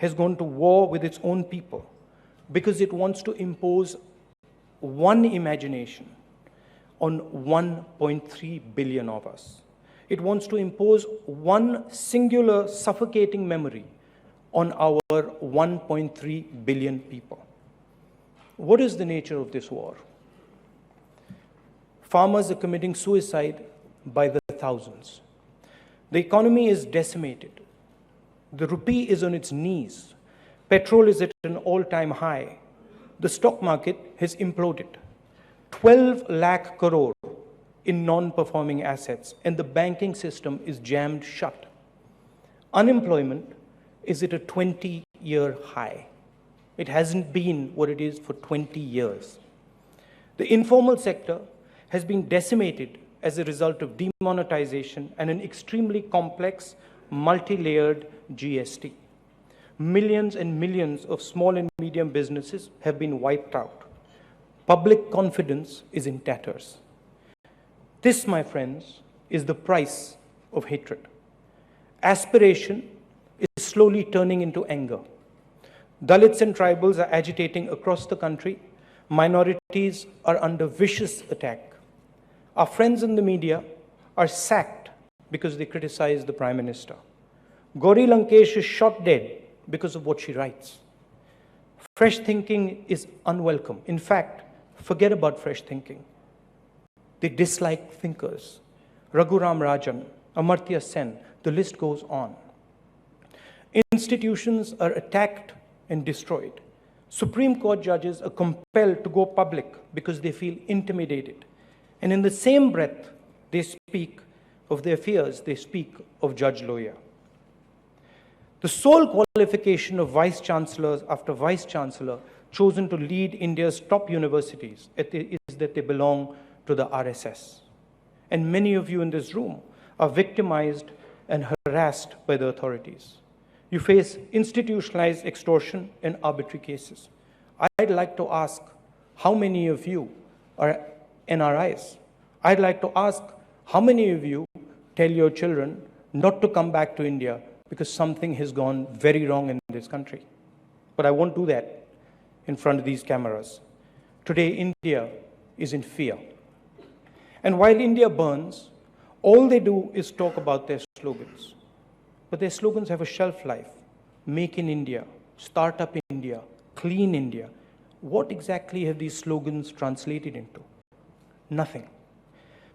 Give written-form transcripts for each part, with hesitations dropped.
has gone to war with its own people because it wants to impose one imagination on 1.3 billion of us. It wants to impose one singular suffocating memory on our 1.3 billion people. What is the nature of this war? Farmers are committing suicide by the thousands. The economy is decimated. The rupee is on its knees. Petrol is at an all-time high. The stock market has imploded. 12 lakh crore in non-performing assets, and the banking system is jammed shut. Unemployment is at a 20-year high. It hasn't been what it is for 20 years. The informal sector has been decimated as a result of demonetization and an extremely complex, multi-layered GST. Millions and millions of small and medium businesses have been wiped out. Public confidence is in tatters. This, my friends, is the price of hatred. Aspiration is slowly turning into anger. Dalits and tribals are agitating across the country. Minorities are under vicious attack. Our friends in the media are sacked because they criticize the Prime Minister. Gauri Lankesh is shot dead because of what she writes. Fresh thinking is unwelcome. In fact, forget about fresh thinking. They dislike thinkers. Raghuram Rajan, Amartya Sen, the list goes on. Institutions are attacked and destroyed. Supreme Court judges are compelled to go public because they feel intimidated. And in the same breath, they speak of their fears, they speak of Judge Loya. The sole qualification of vice-chancellors after vice-chancellor chosen to lead India's top universities is that they belong to the RSS. And many of you in this room are victimized and harassed by the authorities. You face institutionalized extortion and arbitrary cases. I'd like to ask how many of you are NRIs? I'd like to ask how many of you tell your children not to come back to India because something has gone very wrong in this country. But I won't do that in front of these cameras. Today, India is in fear. And while India burns, all they do is talk about their slogans. But their slogans have a shelf life. Make in India, start up India, clean India. What exactly have these slogans translated into? Nothing.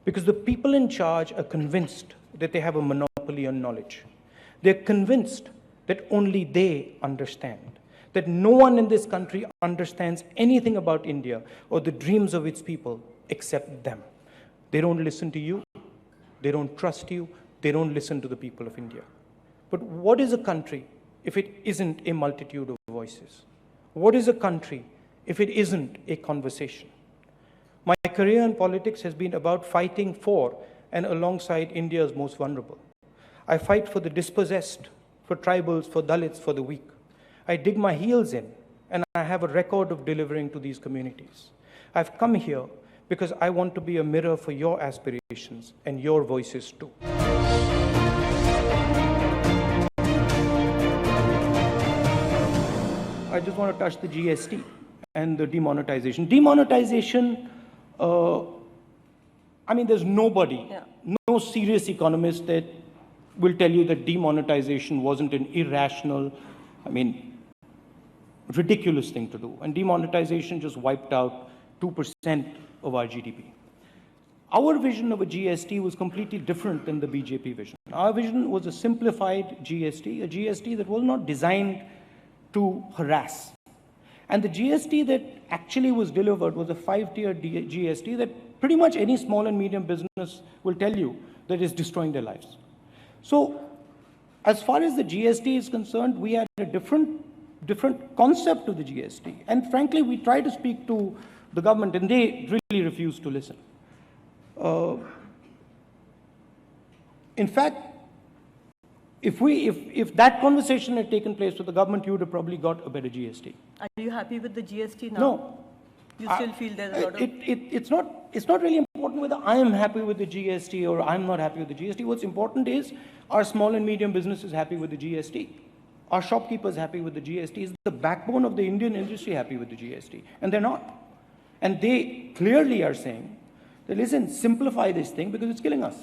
Because the people in charge are convinced that they have a monopoly on knowledge. They're convinced that only they understand, that no one in this country understands anything about India or the dreams of its people except them. They don't listen to you, they don't trust you, they don't listen to the people of India. But what is a country if it isn't a multitude of voices? What is a country if it isn't a conversation? My career in politics has been about fighting for and alongside India's most vulnerable. I fight for the dispossessed, for tribals, for Dalits, for the weak. I dig my heels in, and I have a record of delivering to these communities. I've come here because I want to be a mirror for your aspirations and your voices too. I just want to touch the GST and the demonetization. Demonetization, there's nobody, no serious economist that will tell you that demonetization wasn't an irrational, ridiculous thing to do. And demonetization just wiped out 2% of our GDP. Our vision of a GST was completely different than the BJP vision. Our vision was a simplified GST, a GST that was not designed to harass. And the GST that actually was delivered was a 5-tier GST that pretty much any small and medium business will tell you that is destroying their lives. So as far as the GST is concerned, we had a different concept of the GST. And frankly, we tried to speak to the government and they really refused to listen. In fact, if that conversation had taken place with the government, you would have probably got a better GST. Are you happy with the GST now? No. You still feel there's a lot of... It's not really important whether I am happy with the GST or I'm not happy with the GST. What's important is, are small and medium businesses happy with the GST? Are shopkeepers happy with the GST? Is the backbone of the Indian industry happy with the GST? And they're not. And they clearly are saying that, listen, simplify this thing because it's killing us.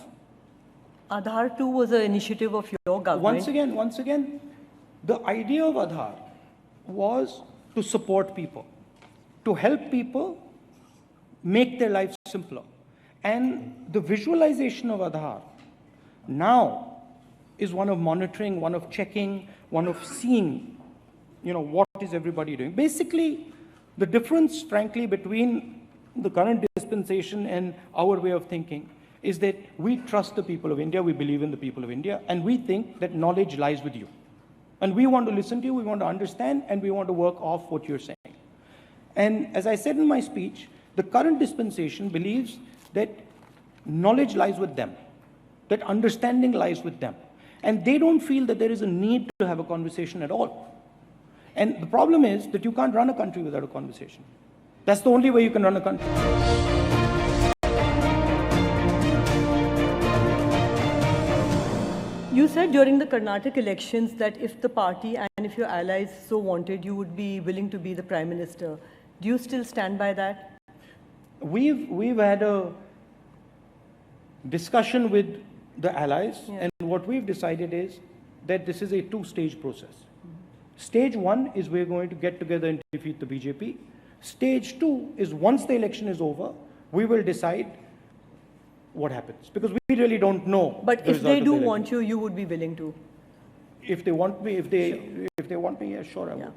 Aadhaar too was an initiative of your government. Once again, the idea of Aadhaar was to support people, to help people make their lives simpler. And the visualization of Aadhaar now is one of monitoring, one of checking, one of seeing, what is everybody doing. Basically, the difference, frankly, between the current dispensation and our way of thinking is that we trust the people of India, we believe in the people of India, and we think that knowledge lies with you. And we want to listen to you, we want to understand, and we want to work off what you're saying. And as I said in my speech, the current dispensation believes that knowledge lies with them, that understanding lies with them. And they don't feel that there is a need to have a conversation at all. And the problem is that you can't run a country without a conversation. That's the only way you can run a country. You said during the Karnataka elections that if the party and if your allies so wanted, you would be willing to be the Prime Minister. Do you still stand by that? We've had a discussion with the allies, and what we've decided is that this is a two-stage process. Stage one is we're going to get together and defeat the BJP. Stage two is once the election is over, we will decide what happens. Because we really don't know. But if they do want you, you would be willing to? If they want me, if they want me, yeah, sure, I will.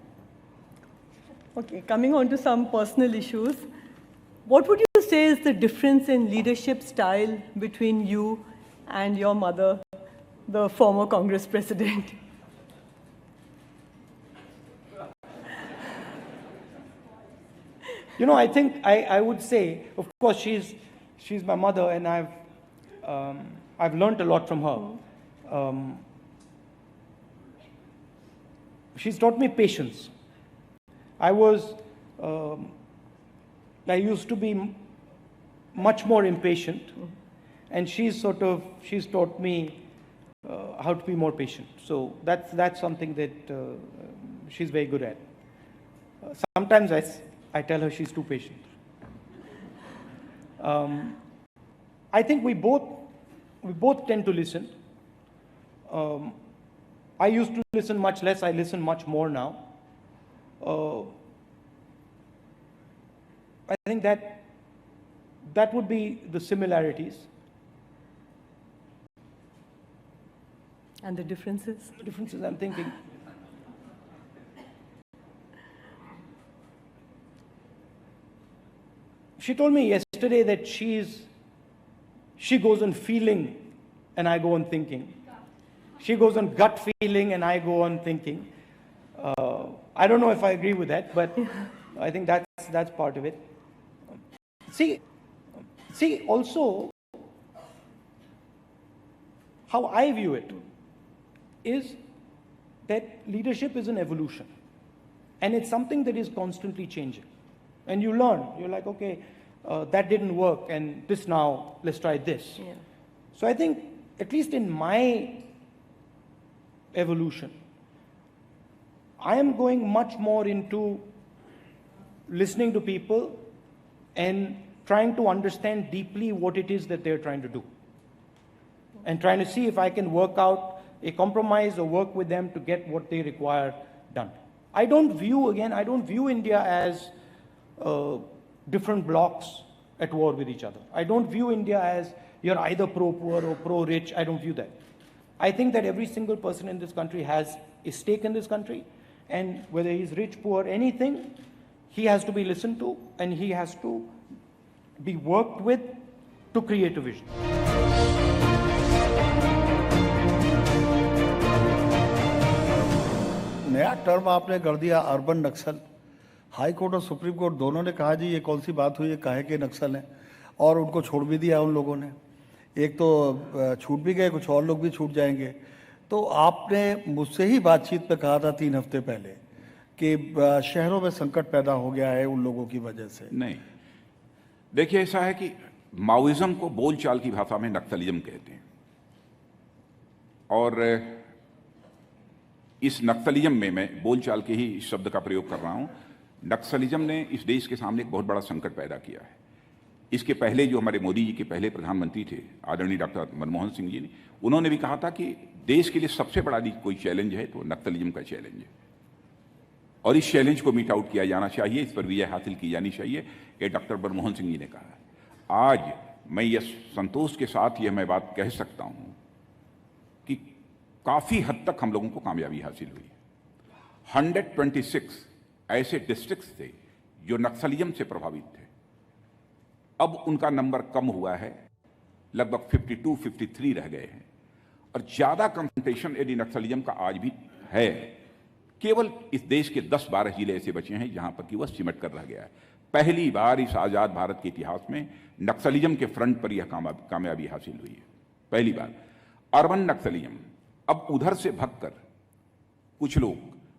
Okay, coming on to some personal issues. What would you say is the difference in leadership style between you and your mother, the former Congress president? I think I would say, of course, she's my mother, and I've learned a lot from her. She's taught me patience. I used to be much more impatient, and she's taught me how to be more patient. So that's something that she's very good at. Sometimes I tell her she's too patient. I think we both tend to listen. I used to listen much less. I listen much more now. I think that would be the similarities. And the differences? The differences, I'm thinking. She told me yesterday that she goes on feeling and I go on thinking. She goes on gut feeling and I go on thinking. I don't know if I agree with that, but I think that's part of it. See, also, how I view it is that leadership is an evolution. And it's something that is constantly changing. And you learn. You're like, okay, that didn't work, and this now, let's try this. Yeah. So I think, at least in my evolution, I am going much more into listening to people and trying to understand deeply what it is that they're trying to do. And trying to see if I can work out a compromise or work with them to get what they require done. I don't view India as different blocks at war with each other. I don't view India as you're either pro-poor or pro-rich. I don't view that. I think that every single person in this country has a stake in this country, and whether he's rich, poor, anything, he has to be listened to and he has to be worked with to create a vision. नया term आपने कर दिया urban नक्सल। High court और supreme court दोनों ने कहा जी ये कौन सी बात हुई है, काहे के नक्सल हैं, और उनको छोड़ भी दिया उन लोगों ने। एक तो छूट भी गए, कुछ और लोग भी छूट जाएंगे। तो आपने मुझसे ही बातचीत पे कहा था 3 हफ्ते पहले कि शहरों में संकट पैदा हो गया है उन लोगों की वजह से। नहीं, देखिए ऐसा है कि माओइज्म को बोलचाल की भाषा में नक्सलिज्म कहते हैं, और इस नक्सलिज्म में, मैं बोलचाल के ही इस शब्द का प्रयोग कर रहा हूं, नक्सलिज्म ने इस देश के सामने एक बहुत बड़ा संकट पैदा किया है। इसके पहले जो हमारे मोदी जी के पहले प्रधानमंत्री थे, आदरणीय डॉक्टर मनमोहन सिंह जी ने, उन्होंने भी कहा था कि देश के लिए सबसे बड़ा कोई चैलेंज है तो नक्सलिज्म का चैलेंज है, और इस चैलेंज को मीट आउट किया जाना चाहिए, इस पर विजय हासिल की जानी चाहिए, ये डॉक्टर मनमोहन सिंह जी ने कहा। आज मैं यह संतोष के साथ यह मैं बात कह सकता हूं कि काफी हद तक हम लोगों को कामयाबी हासिल हुई। 126 ऐसे डिस्ट्रिक्ट्स थे जो नक्सलिज्म से प्रभावित थे, अब उनका नंबर कम हुआ है, लगभग 52-53 रह गए हैं, और ज्यादा कंसंट्रेशन यदि नक्सलिज्म का आज भी है, केवल इस देश के 10-12 जिले ऐसे बचे हैं जहां पर कि वह सिमट कर रह गया है। पहली बार इस आजाद भारत के इतिहास में नक्सलिज्म के फ्रंट पर यह कामयाबी हासिल हुई है, पहली बार। अर्बन नक्सलिज्म, अब उधर से भगकर कुछ लोग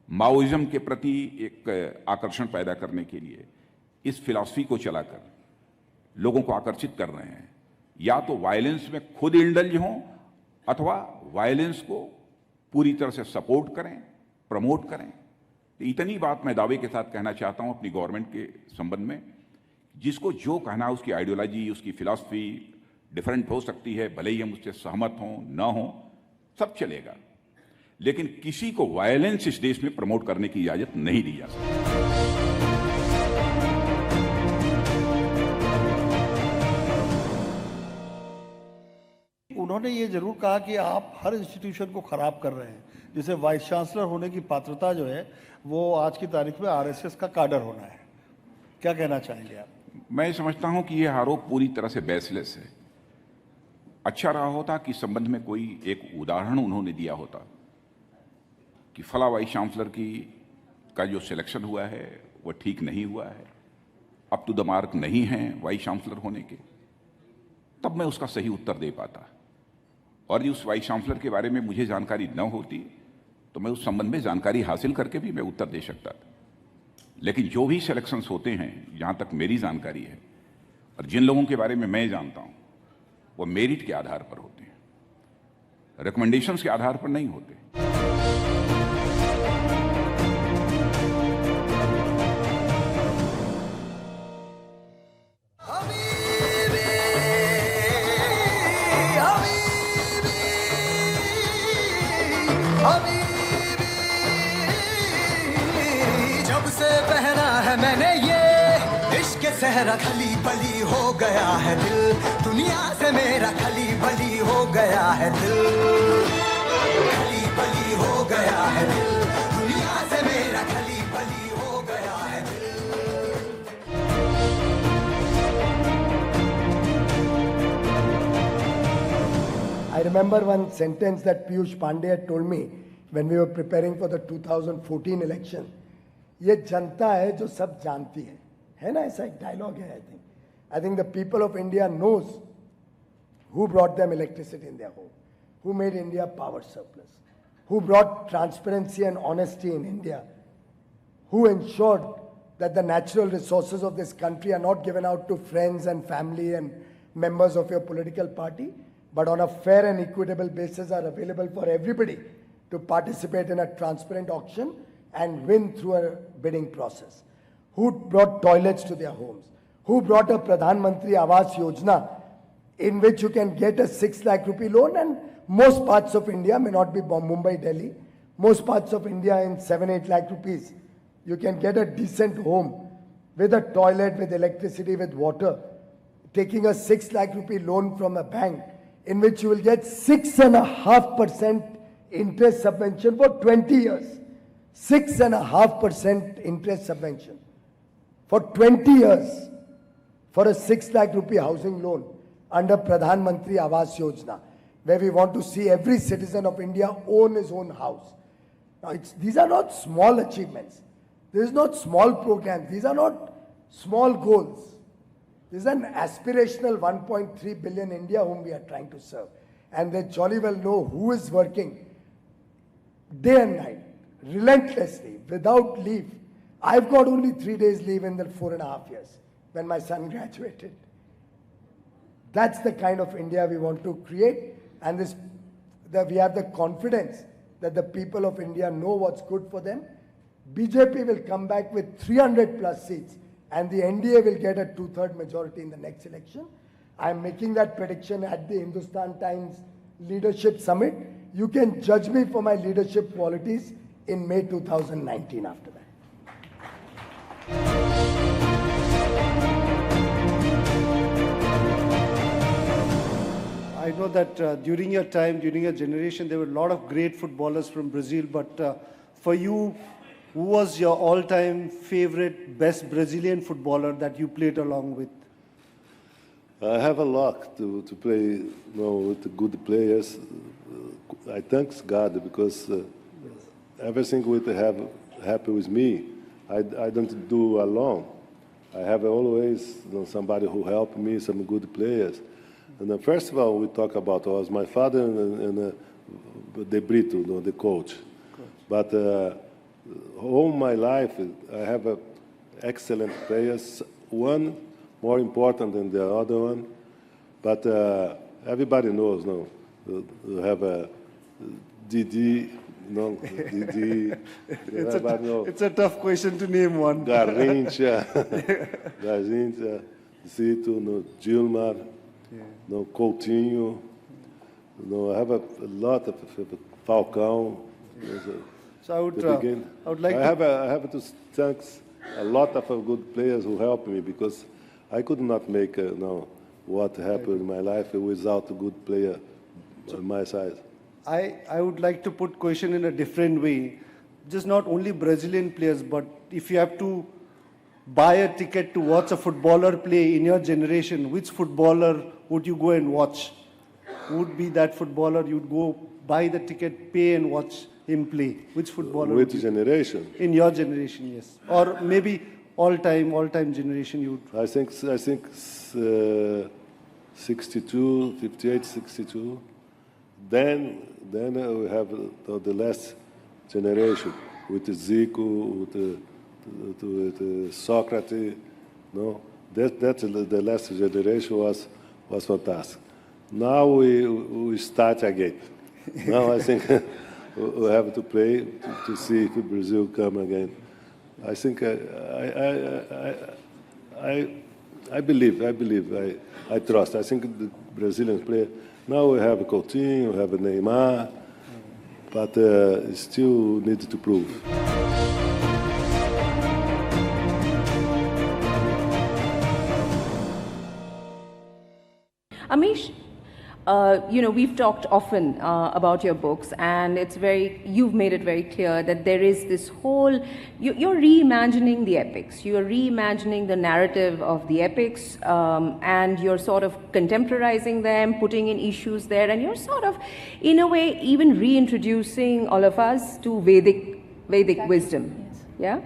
माओइज्म के प्रति एक आकर्षण पैदा करने के लिए इस फिलॉसफी को चलाकर लोगों को आकर्षित कर रहे हैं, या तो वायलेंस में खुद इंडल्ज हों अथवा वायलेंस को पूरी तरह से सपोर्ट करें, प्रमोट करें। तो इतनी बात मैं दावे के साथ कहना चाहता हूं अपनी गवर्नमेंट के संबंध में, जिसको जो कहना है उसकी आइडियोलॉजी, उसकी फिलॉसफी डिफरेंट हो सकती है, भले ही हम उससे सहमत हों ना हों, सब चलेगा, लेकिन किसी को वायलेंस इस देश में प्रमोट करने की इजाजत नहीं दी जा सकती। उन्होंने ये जरूर कहा कि आप हर इंस्टीट्यूशन को खराब कर रहे हैं, जैसे वाइस चांसलर होने की पात्रता जो है वो आज की तारीख में आरएसएस का काडर होना है। क्या कहना चाहेंगे आप? मैं समझता हूं कि यह आरोप पूरी तरह से बेसलेस है। अच्छा रहा होता कि इस संबंध में कोई एक उदाहरण उन्होंने दिया होता कि फला वाइस चांसलर का जो सिलेक्शन हुआ है वह ठीक नहीं हुआ है, अप टू द मार्क नहीं है वाइस चांसलर होने के, तब मैं उसका सही उत्तर दे पाता। और यदि उस वाइस चांसलर के बारे में मुझे जानकारी न होती तो मैं उस संबंध में जानकारी हासिल करके भी मैं उत्तर दे सकता था। लेकिन जो भी सिलेक्शंस होते हैं, जहां तक मेरी जानकारी है और जिन लोगों के बारे में मैं जानता हूं, वो मेरिट के आधार पर होते हैं, रिकमेंडेशंस के आधार पर नहीं होते। जब से पहना है मैंने ये इश्क सहरा, खली बली हो गया है दिल, दुनिया से मेरा खली बली हो गया है दिल, खली बली हो गया है दिल, दुनिया से मेरा खली बली हो गया है दिल। I remember one sentence that Piyush Pandey had told me when we were preparing for the 2014 election. ये जनता है जो सब जानती है ना, ऐसा एक डायलॉग है। I think the people of India knows who brought them electricity in their home, who made India power surplus, who brought transparency and honesty in India, who ensured that the natural resources of this country are not given out to friends and family and members of your political party, but on a fair and equitable basis are available for everybody to participate in a transparent auction and win through a bidding process. Who brought toilets to their homes? Who brought a Pradhan Mantri Awas Yojana in which you can get a 6 lakh rupee loan, and most parts of India, may not be Mumbai, Delhi, most parts of India in 7-8 lakh rupees, you can get a decent home with a toilet, with electricity, with water, taking a 6 lakh rupee loan from a bank in which you will get 6.5% interest subvention for 20 years. 6.5% interest subvention for 20 years for a 6 lakh rupee housing loan under Pradhan Mantri Awas Yojana, where we want to see every citizen of India own his own house. Now, these are not small achievements. This is not small programs. These are not small goals. This is an aspirational 1.3 billion India whom we are trying to serve. And they jolly well know who is working day and night, relentlessly, without leave. I've got only 3 days leave in the 4.5 years when my son graduated. That's the kind of India we want to create, and we have the confidence that the people of India know what's good for them. BJP will come back with 300 plus seats and the NDA will get a 2/3 majority in the next election. I'm making that prediction at the Hindustan Times Leadership Summit. You can judge me for my leadership qualities in May 2019 after that. I know that during your time, during your generation, there were a lot of great footballers from Brazil, but for you, who was your all-time favorite, best Brazilian footballer that you played along with? I have a lot to play with the good players. I thank God because everything will have happen with me. I don't do alone. I have always somebody who helped me, some good players. And then first of all, we talk about was my father and De Brito, the coach. But all my life, I have excellent players. One more important than the other one. But everybody knows, you have a Didi, Didi. It's a tough question to name one. Garrincha, Zito, Gilmar, Coutinho. I have a lot of Falcão. So I would like I have to thank a lot of good players who helped me because I could not make what happened in my life without a good player on my side. I would like to put question in a different way. Just not only Brazilian players, but if you have to buy a ticket to watch a footballer play in your generation, which footballer would you go and watch? Who would be that footballer you'd go buy the ticket, pay and watch him play? Which footballer? Which generation? In your generation, yes. Or maybe all-time generation you would. I think 62, 58, 62. Then we have the last generation with Zico, with Socrates. That's the last generation was fantastic. Now we start again. Now I think we have to play to see if Brazil come again. I think I believe, I trust. I think the Brazilians play. Now we have Coutinho, we have Neymar, but still need to prove. Amish, we've talked often about your books, and you've made it very clear that there is this whole, you're reimagining the epics, you're reimagining the narrative of the epics, and you're sort of contemporizing them, putting in issues there, and you're sort of, in a way, even reintroducing all of us to Vedic wisdom. Yes. Yeah.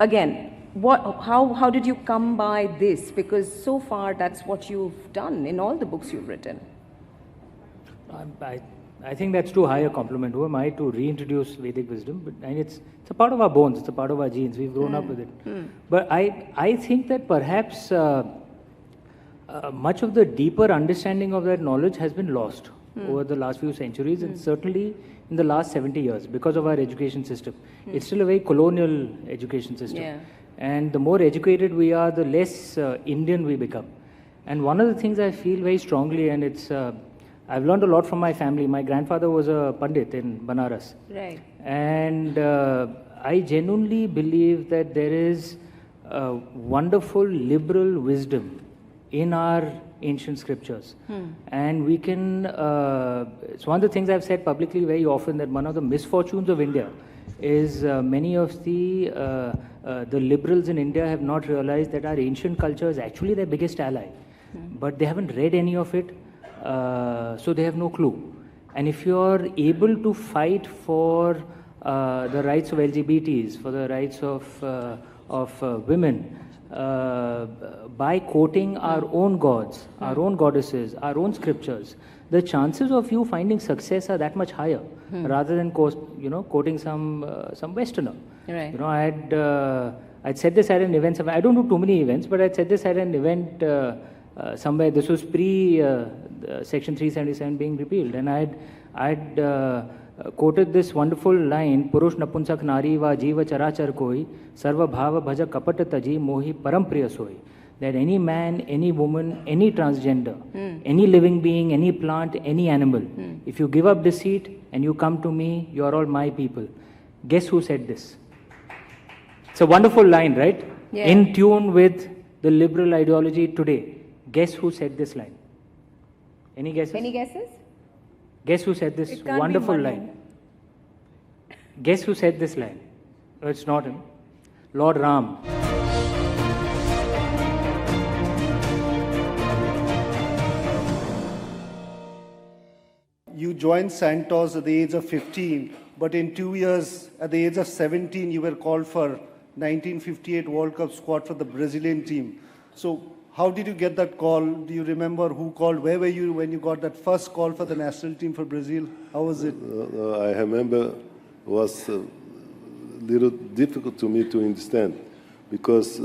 Again, how did you come by this? Because so far that's what you've done in all the books you've written. I think that's too high a compliment. Who am I to reintroduce Vedic wisdom? And it's a part of our bones, it's a part of our genes. We've grown up with it. But I think that perhaps much of the deeper understanding of that knowledge has been lost over the last few centuries, and certainly in the last 70 years because of our education system. It's still a very colonial education system. Yeah. And the more educated we are, the less Indian we become. And one of the things I feel very strongly, and it's, I've learned a lot from my family. My grandfather was a Pandit in Banaras. Right. And I genuinely believe that there is wonderful liberal wisdom in our ancient scriptures. And we can, it's one of the things I've said publicly very often, that one of the misfortunes of India is many of the liberals in India have not realized that our ancient culture is actually their biggest ally. But they haven't read any of it, so they have no clue. And if you're able to fight for the rights of LGBTs, for the rights of women, by quoting our own gods, our own goddesses, our own scriptures, the chances of you finding success are that much higher, rather than quoting some Westerner. Right. I'd said this at an event somewhere. I don't do too many events, but I'd said this at an event somewhere. This was pre Section 377 being repealed, and I'd quoted this wonderful line, Purush napunsak nari va jiva charachar koi, sarva bhava bhaja kapat taji mohi param priya soi. That any man, any woman, any transgender, any living being, any plant, any animal, if you give up deceit and you come to me, you are all my people. Guess who said this? It's a wonderful line, right? Yeah. In tune with the liberal ideology today. Guess who said this line? Any guesses? Any guesses? Guess who said this wonderful line? Guess who said this line? Oh, it's not him. Lord Ram. You joined Santos at the age of 15, but in 2 years, at the age of 17, you were called for 1958 World Cup squad for the Brazilian team. So how did you get that call? Do you remember who called? Where were you when you got that first call for the national team for Brazil? How was it? I remember it was a little difficult to me to understand because,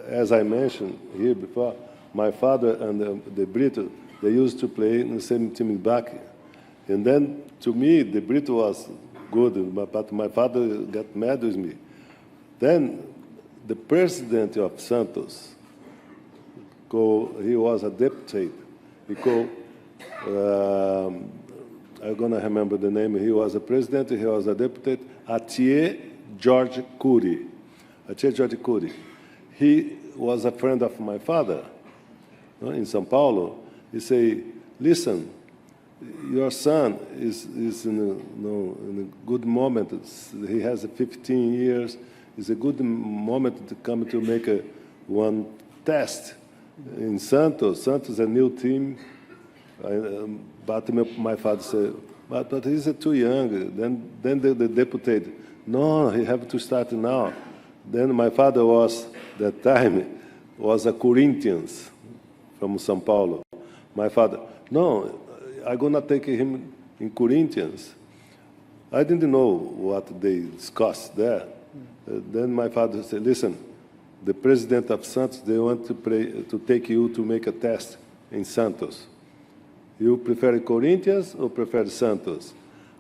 as I mentioned here before, my father and the Brito, they used to play in the same team back. And then, to me, the Brito was good, but my father got mad with me. Then, the president of Santos, he was a deputy. He called, I'm going to remember the name. He was a president, he was a deputy, Atier George Cury. Atier George Cury. He was a friend of my father in São Paulo. He said, listen, your son is in a good moment. He has 15 years. It's a good moment to come to make one test in Santos. Santos is a new team. But my father said, but he's too young. Then the deputy, no, he have to start now. Then my father was, that time, was a Corinthians from São Paulo. My father, no, I'm going to take him in Corinthians. I didn't know what they discussed there. Then my father said, listen, the president of Santos, they want to take you to make a test in Santos. You prefer Corinthians or prefer Santos?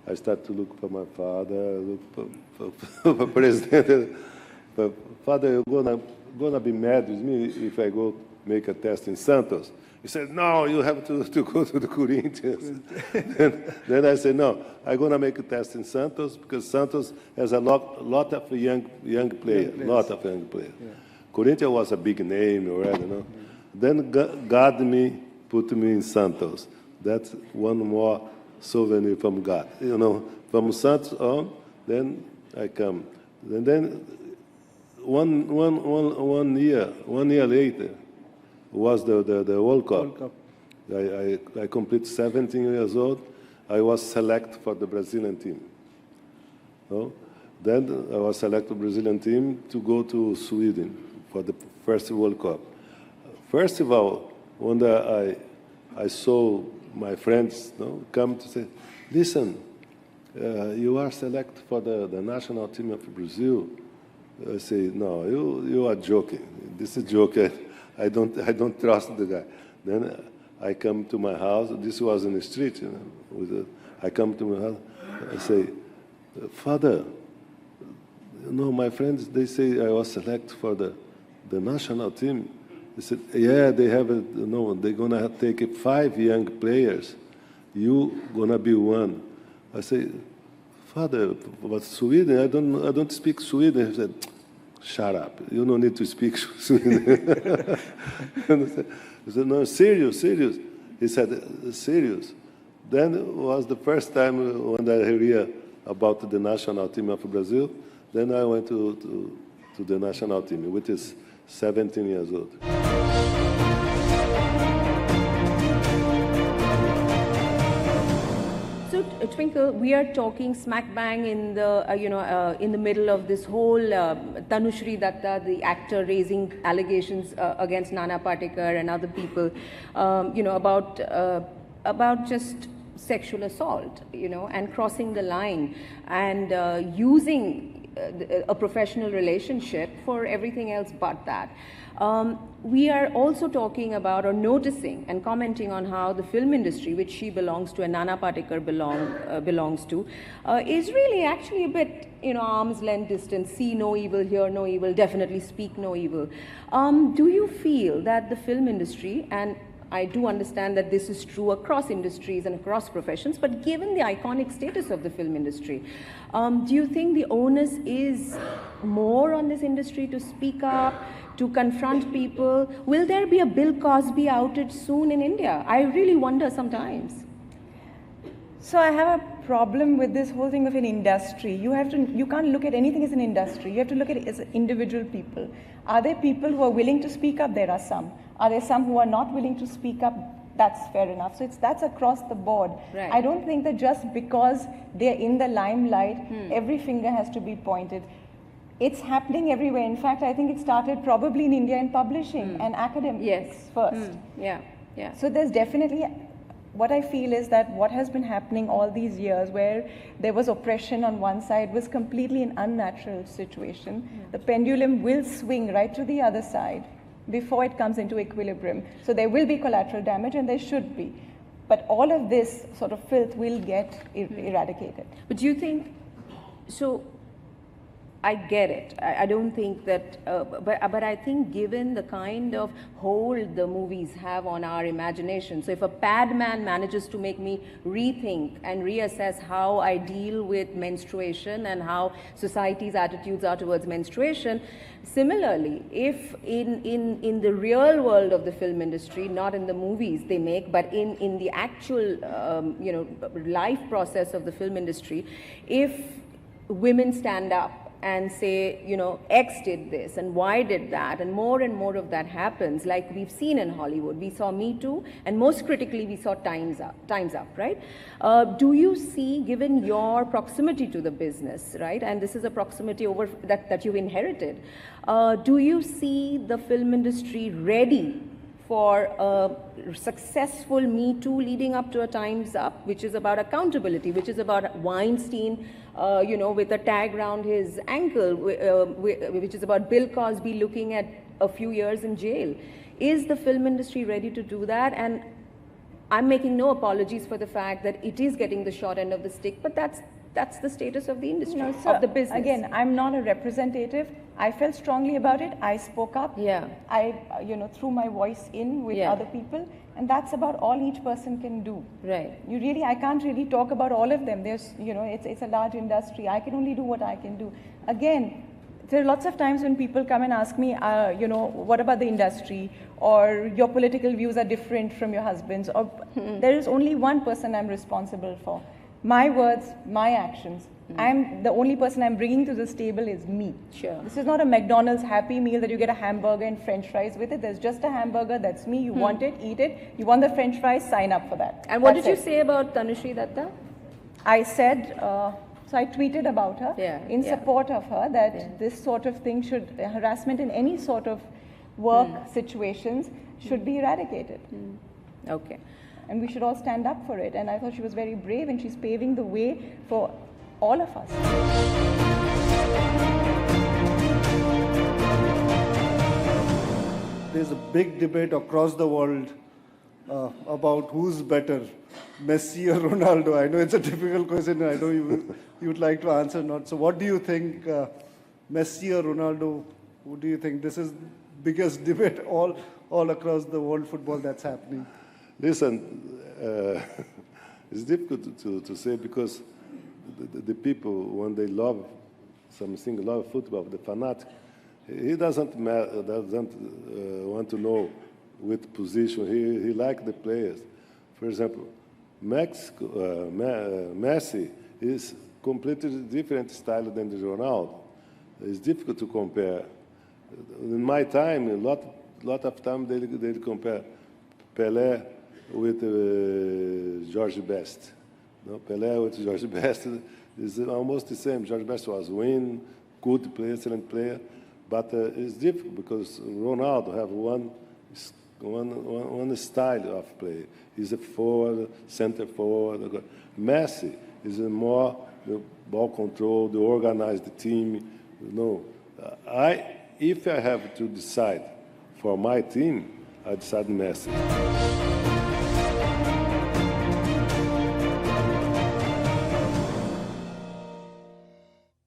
I start to look for my father, look for president. Father, you're going to be mad with me if I go make a test in Santos. He said, no, you have to go to the Corinthians. then I said, no, I'm going to make a test in Santos because Santos has a lot of young players, Yeah. Corinthians was a big name already, no? Then God put me in Santos. That's one more souvenir from God. From Santos on, then I come. And then one year later, was the World Cup. I completed 17 years old. I was selected for the Brazilian team. Then I was selected for the Brazilian team to go to Sweden for the first World Cup. First of all, when I saw my friends come to say, listen, you are selected for the national team of Brazil. I say, no, you are joking. This is a joke. I don't trust the guy. Then I come to my house. This was in the street. I come to my house. I say, Father, my friends, they say I was selected for the national team. They said, yeah, they have they're gonna take 5 young players. You gonna be one. I say, Father, but Sweden, I don't speak Sweden. He said, shut up. You don't need to speak Sweden. I said, no, serious. He said, serious. Then it was the first time when I heard about the national team of Brazil. Then I went to the national team, which is 17 years old. So, Twinkle, we are talking smack bang in the in the middle of this whole Tanushri Datta, the actor, raising allegations against Nana Patekar and other people, about just sexual assault, and crossing the line and using a professional relationship for everything else but that. We are also talking about or noticing and commenting on how the film industry, which she belongs to and Nana Patekar belongs to, is really actually a bit, arm's length distance, see no evil, hear no evil, definitely speak no evil. Do you feel that the film industry, and I do understand that this is true across industries and across professions, but given the iconic status of the film industry, do you think the onus is more on this industry to speak up, to confront people? Will there be a Bill Cosby outage soon in India? I really wonder sometimes. So I have a problem with this whole thing of an industry. You can't look at anything as an industry. You have to look at it as individual people. Are there people who are willing to speak up? There are some. Are there some who are not willing to speak up? That's fair enough. So that's across the board. Right. I don't think that just because they're in the limelight, every finger has to be pointed. It's happening everywhere. In fact, I think it started probably in India in publishing and academics first. Yeah. So there's definitely, what I feel is that what has been happening all these years where there was oppression on one side was completely an unnatural situation. The pendulum will swing right to the other side before it comes into equilibrium. So there will be collateral damage, and there should be. But all of this sort of filth will get eradicated. But do you think, so I get it. I don't think that, but I think given the kind of hold the movies have on our imagination, so if a Padman manages to make me rethink and reassess how I deal with menstruation and how society's attitudes are towards menstruation, similarly, if in the real world of the film industry, not in the movies they make, but in the actual, life process of the film industry, if women stand up and say, X did this and Y did that, and more of that happens, like we've seen in Hollywood. We saw Me Too, and most critically, we saw Time's Up, right? Do you see, given your proximity to the business, right, and this is a proximity over that you've inherited, do you see the film industry ready for a successful Me Too leading up to a Time's Up, which is about accountability, which is about Weinstein, with a tag around his ankle, which is about Bill Cosby looking at a few years in jail? Is the film industry ready to do that? And I'm making no apologies for the fact that it is getting the short end of the stick, but that's the status of the industry, of the business. Again, I'm not a representative. I felt strongly about it. I spoke up. Yeah. I, threw my voice in with other people, and that's about all each person can do. Right. I can't really talk about all of them. There's, it's a large industry. I can only do what I can do. Again, there are lots of times when people come and ask me, what about the industry? Or your political views are different from your husband's. Or there is only one person I'm responsible for. My words, my actions. I'm the only person I'm bringing to this table is me. Sure. This is not a McDonald's Happy Meal that you get a hamburger and French fries with it. There's just a hamburger. That's me. You want it, eat it. You want the French fries, sign up for that. And what did you say about Tanushree Datta? I said, so I tweeted about her in support of her that this sort of thing harassment in any sort of work situations should be eradicated. Okay. And we should all stand up for it. And I thought she was very brave, and she's paving the way for all of us. There's a big debate across the world about who's better, Messi or Ronaldo. I know it's a difficult question. I know you would like to answer not. So what do you think, Messi or Ronaldo? Who do you think? This is biggest debate all across the world football that's happening. Listen, it's difficult to say because the people, when they love something, love football, the fanatic, he doesn't want to know which position. He likes the players. For example, Messi is completely different style than the Ronaldo. It's difficult to compare. In my time, a lot of time they compare Pelé with George Best. No, Pelé with George Best is almost the same. George Best was good player, excellent player, but it's difficult because Ronaldo have one style of play. He's a forward, center forward. Messi is a more the ball control, the organize the team. You know, if I have to decide for my team, I decide Messi.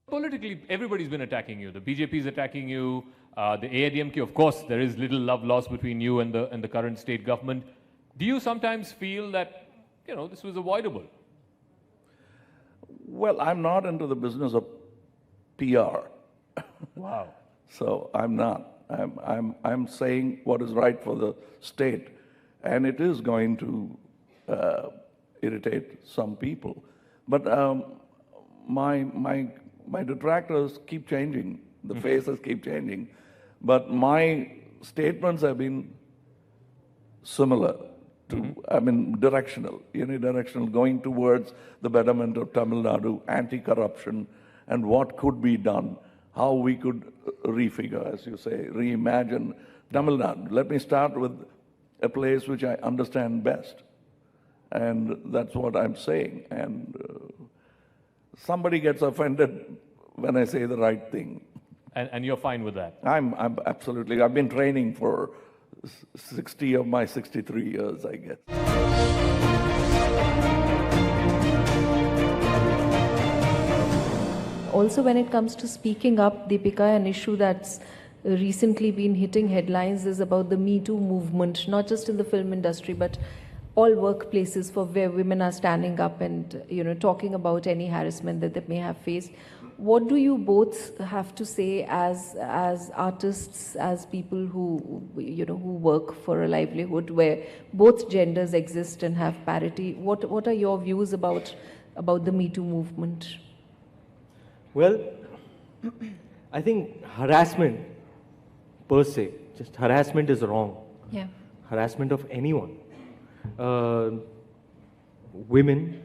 Politically, everybody's been attacking you. The BJP is attacking you. The AIDMK, of course, there is little love lost between you and the current state government. Do you sometimes feel that, you know, this was avoidable? Well, I'm not into the business of PR. Wow. So I'm not. I'm saying what is right for the state, and it is going to irritate some people. But my detractors keep changing. The faces keep changing, but my statements have been similar to, I mean, directional, unidirectional, going towards the betterment of Tamil Nadu, anti-corruption, and what could be done, how we could refigure, as you say, reimagine Tamil Nadu. Let me start with a place which I understand best, and that's what I'm saying. And somebody gets offended when I say the right thing. And you're fine with that? I'm absolutely. I've been training for 60 of my 63 years, I guess. Also, when it comes to speaking up, Deepika, an issue that's recently been hitting headlines is about the Me Too movement, not just in the film industry, but all workplaces for where women are standing up and, you know, talking about any harassment that they may have faced. What do you both have to say as artists, as people who, you know, who work for a livelihood where both genders exist and have parity? What are your views about the Me Too movement? Well, I think harassment per se, just harassment is wrong. Yeah. Harassment of anyone. Women,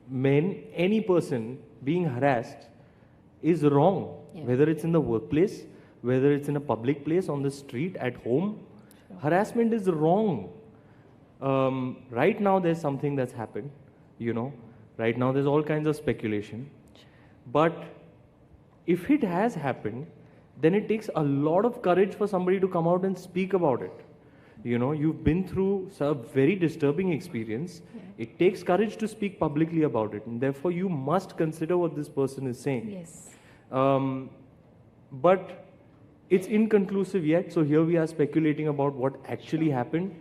men, any person being harassed is wrong, whether it's in the workplace, whether it's in a public place, on the street, at home. Sure. Harassment is wrong. Right now there's something that's happened, you know. Right now there's all kinds of speculation. But if it has happened, then it takes a lot of courage for somebody to come out and speak about it. You know, you've been through a very disturbing experience. Yeah. It takes courage to speak publicly about it, and therefore you must consider what this person is saying. Yes. But it's inconclusive yet, so here we are speculating about what actually happened.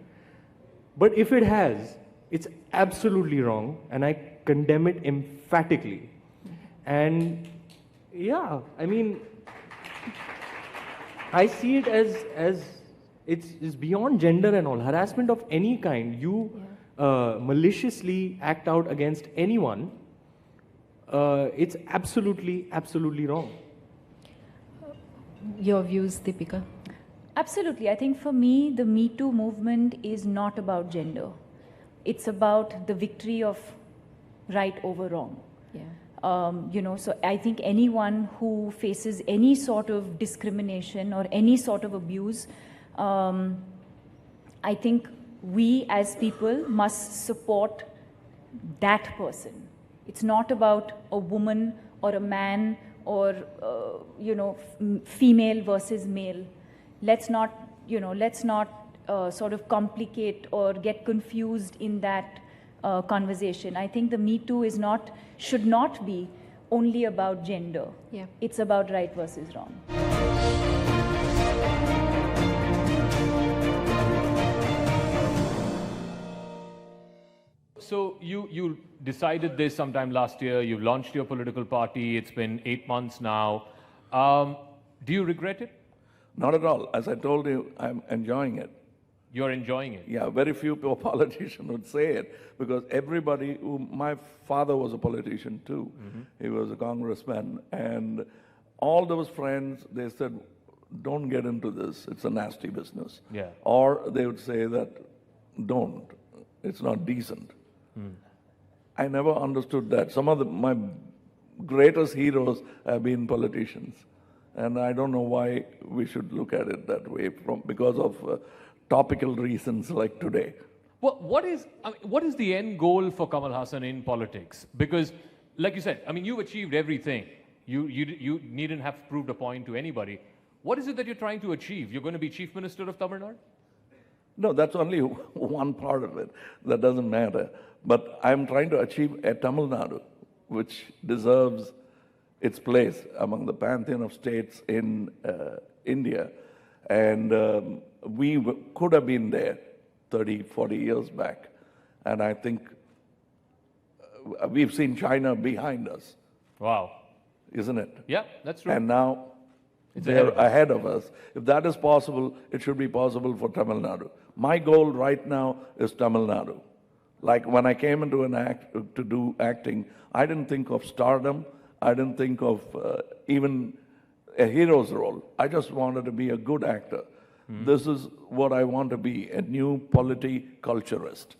But if it has, it's absolutely wrong, and I condemn it emphatically. And yeah, I mean, I see it as it's beyond gender and all. Harassment of any kind, you maliciously act out against anyone, it's absolutely wrong. Your views, Deepika? Absolutely. I think for me, the Me Too movement is not about gender. It's about the victory of right over wrong. Yeah. You know, so I think anyone who faces any sort of discrimination or any sort of abuse, I think we as people must support that person. It's not about a woman or a man or, you know, female versus male. Let's not, you know, sort of complicate or get confused in that conversation. I think the Me Too should not be only about gender. Yeah. It's about right versus wrong. So you decided this sometime last year. You've launched your political party. It's been 8 months now. Do you regret it? Not at all. As I told you, I'm enjoying it. You're enjoying it? Yeah, very few politicians would say it, because everybody, my father was a politician too. Mm-hmm. He was a congressman, and all those friends, they said, don't get into this, it's a nasty business. Yeah. Or they would say that, don't, it's not decent. I never understood that. Some of my greatest heroes have been politicians, and I don't know why we should look at it that way, because of topical reasons like today. What is the end goal for Kamal Hassan in politics? Because, like you said, I mean, you've achieved everything. You needn't have proved a point to anybody. What is it that you're trying to achieve? You're going to be Chief Minister of Tamil Nadu? No, that's only one part of it. That doesn't matter. But I'm trying to achieve a Tamil Nadu, which deserves its place among the pantheon of states in India. And we could have been there 30, 40 years back. And I think we've seen China behind us. Wow. Isn't it? Yeah, that's true. And now they're ahead of us. If that is possible, it should be possible for Tamil Nadu. My goal right now is Tamil Nadu. Like when I came into to do acting, I didn't think of stardom. I didn't think of even a hero's role. I just wanted to be a good actor. This is what I want to be, a new culturist.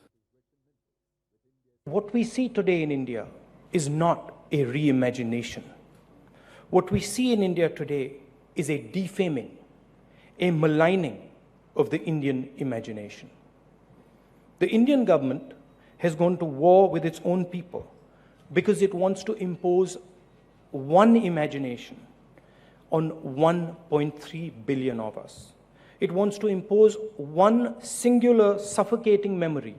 What we see today in India is not a reimagination. What we see in India today is a defaming, a maligning of the Indian imagination. The Indian government has gone to war with its own people because it wants to impose one imagination on 1.3 billion of us. It wants to impose one singular suffocating memory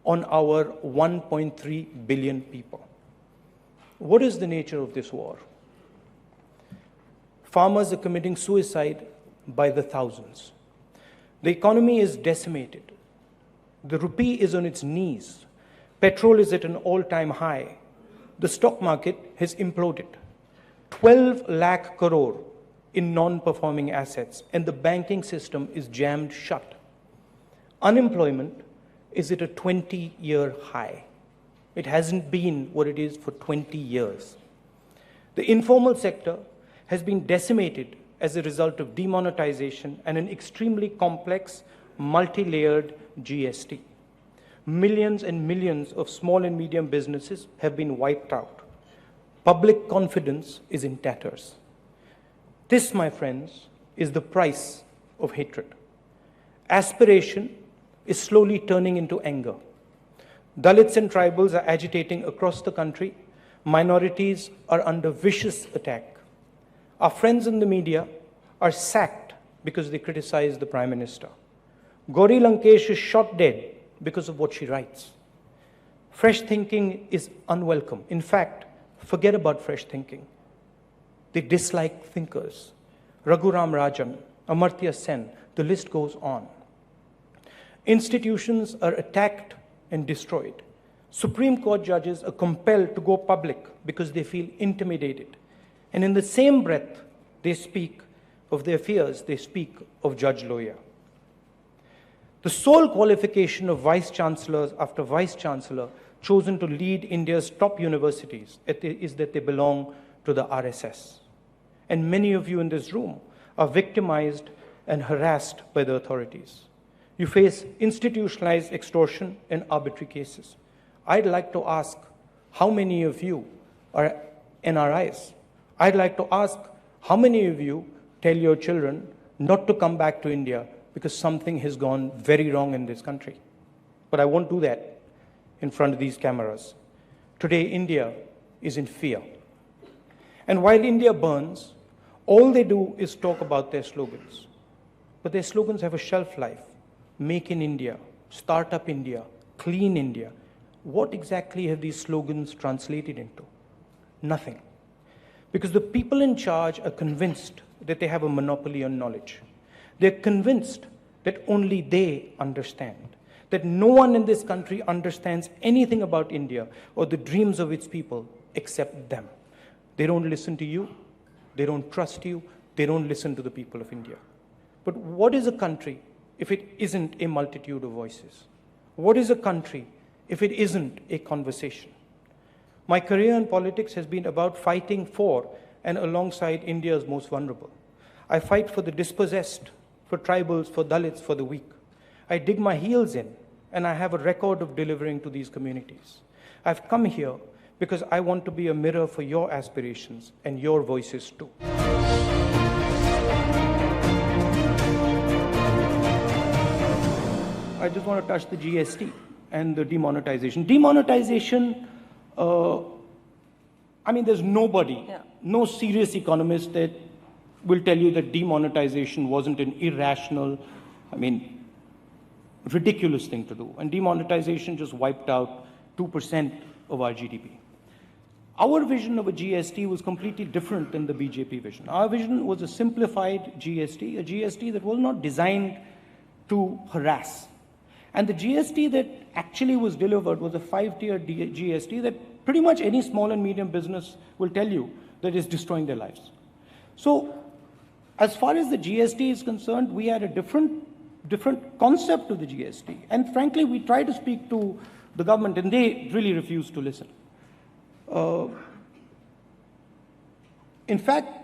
on our 1.3 billion people. What is the nature of this war? Farmers are committing suicide by the thousands. The economy is decimated. The rupee is on its knees. Petrol is at an all-time high. The stock market has imploded. 12 lakh crore in non-performing assets, and the banking system is jammed shut. Unemployment is at a 20-year high. It hasn't been what it is for 20 years. The informal sector has been decimated as a result of demonetization and an extremely complex, multi-layered GST. Millions and millions of small and medium businesses have been wiped out. Public confidence is in tatters. This, my friends, is the price of hatred. Aspiration is slowly turning into anger. Dalits and tribals are agitating across the country. Minorities are under vicious attack. Our friends in the media are sacked because they criticize the Prime Minister. Gauri Lankesh is shot dead because of what she writes. Fresh thinking is unwelcome. In fact, forget about fresh thinking. They dislike thinkers. Raghuram Rajan, Amartya Sen, the list goes on. Institutions are attacked and destroyed. Supreme Court judges are compelled to go public because they feel intimidated. And in the same breath, they speak of their fears, they speak of Judge Loya. The sole qualification of vice-chancellors after vice-chancellor chosen to lead India's top universities is that they belong to the RSS. And many of you in this room are victimized and harassed by the authorities. You face institutionalized extortion and arbitrary cases. I'd like to ask how many of you are NRIs? I'd like to ask how many of you tell your children not to come back to India because something has gone very wrong in this country. But I won't do that in front of these cameras. Today, India is in fear. And while India burns, all they do is talk about their slogans. But their slogans have a shelf life. Make in India, Start Up India, Clean India. What exactly have these slogans translated into? Nothing. Because the people in charge are convinced that they have a monopoly on knowledge. They're convinced that only they understand, that no one in this country understands anything about India or the dreams of its people except them. They don't listen to you, they don't trust you, they don't listen to the people of India. But what is a country if it isn't a multitude of voices? What is a country if it isn't a conversation? My career in politics has been about fighting for and alongside India's most vulnerable. I fight for the dispossessed, for tribals, for Dalits, for the weak. I dig my heels in, and I have a record of delivering to these communities. I've come here because I want to be a mirror for your aspirations and your voices too. I just want to touch the GST and the demonetization. Demonetization, I mean, there's nobody, no serious economist that will tell you that demonetization wasn't an irrational, I mean, ridiculous thing to do. And demonetization just wiped out 2% of our GDP. Our vision of a GST was completely different than the BJP vision. Our vision was a simplified GST, a GST that was not designed to harass. And the GST that actually was delivered was a 5-tier GST that pretty much any small and medium business will tell you that is destroying their lives. So as far as the GST is concerned, we had a different concept to the GST. And frankly, we tried to speak to the government and they really refused to listen. In fact,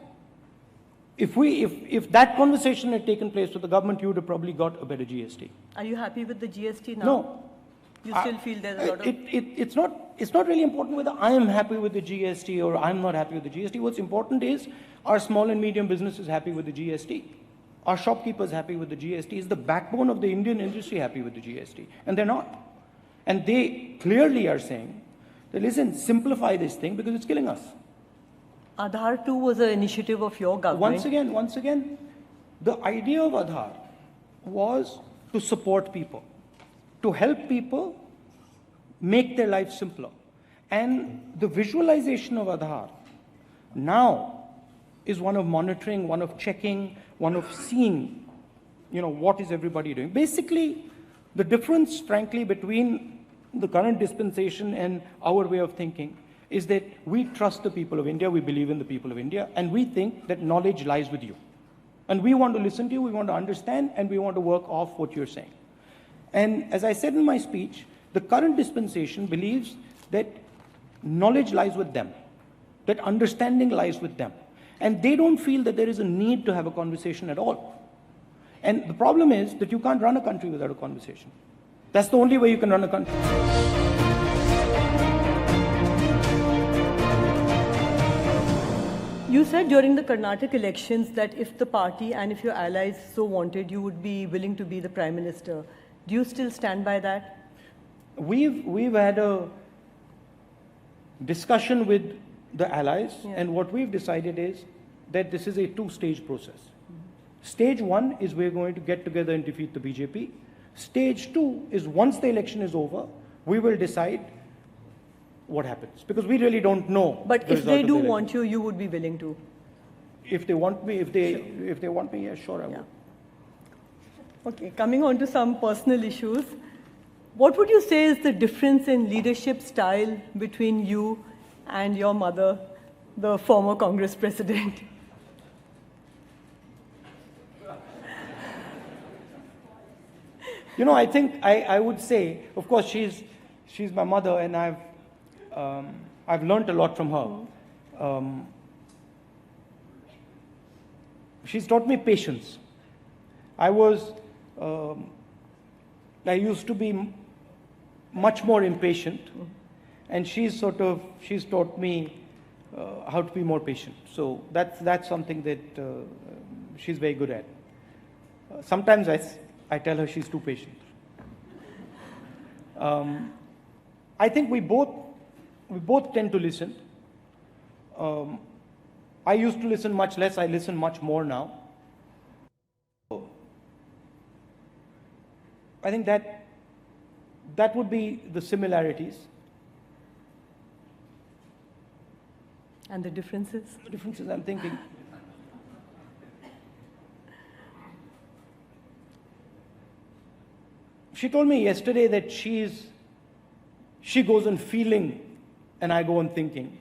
if that conversation had taken place with the government, you would have probably got a better GST. Are you happy with the GST now? No. You still feel there's a lot of... It's not really important whether I am happy with the GST or I'm not happy with the GST. What's important is, are small and medium businesses happy with the GST? Are shopkeepers happy with the GST? Is the backbone of the Indian industry happy with the GST? And they're not. And they clearly are saying that, listen, simplify this thing because it's killing us. Aadhaar too was an initiative of your government. Once again, the idea of Aadhaar was to support people, to help people make their lives simpler. And the visualization of Aadhaar now is one of monitoring, one of checking, one of seeing, what is everybody doing. Basically, the difference, frankly, between the current dispensation and our way of thinking is that we trust the people of India, we believe in the people of India, and we think that knowledge lies with you. And we want to listen to you, we want to understand, and we want to work off what you're saying. And as I said in my speech, the current dispensation believes that knowledge lies with them, that understanding lies with them. And they don't feel that there is a need to have a conversation at all. And the problem is that you can't run a country without a conversation. That's the only way you can run a country. You said during the Karnataka elections that if the party and if your allies so wanted, you would be willing to be the Prime Minister. Do you still stand by that? We've had a discussion with the allies, and what we've decided is that this is a two-stage process. Stage one is we're going to get together and defeat the BJP. Stage two is once the election is over, we will decide what happens, because we really don't know. But if they do want you, you would be willing to? If they want me, if they want me, yeah, sure I would. Okay, coming on to some personal issues. What would you say is the difference in leadership style between you and your mother, the former Congress president? I think I would say, of course, she's my mother, and I've learned a lot from her. She's taught me patience. I used to be much more impatient, and she's taught me how to be more patient. So that's something that she's very good at. Sometimes I tell her she's too patient. I think we both tend to listen. I used to listen much less. I listen much more now. I think that would be the similarities. And the differences? The differences, I'm thinking. She told me yesterday that she goes on feeling and I go on thinking.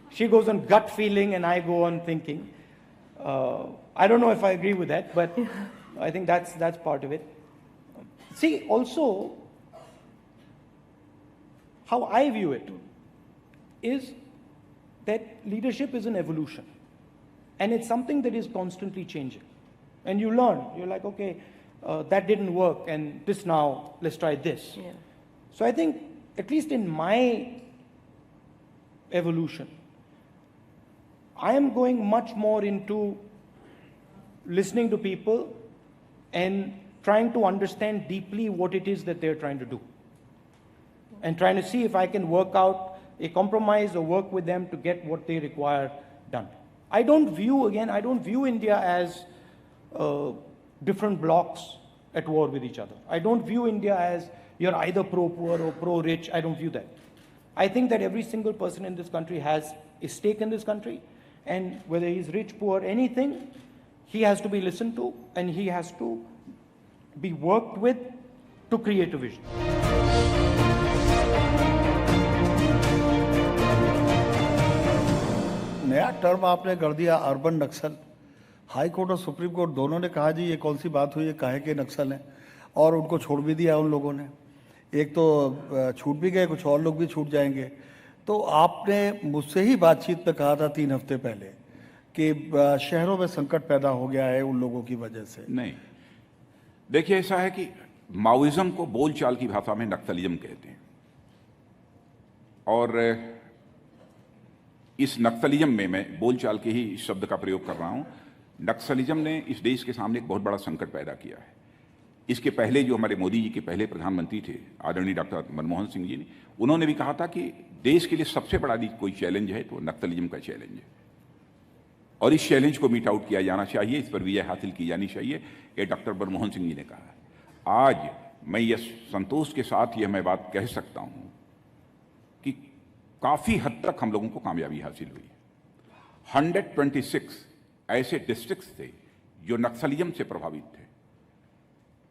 She goes on gut feeling and I go on thinking. I don't know if I agree with that, but I think that's part of it. See, also, how I view it is that leadership is an evolution. And it's something that is constantly changing. And you learn. You're like, okay, that didn't work, and this now, let's try this. Yeah. So I think, at least in my evolution, I am going much more into listening to people and trying to understand deeply what it is that they're trying to do, and trying to see if I can work out a compromise or work with them to get what they require done. I don't view India as different blocks at war with each other. I don't view India as you're either pro-poor or pro-rich. I don't view that. I think that every single person in this country has a stake in this country, and whether he's rich, poor, anything, he has to be listened to, and he has to be worked with to create a vision. नया term आपने कर दिया urban नक्सल। High court और supreme court दोनों ने कहा जी ये कौन सी बात हुई है, काहे के नक्सल हैं, और उनको छोड़ भी दिया उन लोगों ने। एक तो छूट भी गए, कुछ और लोग भी छूट जाएंगे। तो आपने मुझसे ही बातचीत में कहा था 3 हफ्ते पहले कि शहरों में संकट पैदा हो गया है उन लोगों की वजह से। नहीं, देखिए ऐसा है कि माओइज्म को बोलचाल की भाषा में नक्सलिज्म कहते हैं, और इस नक्सलिज्म में मैं बोलचाल के ही इस शब्द का प्रयोग कर रहा हूं। नक्सलिज्म ने इस देश के सामने एक बहुत बड़ा संकट पैदा किया है। इसके पहले जो हमारे मोदी जी के पहले प्रधानमंत्री थे, आदरणीय डॉक्टर मनमोहन सिंह जी ने, उन्होंने भी कहा था कि देश के लिए सबसे बड़ा कोई चैलेंज है तो नक्सलिज्म का चैलेंज है, और इस चैलेंज को मीट आउट किया जाना चाहिए, इस पर विजय हासिल की जानी चाहिए, ये डॉक्टर मनमोहन सिंह जी ने कहा है। आज मैं ये संतोष के साथ यह मैं बात कह सकता हूं कि काफ़ी हद तक हम लोगों को कामयाबी हासिल हुई है। 126 ऐसे डिस्ट्रिक्ट्स थे जो नक्सलिज्म से प्रभावित थे,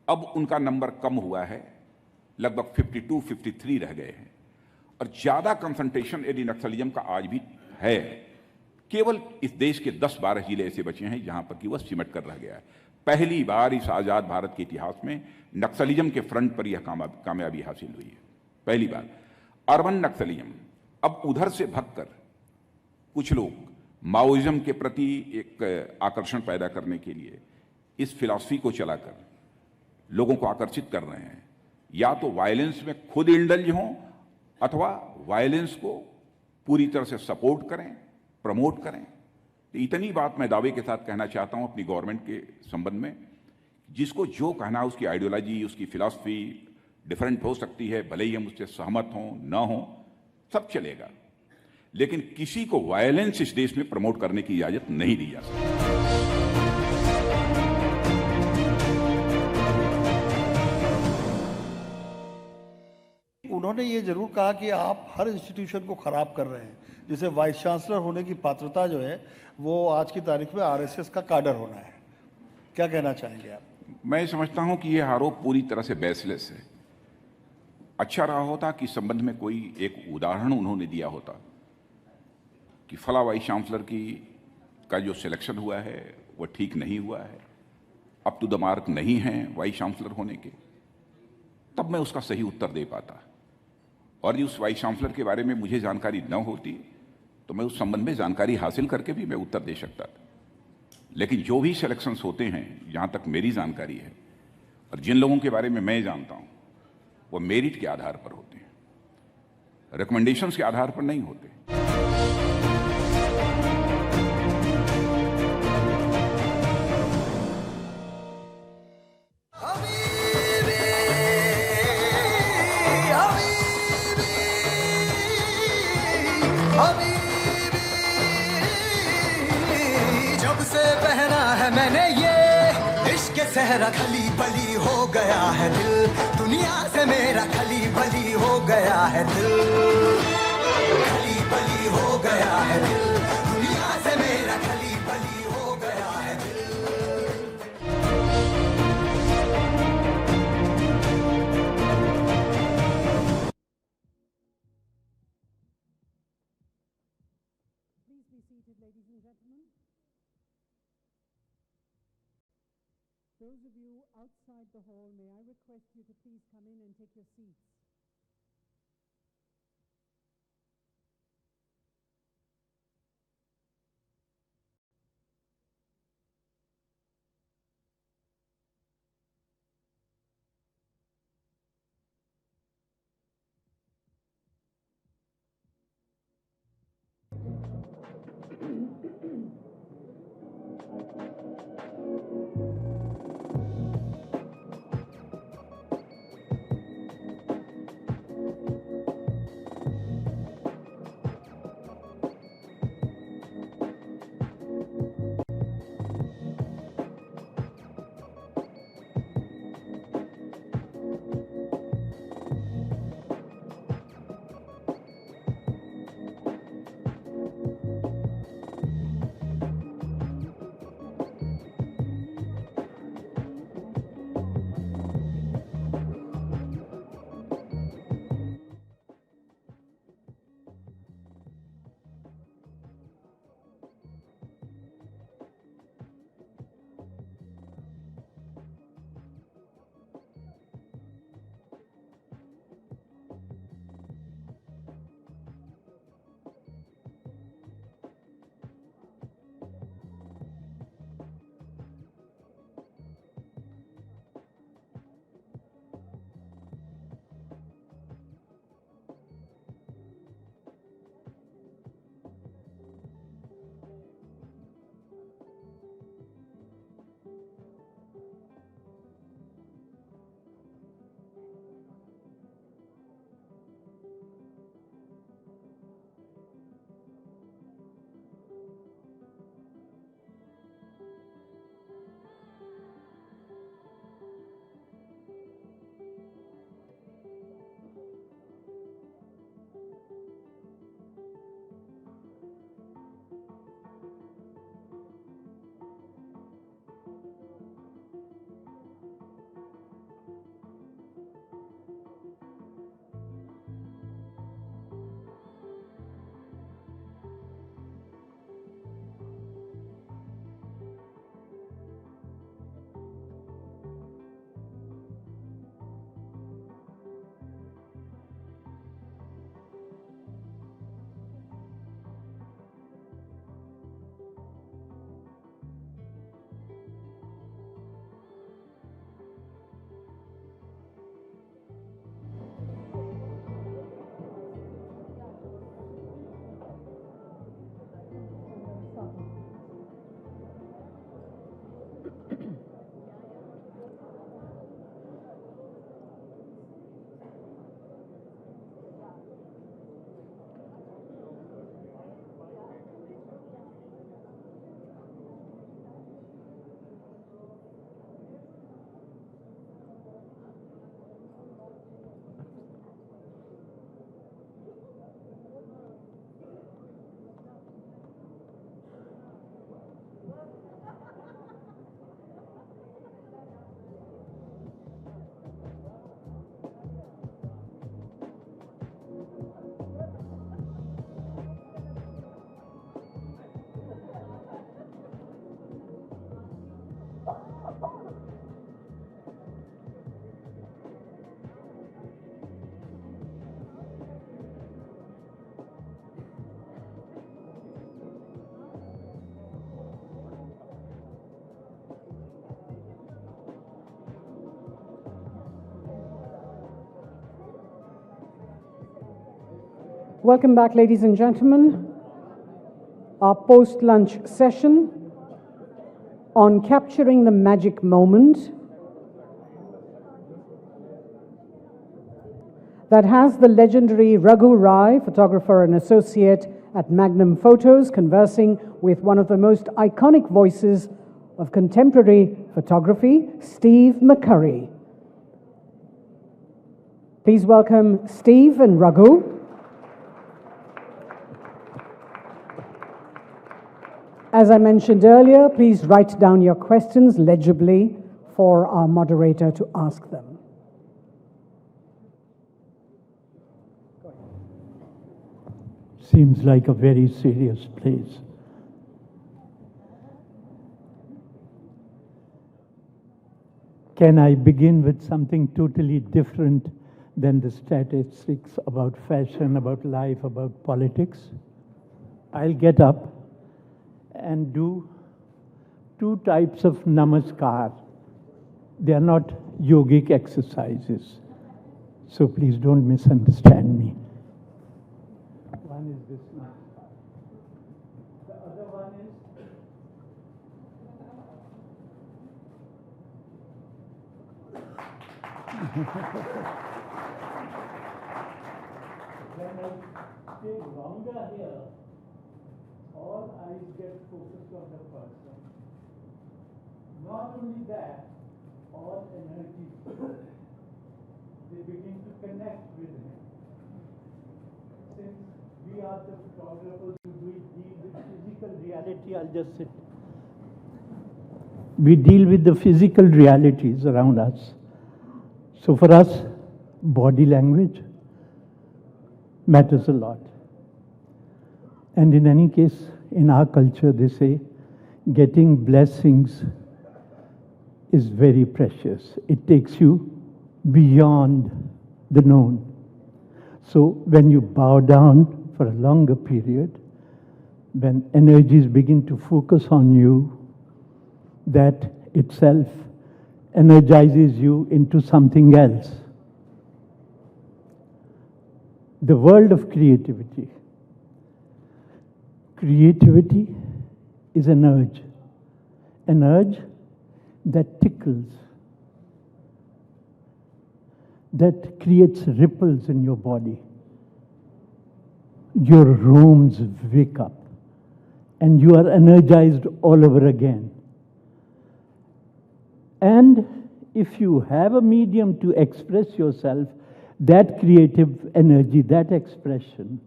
अब उनका नंबर कम हुआ है, लगभग 52-53 रह गए हैं, और ज़्यादा कंसंट्रेशन यदि नक्सलिज्म का आज भी है, केवल इस देश के 10-12 जिले ऐसे बचे हैं जहां पर कि वह सिमट कर रह गया है। पहली बार इस आज़ाद भारत के इतिहास में नक्सलिज्म के फ्रंट पर यह कामयाबी हासिल हुई है, पहली बार। अर्बन नक्सलिज्म, अब उधर से भगकर कुछ लोग माओइज्म के प्रति एक आकर्षण पैदा करने के लिए इस फिलॉसफी को चलाकर लोगों को आकर्षित कर रहे हैं, या तो वायलेंस में खुद इंडल्ज हों अथवा वायलेंस को पूरी तरह से सपोर्ट करें, प्रमोट करें। तो इतनी बात मैं दावे के साथ कहना चाहता हूं अपनी गवर्नमेंट के संबंध में, जिसको जो कहना है उसकी आइडियोलॉजी, उसकी फिलॉसफी डिफरेंट हो सकती है, भले ही हम उससे सहमत हों ना हों, सब चलेगा, लेकिन किसी को वायलेंस इस देश में प्रमोट करने की इजाजत नहीं दी जा सकती। उन्होंने ये जरूर कहा कि आप हर इंस्टीट्यूशन को खराब कर रहे हैं, जैसे वाइस चांसलर होने की पात्रता जो है वो आज की तारीख में आरएसएस का काडर होना है। क्या कहना चाहेंगे आप? मैं समझता हूं कि यह आरोप पूरी तरह से बेसलेस है। अच्छा रहा होता कि संबंध में कोई एक उदाहरण उन्होंने दिया होता कि फला वाइस चांसलर का जो सिलेक्शन हुआ है वह ठीक नहीं हुआ है, अप टू द मार्क नहीं है वाइस चांसलर होने के, तब मैं उसका सही उत्तर दे पाता। और उस वाइस चांसलर के बारे में मुझे जानकारी न होती तो मैं उस संबंध में जानकारी हासिल करके भी मैं उत्तर दे सकता था। लेकिन जो भी सिलेक्शंस होते हैं, जहाँ तक मेरी जानकारी है और जिन लोगों के बारे में मैं जानता हूँ, वो मेरिट के आधार पर होते हैं, रिकमेंडेशंस के आधार पर नहीं होते। जब से पहना है मैंने ये इश्क सहरा, खली बली हो गया है दिल, दुनिया से मेरा खली बली हो गया है दिल, खली बली हो गया है दिल, दुनिया से मेरा खली बली हो गया है दिल। Please be seated, ladies and gentlemen. Those of you outside the hall, may I request you to please come in and take your seats. Welcome back, ladies and gentlemen. Our post-lunch session on capturing the magic moment that has the legendary Raghu Rai, photographer and associate at Magnum Photos, conversing with one of the most iconic voices of contemporary photography, Steve McCurry. Please welcome Steve and Raghu. As I mentioned earlier, please write down your questions legibly for our moderator to ask them. Seems like a very serious place. Can I begin with something totally different than the statistics about fashion, about life, about politics? I'll get up and do two types of namaskar. They are not yogic exercises, so please don't misunderstand me. One is this namaskar. The other one is when I stay longer here, all eyes get focused on the person. Not only that, all energies, they begin to connect with him. Since we are the photographers who deal with physical reality, I'll just sit. We deal with the physical realities around us. So for us, body language matters a lot. And in any case, in our culture, they say, getting blessings is very precious. It takes you beyond the known. So when you bow down for a longer period, when energies begin to focus on you, that itself energizes you into something else. The world of creativity. Creativity is an urge that tickles, that creates ripples in your body. Your roams wake up and you are energized all over again. And if you have a medium to express yourself, that creative energy, that expression,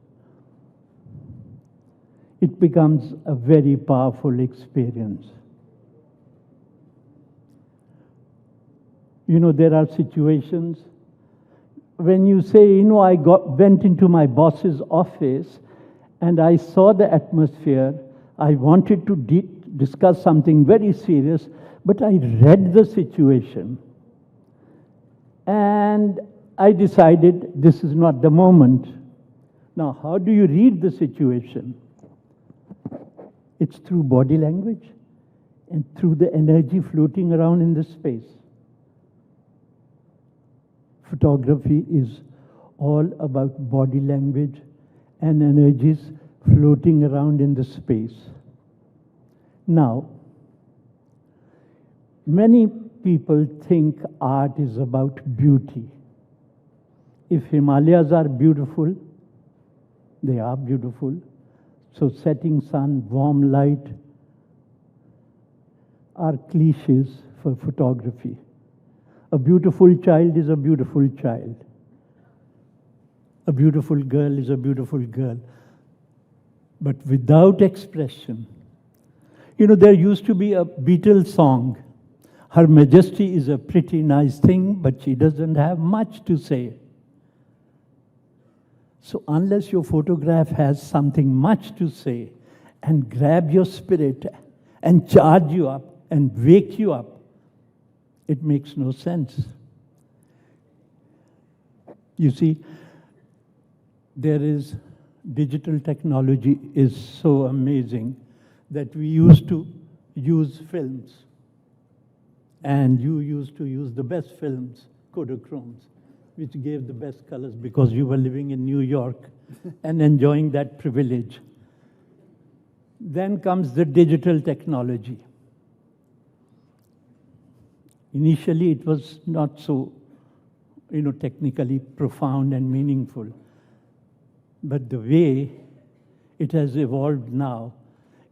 it becomes a very powerful experience. You know, there are situations when you say, I went into my boss's office and I saw the atmosphere. I wanted to discuss something very serious, but I read the situation and I decided this is not the moment. Now, how do you read the situation? It's through body language and through the energy floating around in the space. Photography is all about body language and energies floating around in the space. Now, many people think art is about beauty. If Himalayas are beautiful, they are beautiful. So setting sun, warm light are cliches for photography. A beautiful child is a beautiful child. A beautiful girl is a beautiful girl. But without expression. There used to be a Beatles song. Her Majesty is a pretty nice thing, but she doesn't have much to say. So unless your photograph has something much to say and grab your spirit and charge you up, and wake you up, it makes no sense. You see, there is digital technology is so amazing that we used to use films, and you used to use the best films, Kodochromes, which gave the best colors because you were living in New York and enjoying that privilege. Then comes the digital technology. Initially, it was not so, technically profound and meaningful. But the way it has evolved now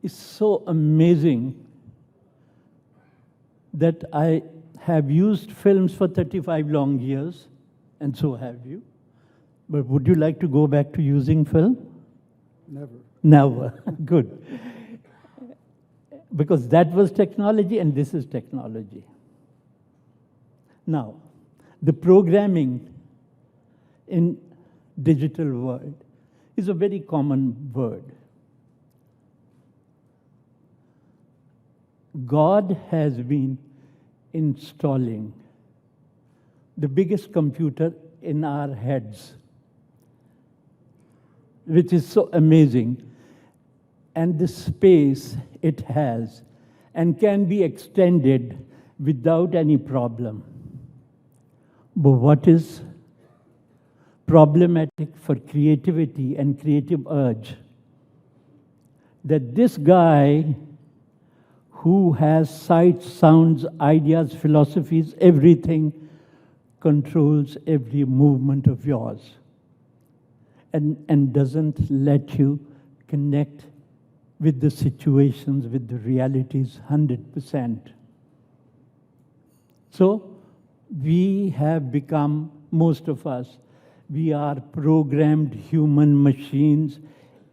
is so amazing that I have used films for 35 long years, and so have you. But would you like to go back to using film? Never. Never. Good. Because that was technology and this is technology. Now, the programming in digital world is a very common word. God has been installing the biggest computer in our heads, which is so amazing, and the space it has and can be extended without any problem. But what is problematic for creativity and creative urge? That this guy who has sights, sounds, ideas, philosophies, everything, controls every movement of yours and doesn't let you connect with the situations, with the realities 100%. So we have become, most of us, we are programmed human machines,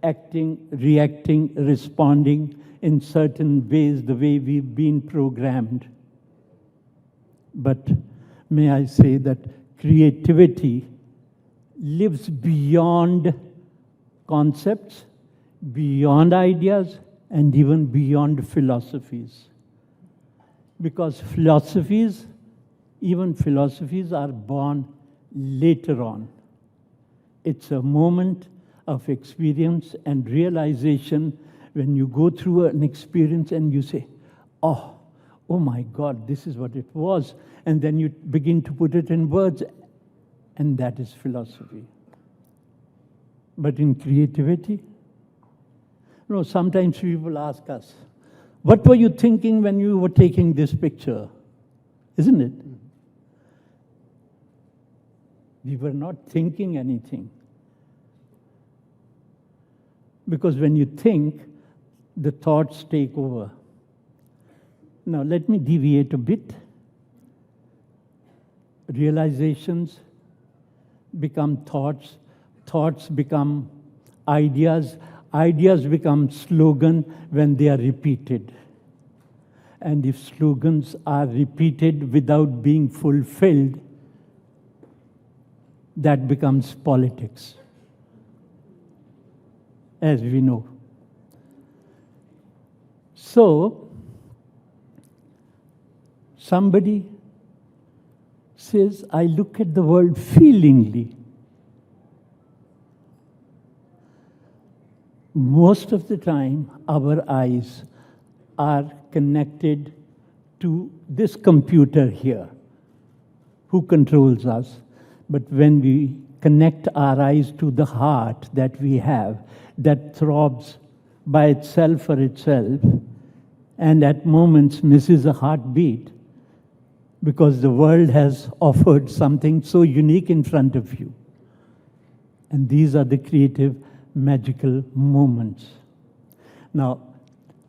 acting, reacting, responding in certain ways, the way we've been programmed. But may I say that creativity lives beyond concepts, beyond ideas, and even beyond philosophies. Because philosophies, even philosophies, are born later on. It's a moment of experience and realization when you go through an experience and you say, oh my God, this is what it was. And then you begin to put it in words, and that is philosophy. But in creativity, sometimes people ask us, what were you thinking when you were taking this picture? Isn't it? We were not thinking anything. Because when you think, the thoughts take over. Now, let me deviate a bit. Realizations become thoughts, thoughts become ideas, ideas become slogan when they are repeated. And if slogans are repeated without being fulfilled, that becomes politics, as we know. So, somebody says, I look at the world feelingly. Most of the time, our eyes are connected to this computer here, who controls us. But when we connect our eyes to the heart that we have, that throbs by itself for itself, and at moments misses a heartbeat, because the world has offered something so unique in front of you. And these are the creative, magical moments. Now,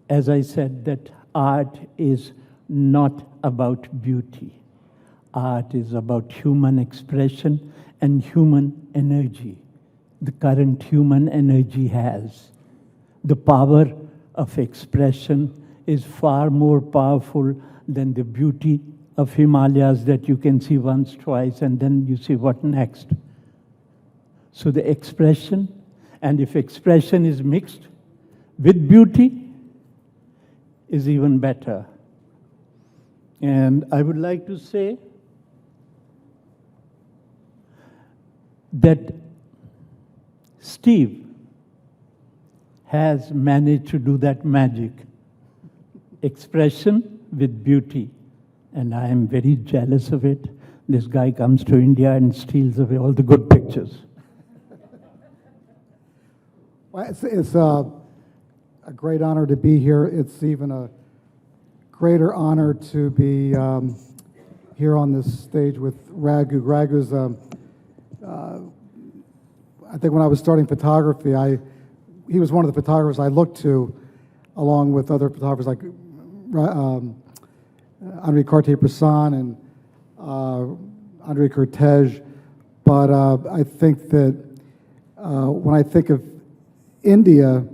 as I said, that art is not about beauty. Art is about human expression and human energy. The current human energy has. The power of expression is far more powerful than the beauty of Himalayas that you can see once, twice, and then you see what next. So the expression, and if expression is mixed with beauty, is even better. And I would like to say that Steve has managed to do that magic, expression with beauty, and I am very jealous of it. This guy comes to India and steals away all the good pictures. Well, it's a great honor to be here. It's even a greater honor to be here on this stage with Raghu. Raghu's, I think when I was starting photography, he was one of the photographers I looked to, along with other photographers like Henri Cartier-Bresson and Andre Cortege. But I think that when I think of India,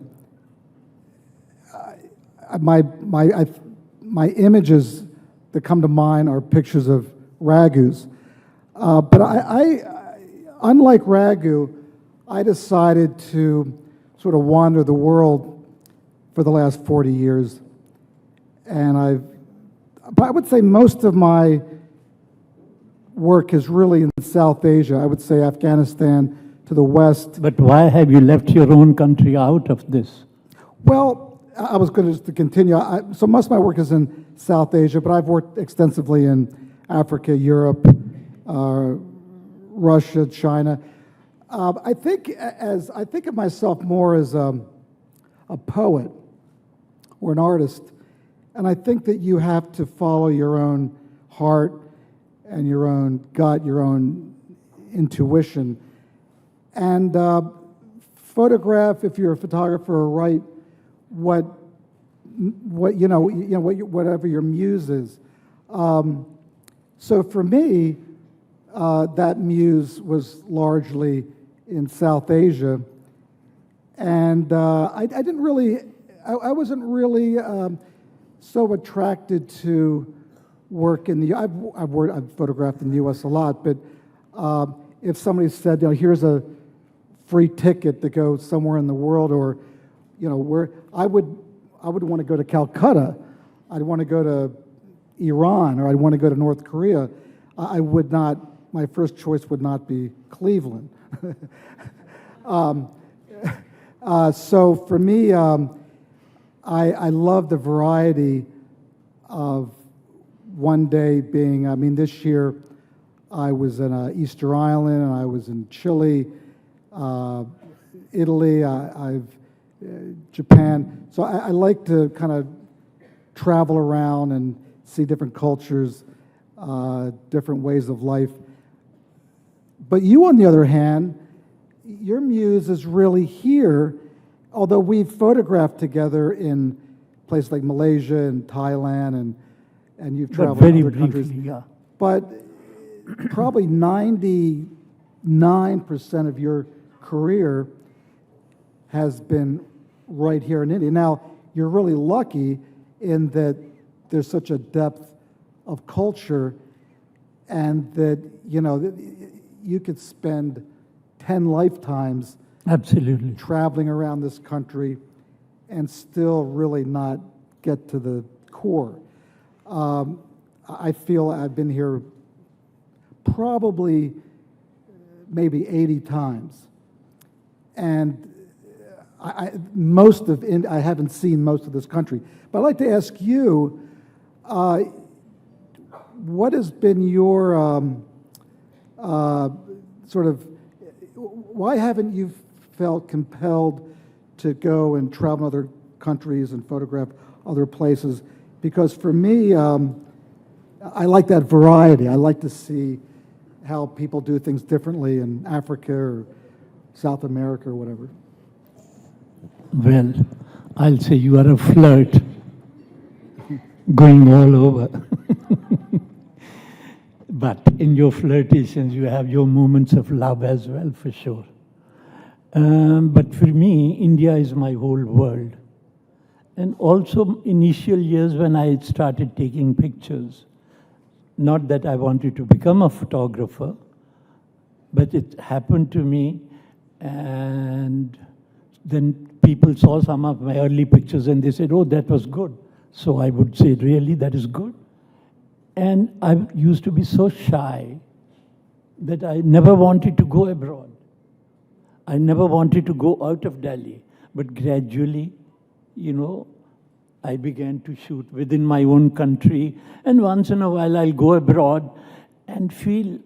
my images that come to mind are pictures of Raghu's. But unlike Raghu, I decided to sort of wander the world for the last 40 years. And I would say most of my work is really in South Asia. I would say Afghanistan to the west. But why have you left your own country out of this? Well, I was going to continue. So most of my work is in South Asia, but I've worked extensively in Africa, Europe, Russia, China. I think of myself more as a poet or an artist, and I think that you have to follow your own heart and your own gut, your own intuition, and photograph, if you're a photographer, or write whatever your muse is. So for me, that muse was largely in South Asia, and I wasn't really so attracted to work in the. I've photographed in the U.S. a lot, but if somebody said, here's a free ticket to go somewhere in the world, or where I would want to go to Calcutta, I'd want to go to Iran, or I'd want to go to North Korea. I would not. My first choice would not be Cleveland. So for me, I love the variety of one day being. This year I was in Easter Island, and I was in Chile, Italy, Japan. So I like to kind of travel around and see different cultures, different ways of life. But you, on the other hand, your muse is really here, although we've photographed together in places like Malaysia and Thailand, and you've traveled to other countries. Yeah. But probably 99% of your career has been right here in India. Now, you're really lucky in that there's such a depth of culture, and that, you could spend 10 lifetimes absolutely traveling around this country and still really not get to the core. I feel I've been here probably maybe 80 times. And I haven't seen most of this country. But I'd like to ask you, what has been your why haven't you felt compelled to go and travel other countries and photograph other places? Because for me, I like that variety. I like to see how people do things differently in Africa or South America or whatever. Well, I'll say you are a flirt, going all over. But in your flirtations, you have your moments of love as well, for sure. But for me, India is my whole world. And also, initial years when I started taking pictures, not that I wanted to become a photographer, but it happened to me, and then people saw some of my early pictures and they said, oh, that was good. So I would say, really, that is good? And I used to be so shy that I never wanted to go abroad. I never wanted to go out of Delhi. But gradually, I began to shoot within my own country. And once in a while, I'll go abroad and feel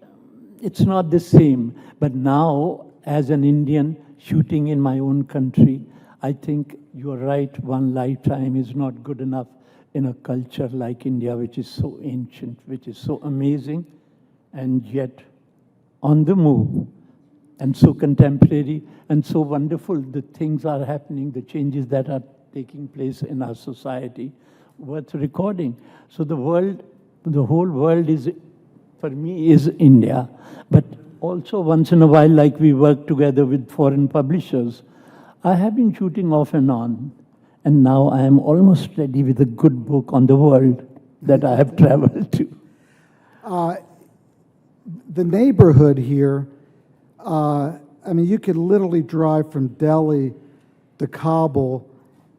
it's not the same. But now, as an Indian shooting in my own country, I think you're right, one lifetime is not good enough in a culture like India, which is so ancient, which is so amazing, and yet on the move, and so contemporary, and so wonderful. The things are happening, the changes that are taking place in our society, worth recording. So the whole world is, for me, is India. But also once in a while, like we work together with foreign publishers, I have been shooting off and on. And now I am almost ready with a good book on the world that I have traveled to. The neighborhood here, you could literally drive from Delhi to Kabul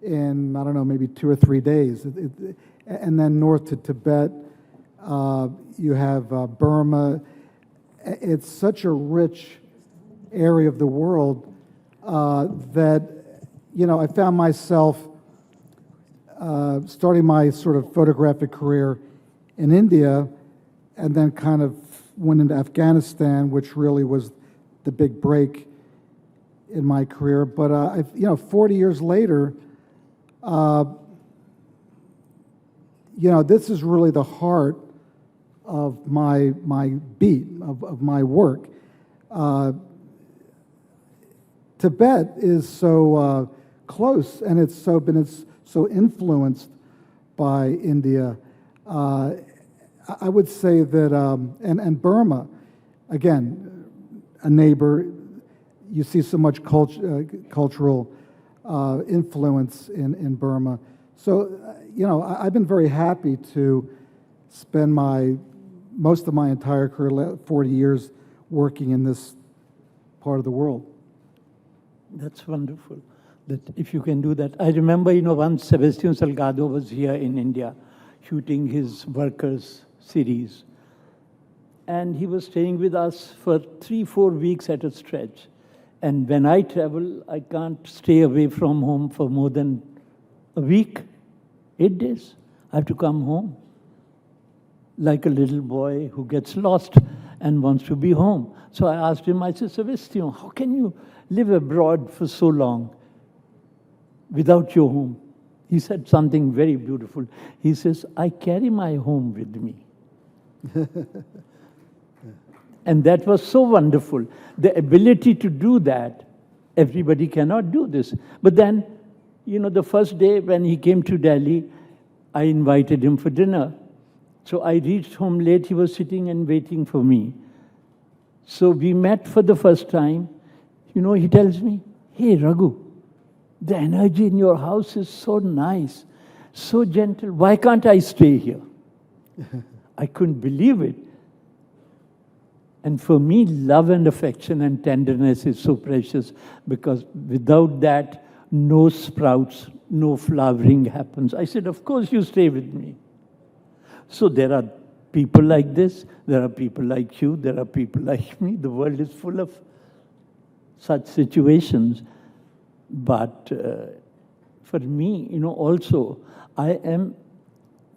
in, I don't know, maybe 2 or 3 days. And then north to Tibet, you have Burma. It's such a rich area of the world that, I found myself starting my sort of photographic career in India, and then kind of went into Afghanistan, which really was the big break in my career. But 40 years later, this is really the heart of my beat, of my work. Tibet is so close, and it's so influenced by India. I would say that, and Burma, again, a neighbor, you see so much cultural influence in Burma. So, I've been very happy to spend most of my entire career, 40 years, working in this part of the world. That's wonderful, that if you can do that. I remember, once Sebastian Salgado was here in India shooting his Workers series. And he was staying with us for 3-4 weeks at a stretch. And when I travel, I can't stay away from home for more than a week, 8 days. I have to come home like a little boy who gets lost and wants to be home. So I asked him, I said, Sebastian, how can you live abroad for so long without your home? He said something very beautiful. He says, I carry my home with me. And that was so wonderful. The ability to do that, everybody cannot do this. But then, the first day when he came to Delhi, I invited him for dinner. So I reached home late. He was sitting and waiting for me. So we met for the first time. He tells me, hey, Raghu, the energy in your house is so nice, so gentle. Why can't I stay here? I couldn't believe it. And for me, love and affection and tenderness is so precious, because without that, no sprouts, no flowering happens. I said, of course you stay with me. So there are people like this, there are people like you, there are people like me. The world is full of such situations. But for me, also, I am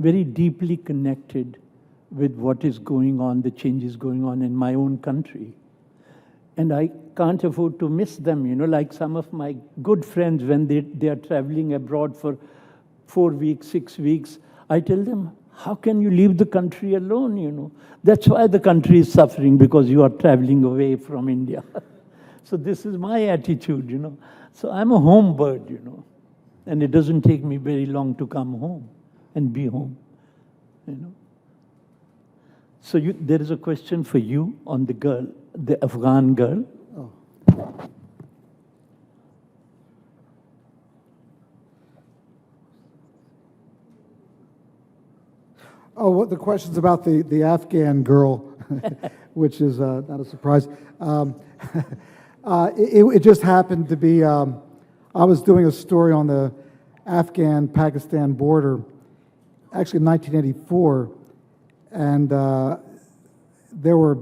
very deeply connected with what is going on, the changes going on in my own country. And I can't afford to miss them, like some of my good friends, when they are traveling abroad for 4 weeks, 6 weeks, I tell them, how can you leave the country alone, That's why the country is suffering, because you are traveling away from India. So this is my attitude, So I'm a home bird, And it doesn't take me very long to come home and be home, So there is a question for you on the girl, the Afghan girl. Oh. Oh, well, the question's about the Afghan girl, which is not a surprise. It just happened to be, I was doing a story on the Afghan-Pakistan border, actually in 1984, And there were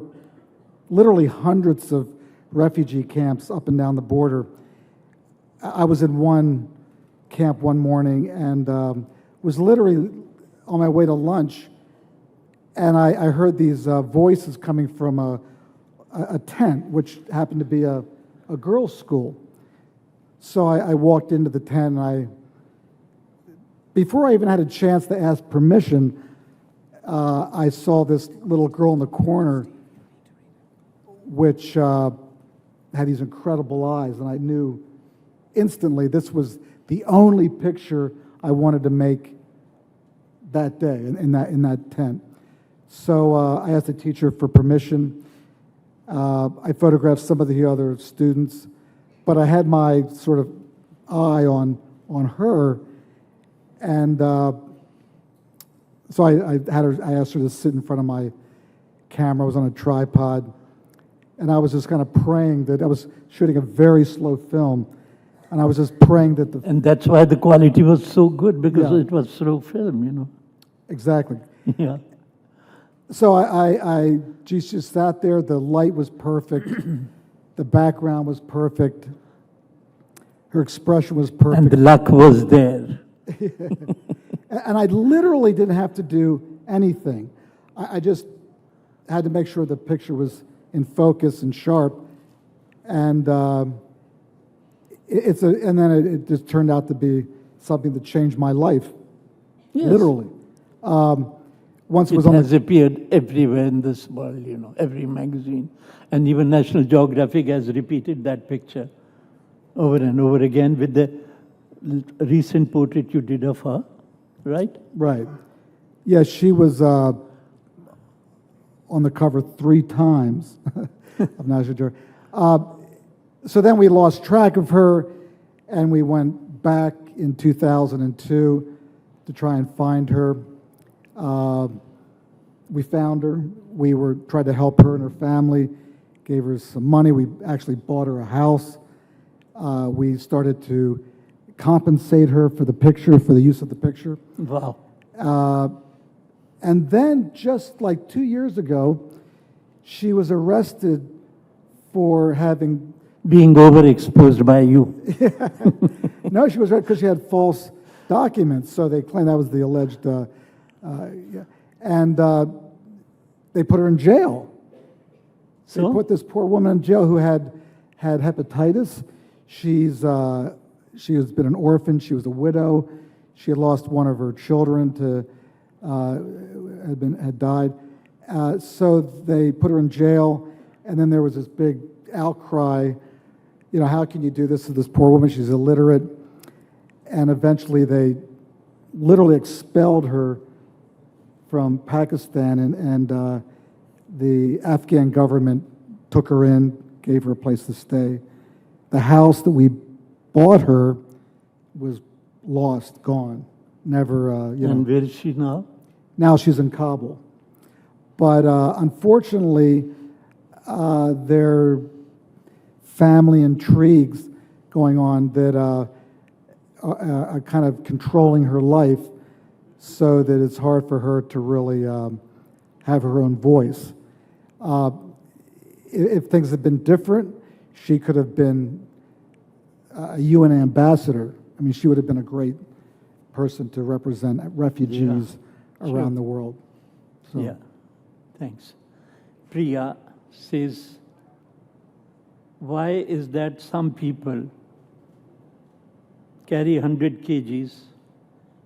literally hundreds of refugee camps up and down the border. I was in one camp one morning and was literally on my way to lunch, and I heard these voices coming from a tent, which happened to be a girls' school. So I walked into the tent, and before I even had a chance to ask permission, I saw this little girl in the corner, which had these incredible eyes, and I knew instantly this was the only picture I wanted to make that day in that tent. So I asked the teacher for permission. I photographed some of the other students, but I had my sort of eye on her, and so I asked her to sit in front of my camera. I was on a tripod, and I was just kind of praying that I was shooting a very slow film, and I was just praying that the... And that's why the quality was so good, because it was slow film, you know. Exactly. Yeah. So I just sat there. The light was perfect. The background was perfect. Her expression was perfect. And the luck was there. And I literally didn't have to do anything. I just had to make sure the picture was in focus and sharp. And then it just turned out to be something that changed my life, literally. Once it has appeared everywhere in this world, you know, every magazine. And even National Geographic has repeated that picture over and over again with the recent portrait you did of her, right? Right. Yeah, she was on the cover 3 times of National Geographic. So then we lost track of her, and we went back in 2002 to try and find her. We found her. We tried to help her and her family, gave her some money. We actually bought her a house. We started to compensate her for the picture, for the use of the picture. Wow. And then just like 2 years ago, she was arrested for being overexposed by you. No, she was arrested because she had false documents. So they claimed that was the alleged, and they put her in jail. So? They put this poor woman in jail who had hepatitis. She has been an orphan. She was a widow. She had lost one of her children had died. So they put her in jail, and then there was this big outcry. You know, how can you do this to this poor woman? She's illiterate. And eventually they literally expelled her from Pakistan, and the Afghan government took her in, gave her a place to stay. The house that we bought her was lost, gone, never, And where is she now? Now she's in Kabul. But unfortunately, there are family intrigues going on that are kind of controlling her life, so that it's hard for her to really have her own voice. If things had been different, she could have been a UN ambassador. I mean, she would have been a great person to represent refugees around the world. So. Yeah, thanks. Priya says, why is that some people carry 100 kgs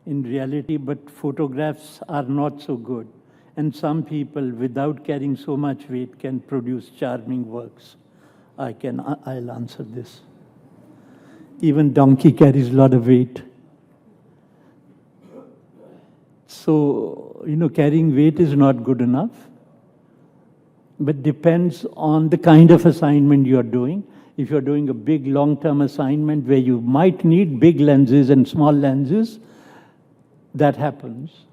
in reality, but photographs are not so good? And some people, without carrying so much weight, can produce charming works. I'll answer this. Even donkey carries a lot of weight. So, you know, carrying weight is not good enough, but depends on the kind of assignment you're doing. If you're doing a big long-term assignment where you might need big lenses and small lenses, that happens.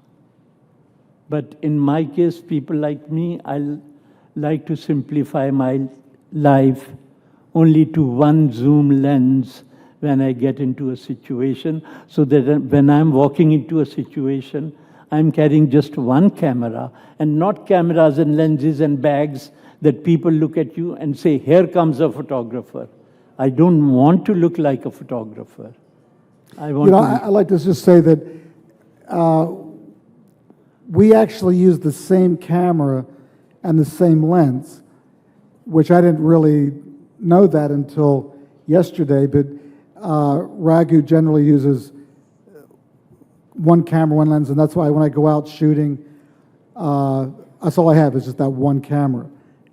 But in my case, people like me, I like to simplify my life only to one zoom lens when I get into a situation, so that when I'm walking into a situation, I'm carrying just one camera, and not cameras and lenses and bags that people look at you and say, here comes a photographer. I don't want to look like a photographer. I want I like to just say that we actually use the same camera and the same lens, which I didn't really know that until yesterday, but Raghu generally uses one camera, one lens, and that's why when I go out shooting, that's all I have is just that one camera.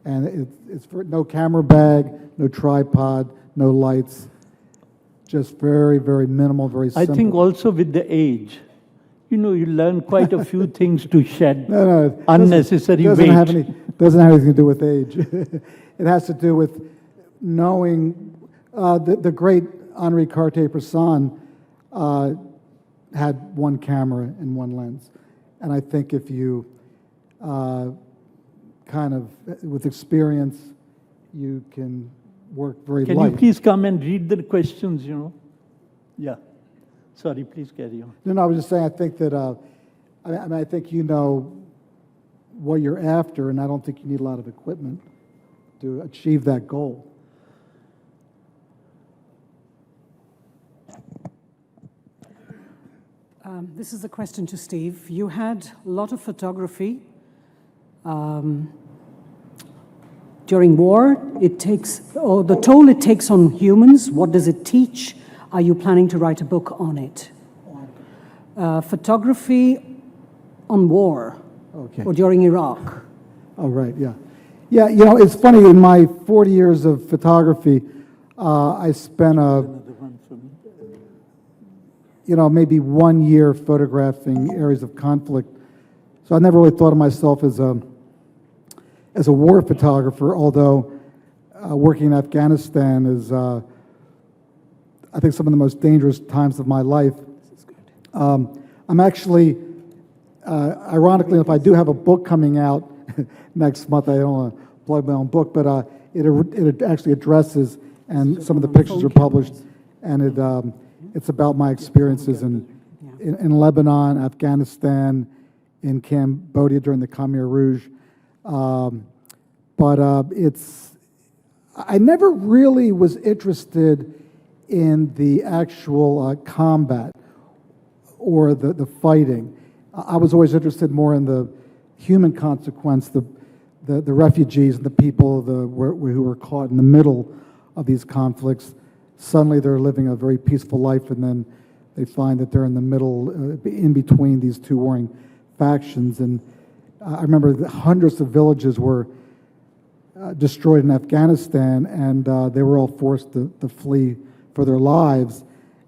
And it's for no camera bag, no tripod, no lights, just very, very minimal, very simple. I think also with the age, you learn quite a few things to shed unnecessary weight. Doesn't have anything to do with age. It has to do with knowing the great Henri Cartier-Bresson had one camera and one lens. And I think if you kind of, with experience, you can work very light. Can you please come and read the questions, Yeah. Sorry, please carry on. No, I was just saying, I think that, I think you know what you're after, and I don't think you need a lot of equipment to achieve that goal. This is a question to Steve. You had a lot of photography. During war, the toll it takes on humans, what does it teach? Are you planning to write a book on it? Photography on war, or during Iraq. Oh, right, yeah. Yeah, it's funny, in my 40 years of photography, I spent maybe 1 year photographing areas of conflict. So I never really thought of myself as a war photographer, although working in Afghanistan is, I think, some of the most dangerous times of my life. I'm actually, ironically, if I do have a book coming out next month, I don't want to plug my own book, but it actually addresses, and some of the pictures are published, and it's about my experiences in Lebanon, Afghanistan, in Cambodia during the Khmer Rouge. But I never really was interested in the actual combat or the fighting. I was always interested more in the human consequence, the refugees and the people who were caught in the middle of these conflicts. Suddenly they're living a very peaceful life, and then they find that they're in the middle, in between these two warring factions. And I remember that hundreds of villages were destroyed in Afghanistan, and they were all forced to flee for their lives.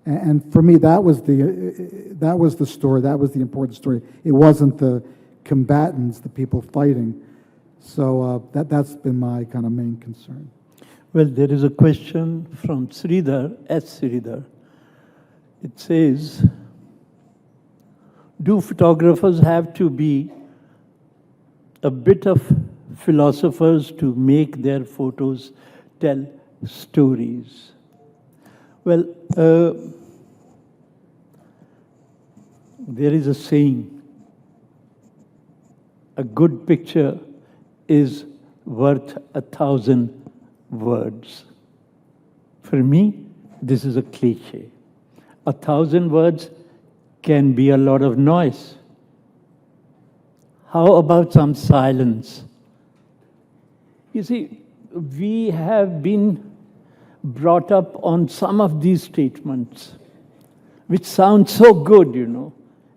And for me, that was the story. That was the important story. It wasn't the combatants, the people fighting. So that's been my kind of main concern. Well, there is a question from Sridhar, S. Sridhar. It says, do photographers have to be a bit of philosophers to make their photos tell stories? Well, there is a saying, a good picture is worth 1,000 words. For me, this is a cliche. 1,000 words can be a lot of noise. How about some silence? You see, we have been brought up on some of these statements, which sound so good,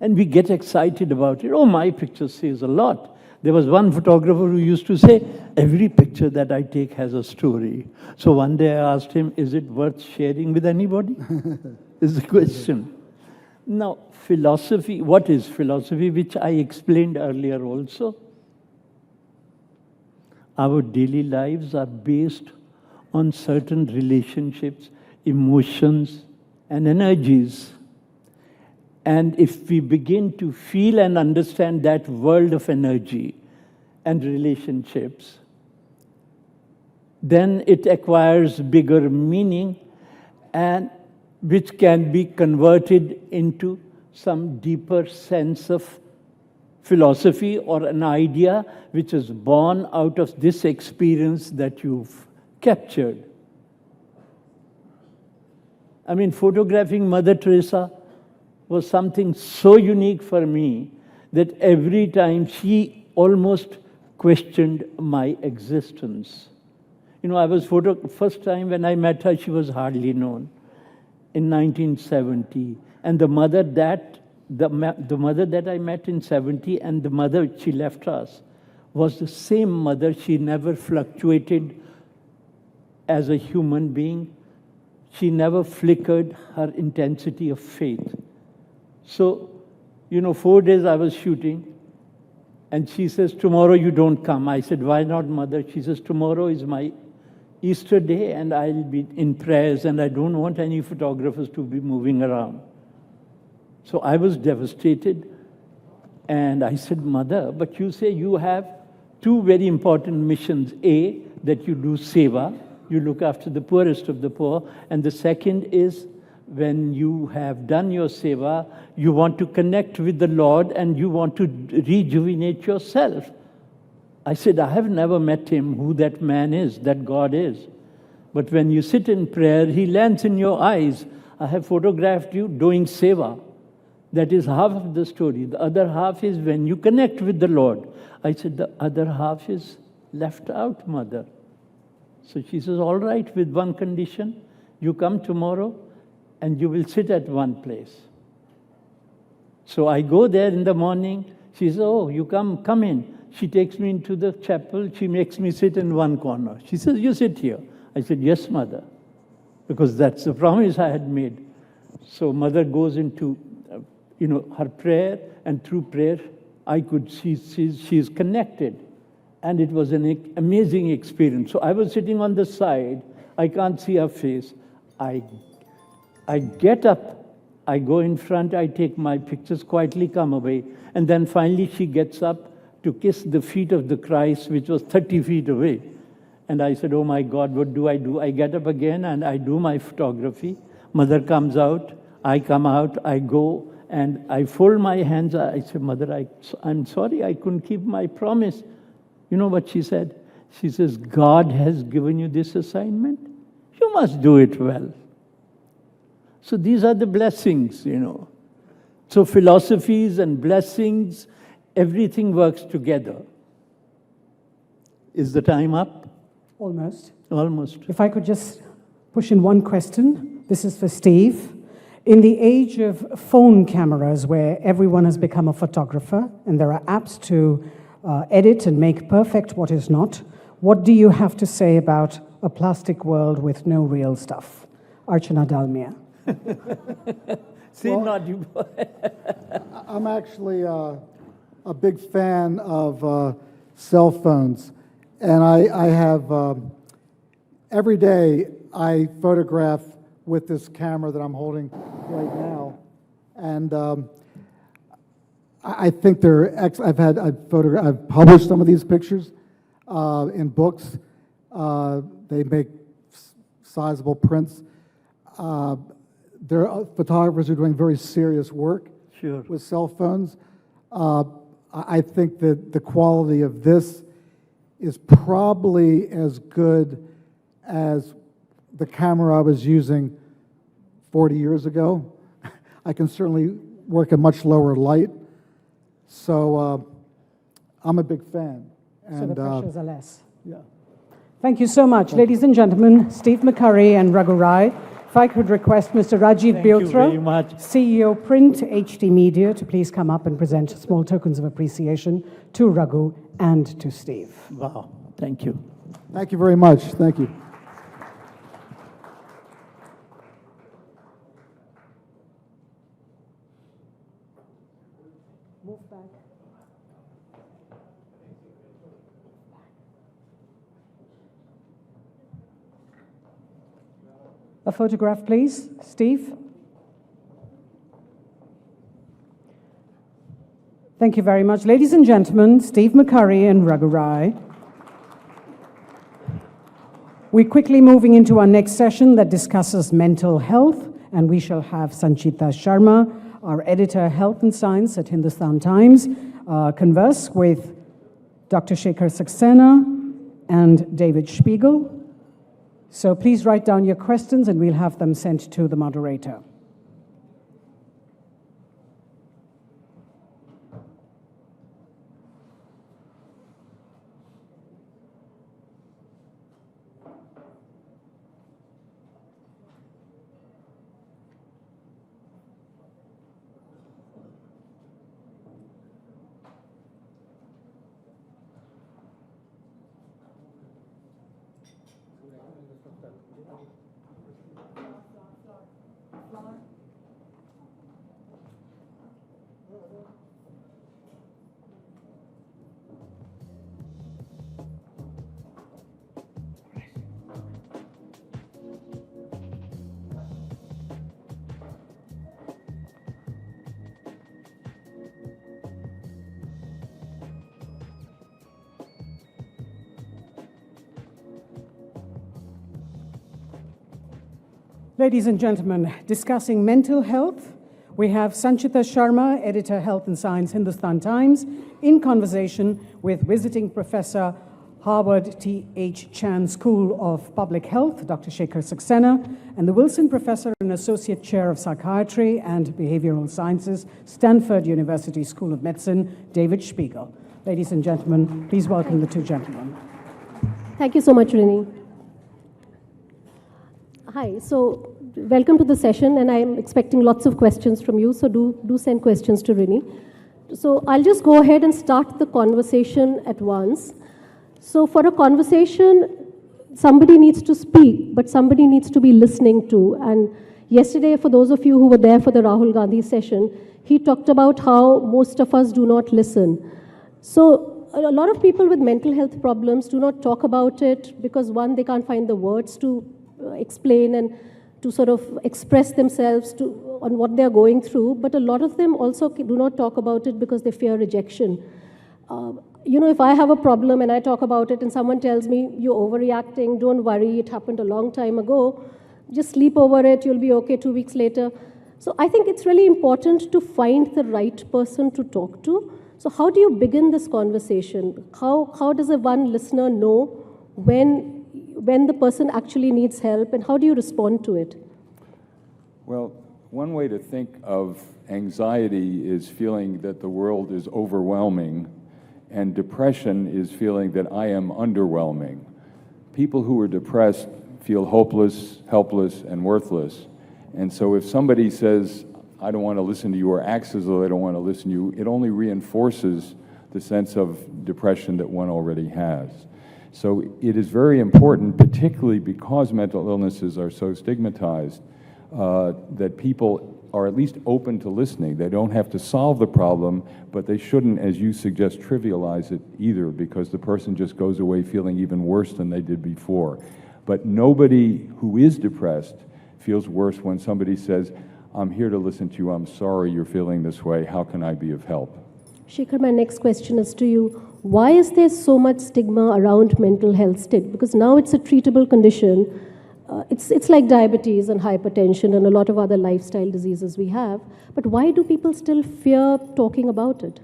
and we get excited about it. Oh, my picture says a lot. There was one photographer who used to say, every picture that I take has a story. So one day I asked him, is it worth sharing with anybody? Is the question. Now, philosophy, what is philosophy, which I explained earlier also? Our daily lives are based on certain relationships, emotions, and energies. And if we begin to feel and understand that world of energy and relationships, then it acquires bigger meaning, and which can be converted into some deeper sense of philosophy or an idea which is born out of this experience that you've captured. I mean, photographing Mother Teresa was something so unique for me that every time she almost questioned my existence. You know, I was first time when I met her, she was hardly known in 1970. And the mother that I met in 70 and the mother she left us was the same mother. She never fluctuated as a human being. She never flickered her intensity of faith. So, you know, 4 days I was shooting, and she says, tomorrow you don't come. I said, why not, Mother? She says, tomorrow is my Easter day, and I'll be in prayers, and I don't want any photographers to be moving around. So I was devastated, and I said, Mother, but you say you have two very important missions. A, that you do seva, you look after the poorest of the poor, and the second is when you have done your seva, you want to connect with the Lord and you want to rejuvenate yourself. I said, I have never met him, who that man is, that God is. But when you sit in prayer, he lands in your eyes. I have photographed you doing seva. That is half of the story. The other half is when you connect with the Lord. I said, the other half is left out, Mother. So she says, all right, with one condition. You come tomorrow and you will sit at one place. So I go there in the morning. She says, oh, you come in. She takes me into the chapel. She makes me sit in one corner. She says, you sit here. I said, yes, Mother, because that's the promise I had made. So Mother goes into, her prayer, and through prayer, I could see she's connected. And it was an amazing experience. So I was sitting on the side. I can't see her face. I get up, I go in front, I take my pictures, quietly come away. And then finally she gets up to kiss the feet of the Christ, which was 30 feet away. And I said, oh my God, what do? I get up again and I do my photography. Mother comes out, I come out, I go, and I fold my hands. I said, Mother, I'm sorry, I couldn't keep my promise. You know what she said? She says, God has given you this assignment. You must do it well. So these are the blessings, So philosophies and blessings, everything works together. Is the time up? Almost. Almost. If I could just push in one question. This is for Steve. In the age of phone cameras where everyone has become a photographer and there are apps to edit and make perfect what is not, what do you have to say about a plastic world with no real stuff? Archana Dalmia. I'm actually a big fan of cell phones, and I have every day I photograph with this camera that I'm holding right now, and I think they're I've published some of these pictures in books. They make sizable prints. There are photographers who are doing very serious work with cell phones. I think that the quality of this is probably as good as the camera I was using 40 years ago. I can certainly work at much lower light. So I'm a big fan. So the pressures are less. Yeah. Thank you so much. Ladies and gentlemen, Steve McCurry and Raghu Rai. If I could request Mr. Rajiv Biotra, CEO Print HD Media, to please come up and present small tokens of appreciation to Raghu and to Steve. Wow, thank you. Thank you very much. Thank you. Move back. A photograph, please. Steve. Thank you very much. Ladies and gentlemen, Steve McCurry and Raghu Rai. We're quickly moving into our next session that discusses mental health, and we shall have Sanchita Sharma, our editor, Health and Science at Hindustan Times, converse with Dr. Shekhar Saxena and David Spiegel. So please write down your questions and we'll have them sent to the moderator. Ladies and gentlemen, discussing mental health, we have Sanchita Sharma, editor, Health and Science, Hindustan Times, in conversation with visiting professor, Harvard T.H. Chan School of Public Health, Dr. Shekhar Saxena, and the Wilson Professor and Associate Chair of Psychiatry and Behavioral Sciences, Stanford University School of Medicine, David Spiegel. Ladies and gentlemen, please welcome the two gentlemen. Thank you so much, Rini. Hi, so welcome to the session, and I'm expecting lots of questions from you, so do send questions to Rini. So I'll just go ahead and start the conversation at once. So for a conversation, somebody needs to speak, but somebody needs to be listening to. And yesterday, for those of you who were there for the Rahul Gandhi session, he talked about how most of us do not listen. So a lot of people with mental health problems do not talk about it because, one, they can't find the words to explain and to sort of express themselves on what they're going through, but a lot of them also do not talk about it because they fear rejection. You know, if I have a problem and I talk about it and someone tells me, you're overreacting, don't worry, it happened a long time ago, just sleep over it, you'll be okay 2 weeks later. So I think it's really important to find the right person to talk to. So how do you begin this conversation? How does a one listener know when the person actually needs help, and how do you respond to it? Well, one way to think of anxiety is feeling that the world is overwhelming, and depression is feeling that I am underwhelming. People who are depressed feel hopeless, helpless, and worthless. And so if somebody says, I don't want to listen to you, or acts as though they don't want to listen to you, it only reinforces the sense of depression that one already has. So it is very important, particularly because mental illnesses are so stigmatized, that people are at least open to listening. They don't have to solve the problem, but they shouldn't, as you suggest, trivialize it either, because the person just goes away feeling even worse than they did before. But nobody who is depressed feels worse when somebody says, I'm here to listen to you, I'm sorry you're feeling this way, how can I be of help? Shekhar, my next question is to you. Why is there so much stigma around mental health because now it's a treatable condition. It's like diabetes and hypertension and a lot of other lifestyle diseases we have. But why do people still fear talking about it?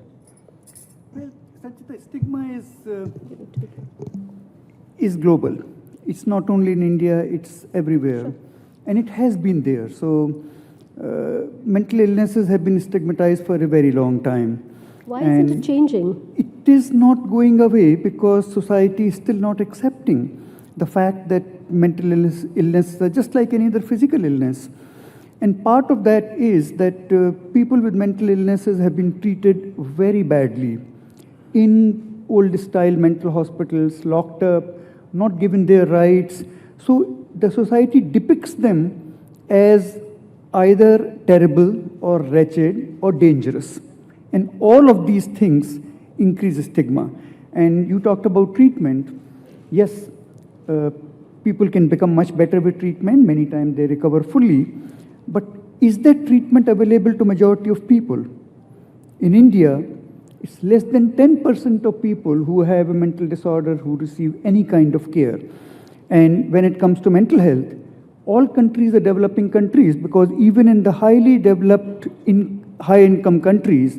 Well, Sanchita, stigma is global. It's not only in India, it's everywhere. Sure. And it has been there. So mental illnesses have been stigmatized for a very long time. Why is it changing? It is not going away because society is still not accepting the fact that mental illness are just like any other physical illness. And part of that is that people with mental illnesses have been treated very badly in old-style mental hospitals, locked up, not given their rights. So the society depicts them as either terrible or wretched or dangerous. And all of these things increase stigma. And you talked about treatment. Yes, people can become much better with treatment. Many times they recover fully. But is that treatment available to majority of people? In India, it's less than 10% of people who have a mental disorder who receive any kind of care. And when it comes to mental health, all countries are developing countries, because even in the highly developed, high-income countries,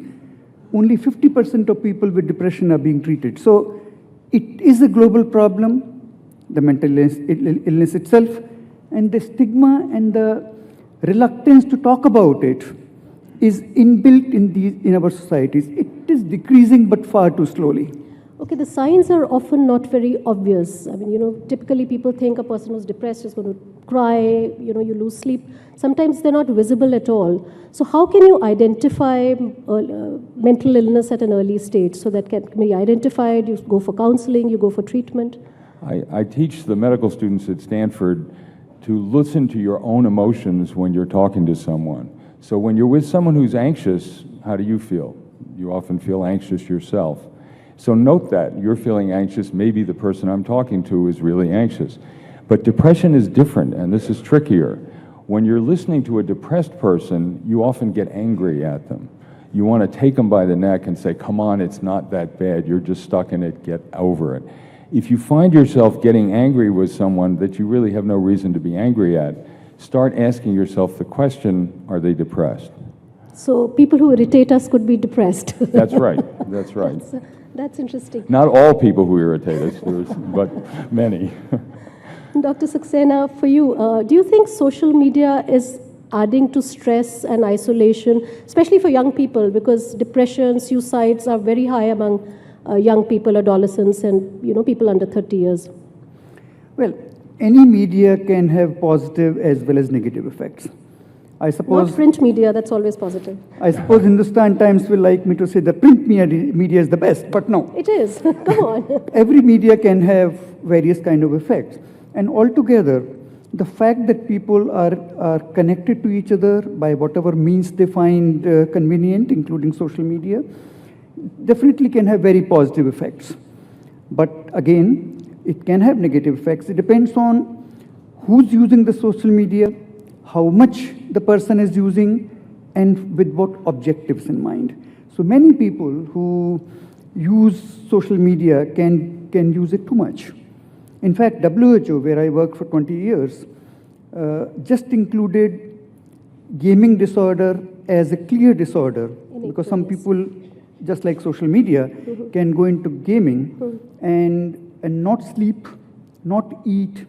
only 50% of people with depression are being treated. So it is a global problem, the mental illness itself, and the stigma and the reluctance to talk about it is inbuilt in our societies. It is decreasing, but far too slowly. Okay, the signs are often not very obvious. I mean, typically people think a person who's depressed is going to cry, you lose sleep. Sometimes they're not visible at all. So how can you identify mental illness at an early stage so that can be identified, you go for counseling, you go for treatment? I teach the medical students at Stanford to listen to your own emotions when you're talking to someone. So when you're with someone who's anxious, how do you feel? You often feel anxious yourself. So note that you're feeling anxious, maybe the person I'm talking to is really anxious. But depression is different, and this is trickier. When you're listening to a depressed person, you often get angry at them. You want to take them by the neck and say, come on, it's not that bad, you're just stuck in it, get over it. If you find yourself getting angry with someone that you really have no reason to be angry at, start asking yourself the question, are they depressed? So people who irritate us could be depressed. That's right, that's right. That's interesting. Not all people who irritate us, but many. Dr. Saxena, for you, do you think social media is adding to stress and isolation, especially for young people, because depression, suicides are very high among young people, adolescents, and people under 30 years? Well, any media can have positive as well as negative effects. I suppose not print media, that's always positive. I suppose Hindustan Times will like me to say the print media is the best, but no. It is. Come on. Every media can have various kind of effects. And altogether, the fact that people are connected to each other by whatever means they find convenient, including social media, definitely can have very positive effects. But again, it can have negative effects. It depends on who's using the social media, how much the person is using, and with what objectives in mind. So many people who use social media can use it too much. In fact, WHO, where I worked for 20 years, just included gaming disorder as a clear disorder, because some people, just like social media, can go into gaming and not sleep, not eat,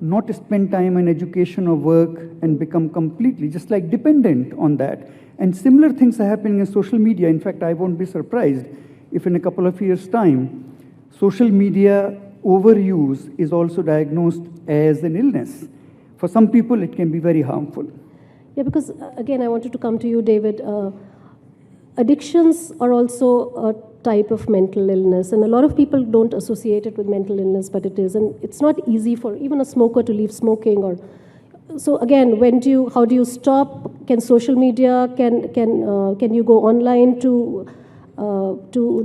not spend time on education or work, and become completely just like dependent on that. And similar things are happening in social media. In fact, I won't be surprised if in a couple of years' time, social media overuse is also diagnosed as an illness. For some people, it can be very harmful. Yeah, because again, I wanted to come to you, David. Addictions are also a type of mental illness, and a lot of people don't associate it with mental illness, but it is, and it's not easy for even a smoker to leave smoking. Or so again, how do you stop? Can social media, can you go online to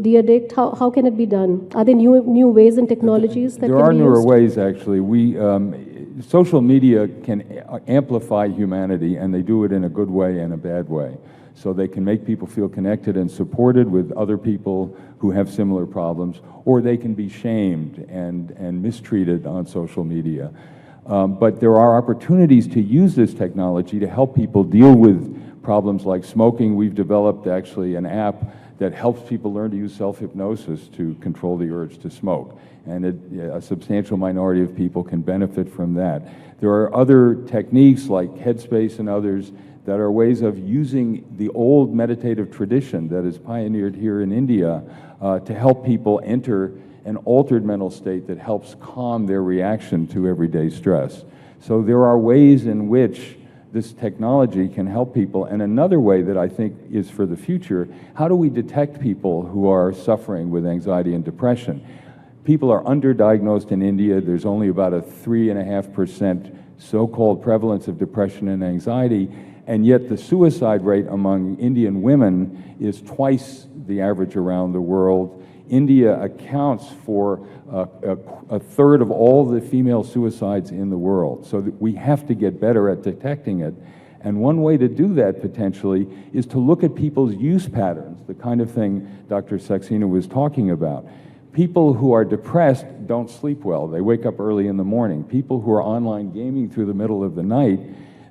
de-addict? How can it be done? Are there new ways and technologies that can be used? There are newer ways, actually. Social media can amplify humanity, and they do it in a good way and a bad way. So they can make people feel connected and supported with other people who have similar problems, or they can be shamed and mistreated on social media. But there are opportunities to use this technology to help people deal with problems like smoking. We've developed actually an app that helps people learn to use self-hypnosis to control the urge to smoke. And a substantial minority of people can benefit from that. There are other techniques like Headspace and others that are ways of using the old meditative tradition that is pioneered here in India to help people enter an altered mental state that helps calm their reaction to everyday stress. So there are ways in which this technology can help people. And another way that I think is for the future, how do we detect people who are suffering with anxiety and depression? People are underdiagnosed in India. There's only about a 3.5% so-called prevalence of depression and anxiety, and yet the suicide rate among Indian women is twice the average around the world. India accounts for a third of all the female suicides in the world. So that we have to get better at detecting it. And one way to do that potentially is to look at people's use patterns, the kind of thing Dr. Saxena was talking about. People who are depressed don't sleep well. They wake up early in the morning. People who are online gaming through the middle of the night,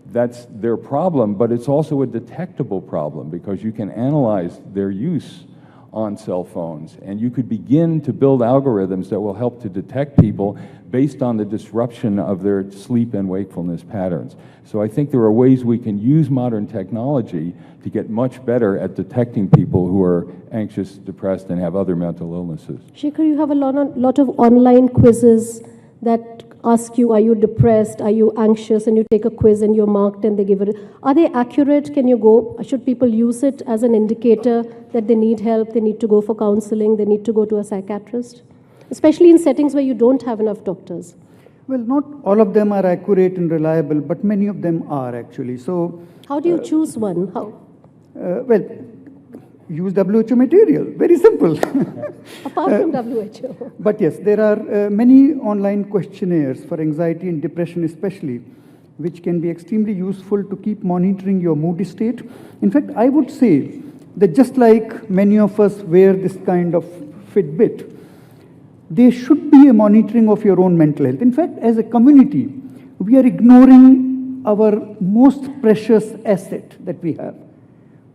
that's their problem, but it's also a detectable problem because you can analyze their use on cell phones, and you could begin to build algorithms that will help to detect people based on the disruption of their sleep and wakefulness patterns. So I think there are ways we can use modern technology to get much better at detecting people who are anxious, depressed, and have other mental illnesses. Shekhar, you have a lot of online quizzes that ask you, are you depressed, are you anxious, and you take a quiz and you're marked and they give it. Are they accurate? Can you go, should people use it as an indicator that they need help, they need to go for counseling, they need to go to a psychiatrist? Especially in settings where you don't have enough doctors. Well, not all of them are accurate and reliable, but many of them are actually. So, how do you choose one? How? Well, use WHO material, very simple. Apart from WHO. But yes, there are many online questionnaires for anxiety and depression especially, which can be extremely useful to keep monitoring your mood state. In fact, I would say that just like many of us wear this kind of Fitbit, there should be a monitoring of your own mental health. In fact, as a community, we are ignoring our most precious asset that we have.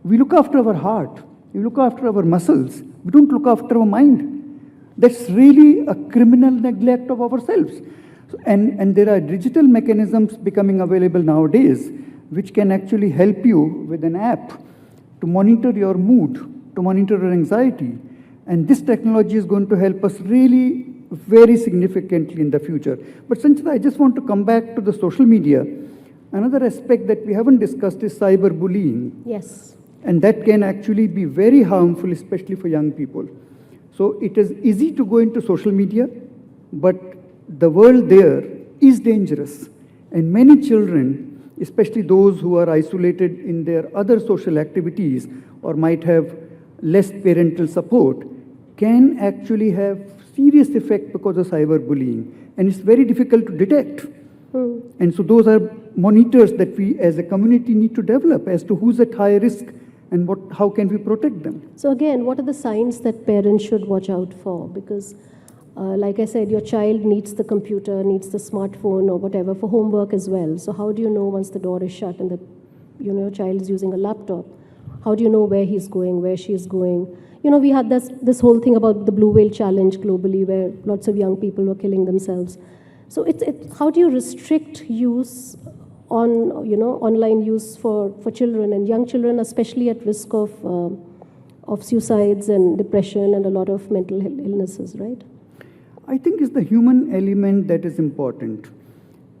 We look after our heart. We look after our muscles. We don't look after our mind. That's really a criminal neglect of ourselves. And there are digital mechanisms becoming available nowadays which can actually help you with an app to monitor your mood, to monitor your anxiety. And this technology is going to help us really very significantly in the future. But Sanchita, I just want to come back to the social media. Another aspect that we haven't discussed is cyberbullying. Yes. And that can actually be very harmful, especially for young people. So it is easy to go into social media, but the world there is dangerous. And many children, especially those who are isolated in their other social activities or might have less parental support, can actually have serious effect because of cyberbullying. And it's very difficult to detect. And so those are monitors that we as a community need to develop as to who's at high risk and how can we protect them. So again, what are the signs that parents should watch out for? Because like I said, your child needs the computer, needs the smartphone or whatever for homework as well. So how do you know once the door is shut and your child is using a laptop? How do you know where he's going, where she's going? We had this whole thing about the blue whale challenge globally where lots of young people were killing themselves. So how do you restrict use on online use for children and young children, especially at risk of suicides and depression and a lot of mental illnesses, right? I think it's the human element that is important.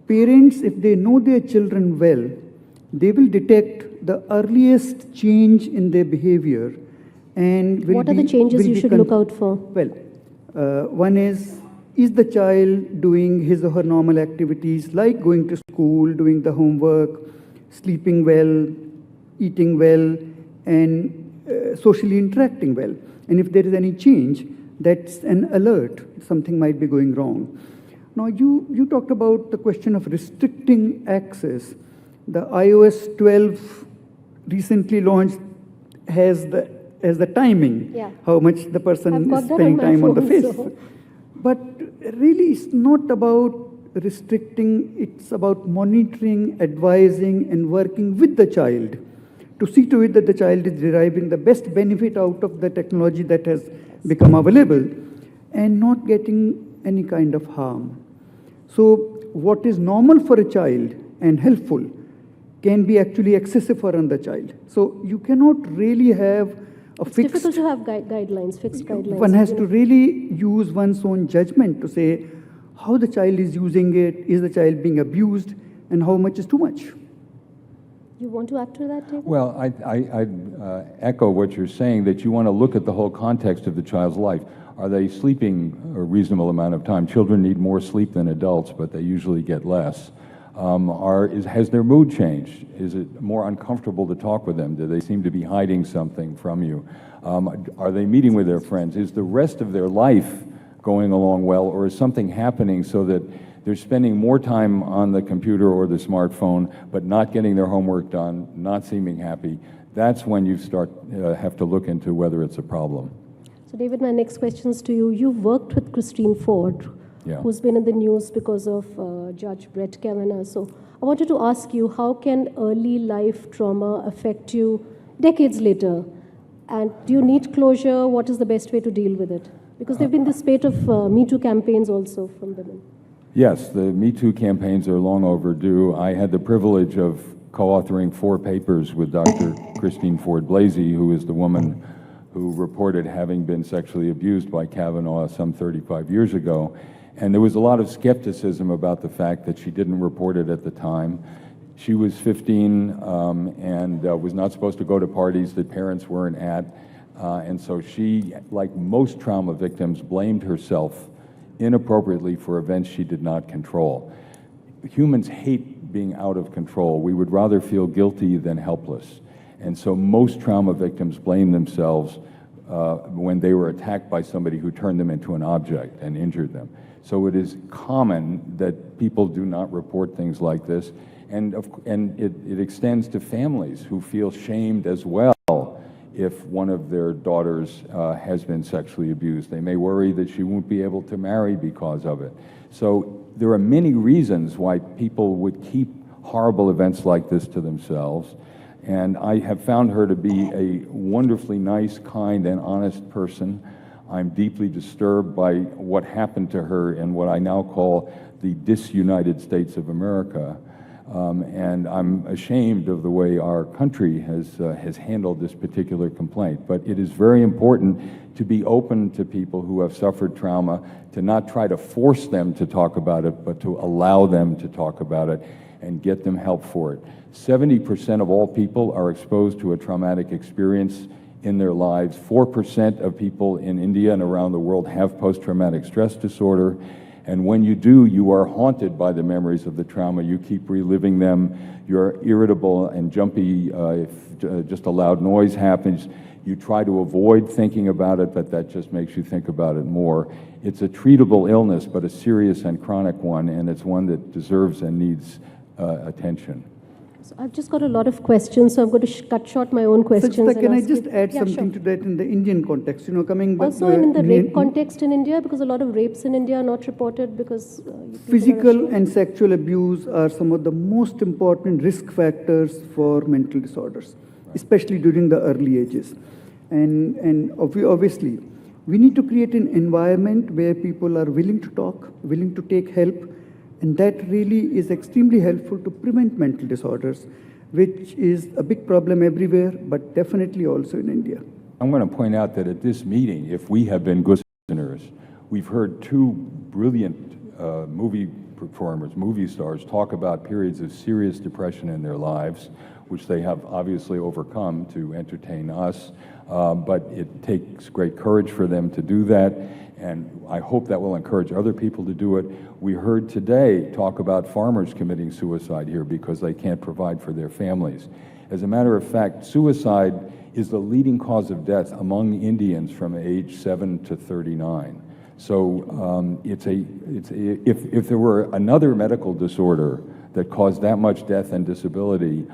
Parents, if they know their children well, they will detect the earliest change in their behavior. And what are the changes you should look out for? Well, one is the child doing his or her normal activities like going to school, doing the homework, sleeping well, eating well, and socially interacting well? And if there is any change, that's an alert. Something might be going wrong. Now, you talked about the question of restricting access. The iOS 12 recently launched has the timing, how much the person is spending time on the face. So. But really, it's not about restricting, it's about monitoring, advising, and working with the child to see to it that the child is deriving the best benefit out of the technology that has become available and not getting any kind of harm. So what is normal for a child and helpful can be actually excessive for another child. So you cannot really have it's difficult to have guidelines, fixed guidelines. One has to really use one's own judgment to say how the child is using it, is the child being abused, and how much is too much. You want to add to that, David? Well, I echo what you're saying, that you want to look at the whole context of the child's life. Are they sleeping a reasonable amount of time? Children need more sleep than adults, but they usually get less. Has their mood changed? Is it more uncomfortable to talk with them? Do they seem to be hiding something from you? Are they meeting with their friends? Is the rest of their life going along well, or is something happening so that they're spending more time on the computer or the smartphone, but not getting their homework done, not seeming happy? That's when you have to look into whether it's a problem. So David, my next question is to you. You've worked with Christine Ford who's been in the news because of Judge Brett Kavanaugh. So I wanted to ask you, how can early life trauma affect you decades later? And do you need closure? What is the best way to deal with it? Because there have been this spate of Me Too campaigns also from women. Yes, the Me Too campaigns are long overdue. I had the privilege of co-authoring 4 papers with Dr. Christine Ford Blasey, who is the woman who reported having been sexually abused by Kavanaugh some 35 years ago. And there was a lot of skepticism about the fact that she didn't report it at the time. She was 15 and was not supposed to go to parties that parents weren't at. And so she, like most trauma victims, blamed herself inappropriately for events she did not control. Humans hate being out of control. We would rather feel guilty than helpless. And so most trauma victims blame themselves when they were attacked by somebody who turned them into an object and injured them. So it is common that people do not report things like this. And it extends to families who feel shamed as well if one of their daughters has been sexually abused. They may worry that she won't be able to marry because of it. So there are many reasons why people would keep horrible events like this to themselves. And I have found her to be a wonderfully nice, kind, and honest person. I'm deeply disturbed by what happened to her in what I now call the disunited States of America. And I'm ashamed of the way our country has handled this particular complaint. But it is very important to be open to people who have suffered trauma, to not try to force them to talk about it, but to allow them to talk about it and get them help for it. 70% of all people are exposed to a traumatic experience in their lives. 4% of people in India and around the world have post-traumatic stress disorder. And when you do, you are haunted by the memories of the trauma. You keep reliving them. You're irritable and jumpy if just a loud noise happens. You try to avoid thinking about it, but that just makes you think about it more. It's a treatable illness, but a serious and chronic one, and it's one that deserves and needs attention. So I've just got a lot of questions, so I'm going to cut short my own questions. Sajita, can I just add something to that in the Indian context? You know, coming back also in the rape context in India, because a lot of rapes in India are not reported because physical and sexual abuse are some of the most important risk factors for mental disorders, especially during the early ages. And obviously, we need to create an environment where people are willing to talk, willing to take help. And that really is extremely helpful to prevent mental disorders, which is a big problem everywhere, but definitely also in India. I'm going to point out that at this meeting, if we have been good listeners, we've heard 2 brilliant movie performers, movie stars, talk about periods of serious depression in their lives, which they have obviously overcome to entertain us. But it takes great courage for them to do that. And I hope that will encourage other people to do it. We heard today talk about farmers committing suicide here because they can't provide for their families. As a matter of fact, suicide is the leading cause of death among Indians from age 7 to 39. So if there were another medical disorder that caused that much death and disability,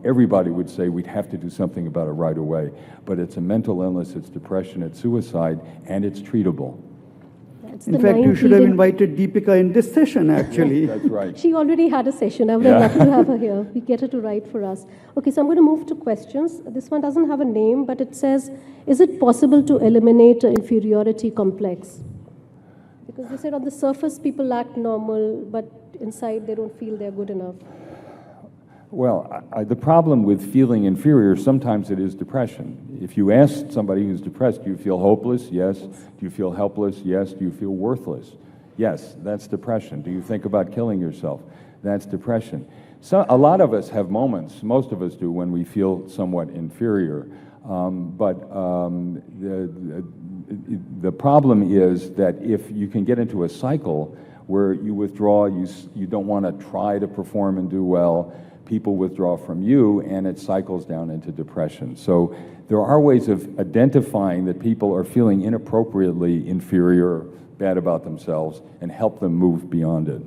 everybody would say we'd have to do something about it right away. But it's a mental illness, it's depression, it's suicide, and it's treatable. In fact, you should have invited Deepika in this session, actually. That's right. She already had a session. I would have loved to have her here. We get her to write for us. Okay, so I'm going to move to questions. This one doesn't have a name, but it says, is it possible to eliminate an inferiority complex? Because they said on the surface people act normal, but inside they don't feel they're good enough. Well, the problem with feeling inferior, sometimes it is depression. If you ask somebody who's depressed, do you feel hopeless? Yes. Do you feel helpless? Yes. Do you feel worthless? Yes, that's depression. Do you think about killing yourself? That's depression. So a lot of us have moments, most of us do, when we feel somewhat inferior. The problem is that if you can get into a cycle where you withdraw, you don't want to try to perform and do well, people withdraw from you, and it cycles down into depression. So there are ways of identifying that people are feeling inappropriately inferior, bad about themselves, and help them move beyond it.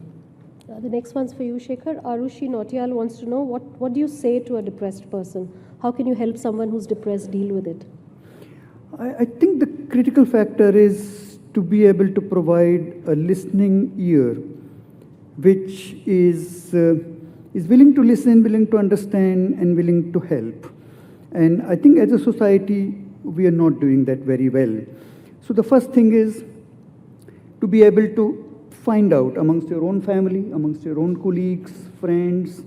The next one's for you, Shekhar. Arushi Nautiyal wants to know, what do you say to a depressed person? How can you help someone who's depressed deal with it? I think the critical factor is to be able to provide a listening ear, which is willing to listen, willing to understand, and willing to help. And I think as a society, we are not doing that very well. So the first thing is to be able to find out amongst your own family, amongst your own colleagues, friends,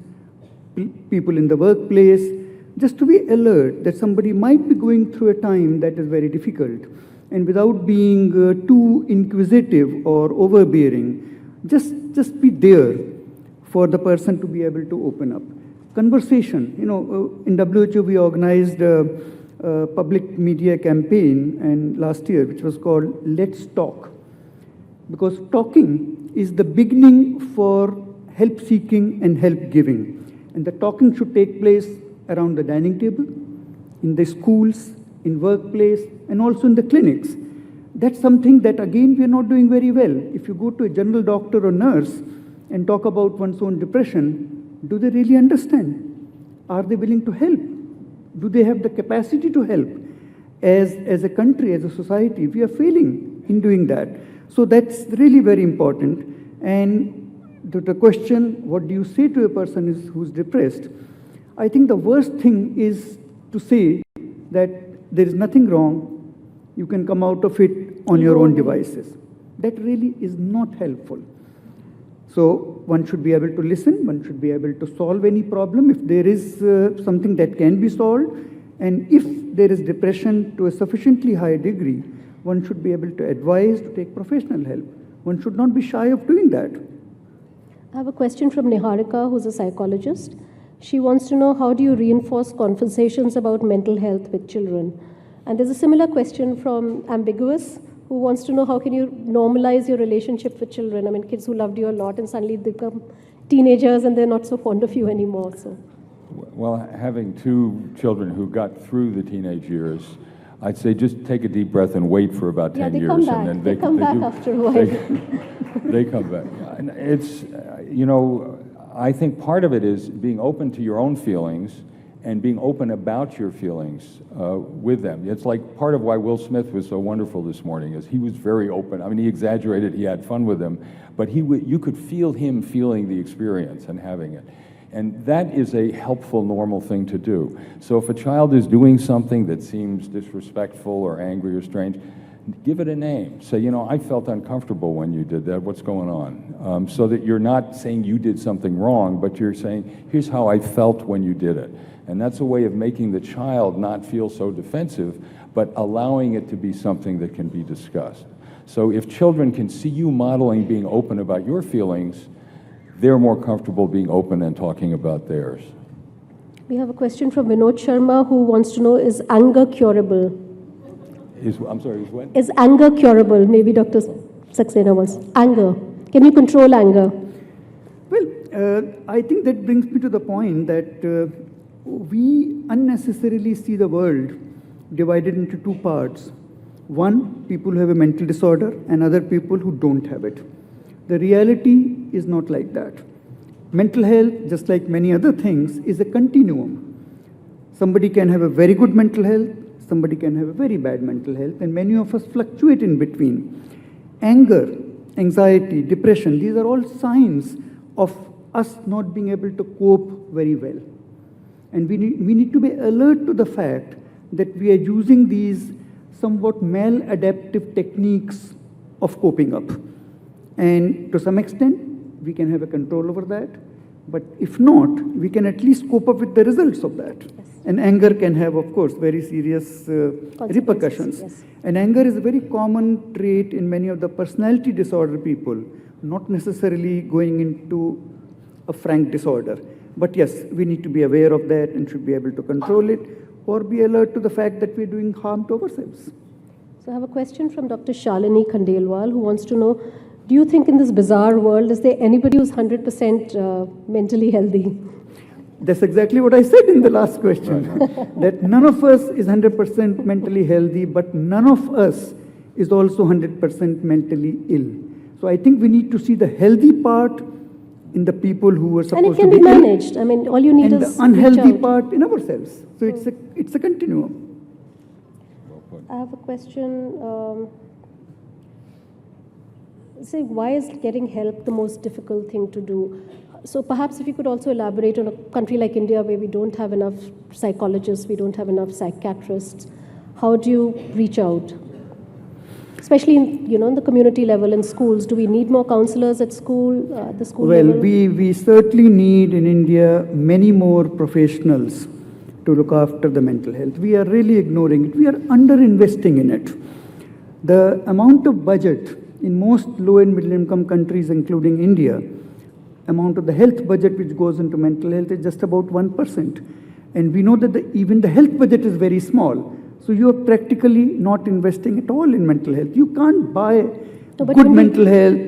people in the workplace, just to be alert that somebody might be going through a time that is very difficult. And without being too inquisitive or overbearing, just be there for the person to be able to open up. Conversation, in WHO we organized a public media campaign and last year, which was called Let's Talk. Because talking is the beginning for help seeking and help giving. And the talking should take place around the dining table, in the schools, in workplace, and also in the clinics. That's something that, again, we are not doing very well. If you go to a general doctor or nurse and talk about one's own depression, do they really understand? Are they willing to help? Do they have the capacity to help? As a country, as a society, we are failing in doing that. So that's really very important. And the question, what do you say to a person who's depressed? I think the worst thing is to say that there is nothing wrong, you can come out of it on your own devices. That really is not helpful. So one should be able to listen, one should be able to solve any problem if there is something that can be solved. And if there is depression to a sufficiently high degree, one should be able to advise to take professional help. One should not be shy of doing that. I have a question from Niharika, who's a psychologist. She wants to know, how do you reinforce conversations about mental health with children? And there's a similar question from Ambiguous, who wants to know, how can you normalize your relationship with children? I mean, kids who loved you a lot and suddenly they become teenagers and they're not so fond of you anymore. So, well, having two children who got through the teenage years, I'd say just take a deep breath and wait for about 10 years. Come back. And then they come back after a while. They come back. And it's, I think part of it is being open to your own feelings and being open about your feelings with them. It's like part of why Will Smith was so wonderful this morning is he was very open. I mean, he exaggerated, he had fun with them, but you could feel him feeling the experience and having it. And that is a helpful, normal thing to do. So if a child is doing something that seems disrespectful or angry or strange, give it a name. Say, I felt uncomfortable when you did that. What's going on? So that you're not saying you did something wrong, but you're saying, here's how I felt when you did it. And that's a way of making the child not feel so defensive, but allowing it to be something that can be discussed. So if children can see you modeling being open about your feelings, they're more comfortable being open and talking about theirs. We have a question from Vinod Sharma, who wants to know, is anger curable? I'm sorry, is what? Is anger curable? Maybe Dr. Saxena wants. Anger. Can you control anger? Well, I think that brings me to the point that we unnecessarily see the world divided into two parts. One, people who have a mental disorder, and other people who don't have it. The reality is not like that. Mental health, just like many other things, is a continuum. Somebody can have a very good mental health, somebody can have a very bad mental health, and many of us fluctuate in between. Anger, anxiety, depression, these are all signs of us not being able to cope very well. And we need to be alert to the fact that we are using these somewhat maladaptive techniques of coping up. And to some extent, we can have a control over that. But if not, we can at least cope up with the results of that. Yes. And anger can have, of course, very serious repercussions. Yes. And anger is a very common trait in many of the personality disorder people, not necessarily going into a frank disorder. But yes, we need to be aware of that and should be able to control it, or be alert to the fact that we're doing harm to ourselves. So I have a question from Dr. Shalini Khandelwal, who wants to know, do you think in this bizarre world, is there anybody who's 100% mentally healthy? That's exactly what I said in the last question, that none of us is 100% mentally healthy, but none of us is also 100% mentally ill. So I think we need to see the healthy part in the people who are supposed to be ill. And it can be managed. I mean, all you need is the unhealthy part in ourselves. So it's a continuum. I have a question. say, why is getting help the most difficult thing to do? So perhaps if you could also elaborate on a country like India where we don't have enough psychologists, we don't have enough psychiatrists, how do you reach out? Especially in the community level in schools, do we need more counselors at school, the school level? Well, we certainly need in India many more professionals to look after the mental health. We are really ignoring it. We are underinvesting in it. The amount of budget in most low and middle income countries, including India, amount of the health budget which goes into mental health is just about 1%. And we know that even the health budget is very small. So you are practically not investing at all in mental health. You can't buy good mental health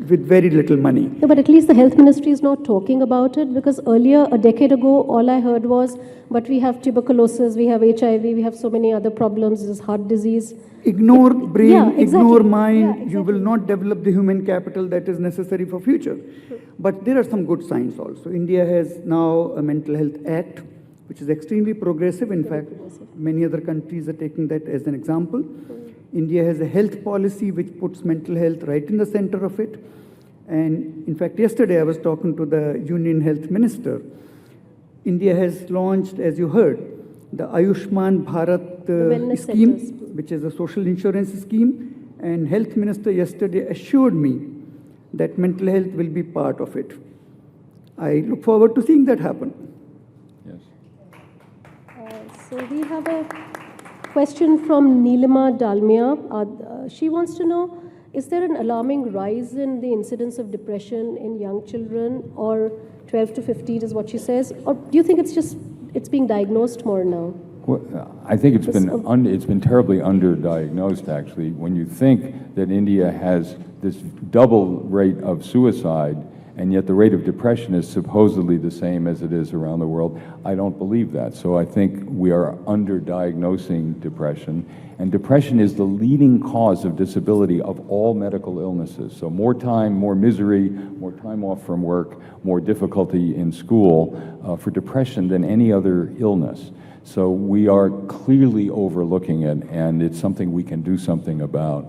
with very little money. No, but at least the health ministry is not talking about it, because earlier, a decade ago, all I heard was, but we have tuberculosis, we have HIV, we have so many other problems, there's heart disease. Ignore brain, yeah, exactly. Ignore mind, yeah, exactly. You will not develop the human capital that is necessary for future. But there are some good signs also. India has now a Mental Health Act, which is extremely progressive. In fact, many other countries are taking that as an example. India has a health policy which puts mental health right in the center of it. And in fact, yesterday I was talking to the Union Health Minister. India has launched, as you heard, the Ayushman Bharat scheme, which is a social insurance scheme. And Health Minister yesterday assured me that mental health will be part of it. I look forward to seeing that happen. So we have a question from Neelima Dalmia. She wants to know, is there an alarming rise in the incidence of depression in young children, or 12 to 15 is what she says? Or do you think it's being diagnosed more now? Well, I think it's been terribly underdiagnosed, actually. When you think that India has this double rate of suicide, and yet the rate of depression is supposedly the same as it is around the world, I don't believe that. So I think we are underdiagnosing depression. And depression is the leading cause of disability of all medical illnesses. So more time, more misery, more time off from work, more difficulty in school for depression than any other illness. So we are clearly overlooking it, and it's something we can do something about.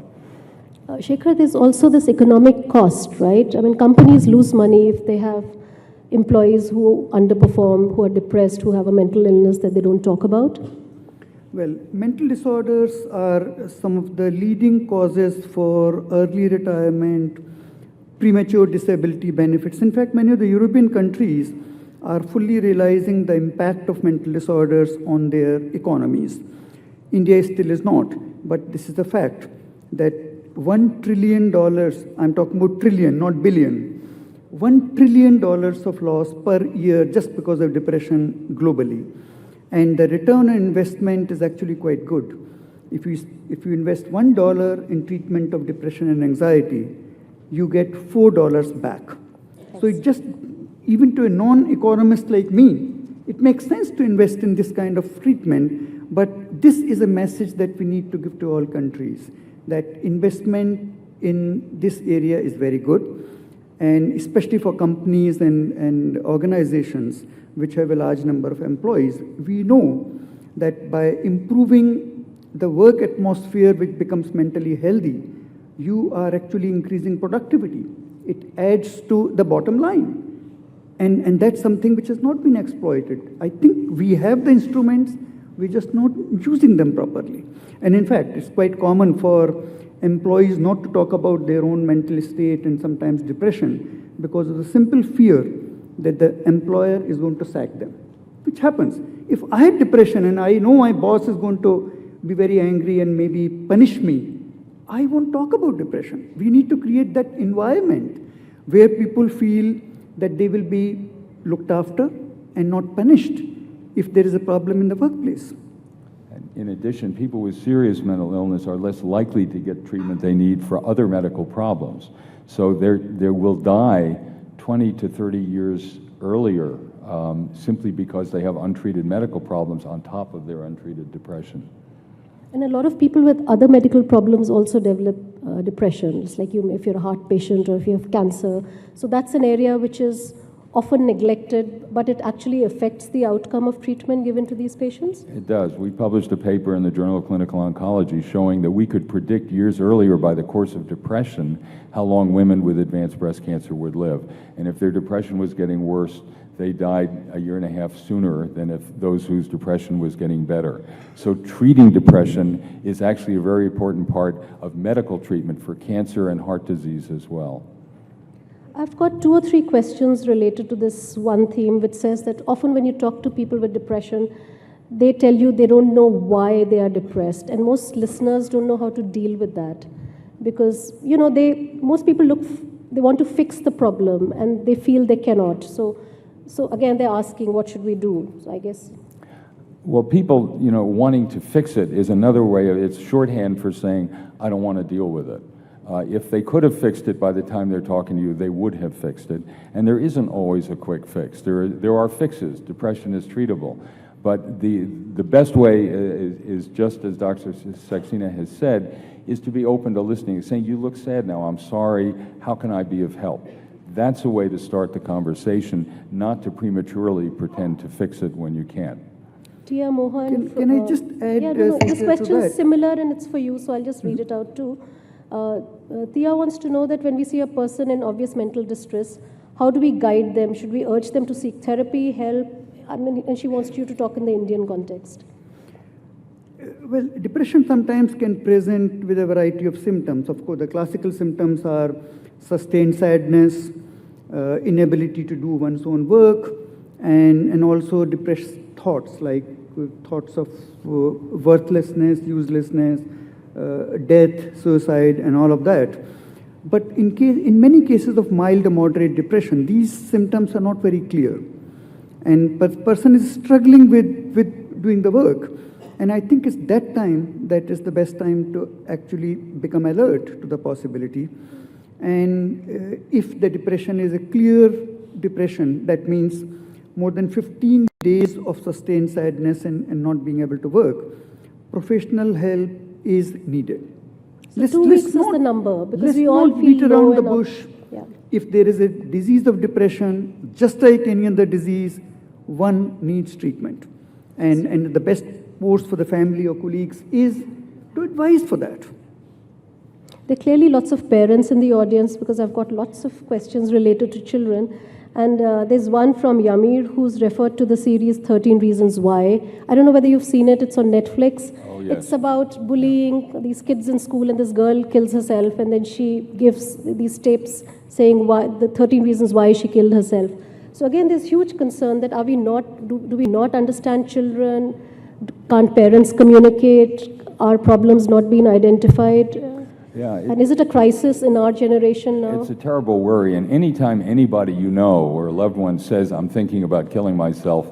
Shekhar, there's also this economic cost, right? I mean, companies lose money if they have employees who underperform, who are depressed, who have a mental illness that they don't talk about. Well, mental disorders are some of the leading causes for early retirement, premature disability benefits. In fact, many of the European countries are fully realizing the impact of mental disorders on their economies. India still is not, but this is the fact that $1 trillion, I'm talking about trillion, not billion, $1 trillion of loss per year just because of depression globally. And the return on investment is actually quite good. If you invest $1 in treatment of depression and anxiety, you get $4 back. So it just, even to a non-economist like me, it makes sense to invest in this kind of treatment, but this is a message that we need to give to all countries, that investment in this area is very good, and especially for companies and organizations which have a large number of employees. We know that by improving the work atmosphere which becomes mentally healthy, you are actually increasing productivity. It adds to the bottom line. And that's something which has not been exploited. I think we have the instruments, we're just not using them properly. And in fact, it's quite common for employees not to talk about their own mental state and sometimes depression because of the simple fear that the employer is going to sack them, which happens. If I had depression and I know my boss is going to be very angry and maybe punish me, I won't talk about depression. We need to create that environment where people feel that they will be looked after and not punished if there is a problem in the workplace. In addition, people with serious mental illness are less likely to get treatment they need for other medical problems. So they will die 20 to 30 years earlier simply because they have untreated medical problems on top of their untreated depression. And a lot of people with other medical problems also develop depression, just like if you're a heart patient or if you have cancer. So that's an area which is often neglected, but it actually affects the outcome of treatment given to these patients? It does. We published a paper in the Journal of Clinical Oncology showing that we could predict years earlier by the course of depression how long women with advanced breast cancer would live. And if their depression was getting worse, they died a year and a half sooner than if those whose depression was getting better. So treating depression is actually a very important part of medical treatment for cancer and heart disease as well. I've got 2 or 3 questions related to this one theme, which says that often when you talk to people with depression, they tell you they don't know why they are depressed, and most listeners don't know how to deal with that, because most people they want to fix the problem and they feel they cannot. So again, they're asking, what should we do? So I guess. Well, people, wanting to fix it is another way it's shorthand for saying, I don't want to deal with it. If they could have fixed it by the time they're talking to you, they would have fixed it. And there isn't always a quick fix. There are fixes. Depression is treatable. But the best way is just as Dr. Saxena has said, is to be open to listening, saying, you look sad now, I'm sorry, how can I be of help? That's a way to start the conversation, not to prematurely pretend to fix it when you can't. Tia Mohan. Can I just add this question is that? similar and it's for you, so I'll just read it out too. Tia wants to know that when we see a person in obvious mental distress, how do we guide them? Should we urge them to seek therapy, help? And she wants you to talk in the Indian context. Well, depression sometimes can present with a variety of symptoms. Of course, the classical symptoms are sustained sadness, inability to do one's own work, and also depressed thoughts, like thoughts of worthlessness, uselessness, death, suicide, and all of that. But in many cases of mild or moderate depression, these symptoms are not very clear. And the person is struggling with doing the work. And I think it's that time that is the best time to actually become alert to the possibility. And if the depression is a clear depression, that means more than 15 days of sustained sadness and not being able to work, professional help is needed. So 2 weeks is the number, because we all feel beat around low the bush. If there is a disease of depression, just like any other disease, one needs treatment. And the best course for the family or colleagues is to advise for that. There are clearly lots of parents in the audience, because I've got lots of questions related to children. And there's one from Yamir who's referred to the series 13 Reasons Why. I don't know whether you've seen it. It's on Netflix. Oh, yes. It's about bullying, these kids in school, and this girl kills herself, and then she gives these tapes saying the 13 reasons why she killed herself. So again, there's huge concern that do we not understand children? Can't parents communicate? Are problems not being identified? Yeah, and is it a crisis in our generation now? It's a terrible worry, and anytime anybody you know or a loved one says, I'm thinking about killing myself,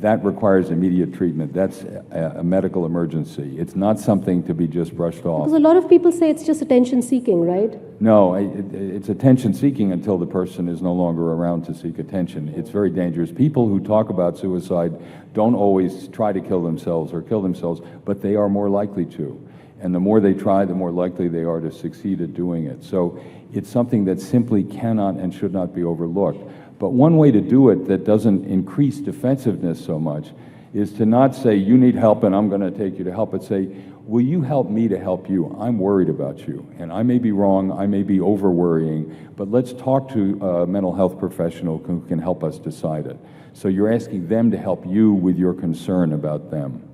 that requires immediate treatment. That's a medical emergency. It's not something to be just brushed off. Because a lot of people say it's just attention seeking, right? No, it's attention seeking until the person is no longer around to seek attention. It's very dangerous. People who talk about suicide don't always try to kill themselves or kill themselves, but they are more likely to. And the more they try, the more likely they are to succeed at doing it. So it's something that simply cannot and should not be overlooked. But one way to do it that doesn't increase defensiveness so much is to not say, you need help and I'm going to take you to help, but say, will you help me to help you? I'm worried about you. And I may be wrong, I may be over-worrying, but let's talk to a mental health professional who can help us decide it. So you're asking them to help you with your concern about them.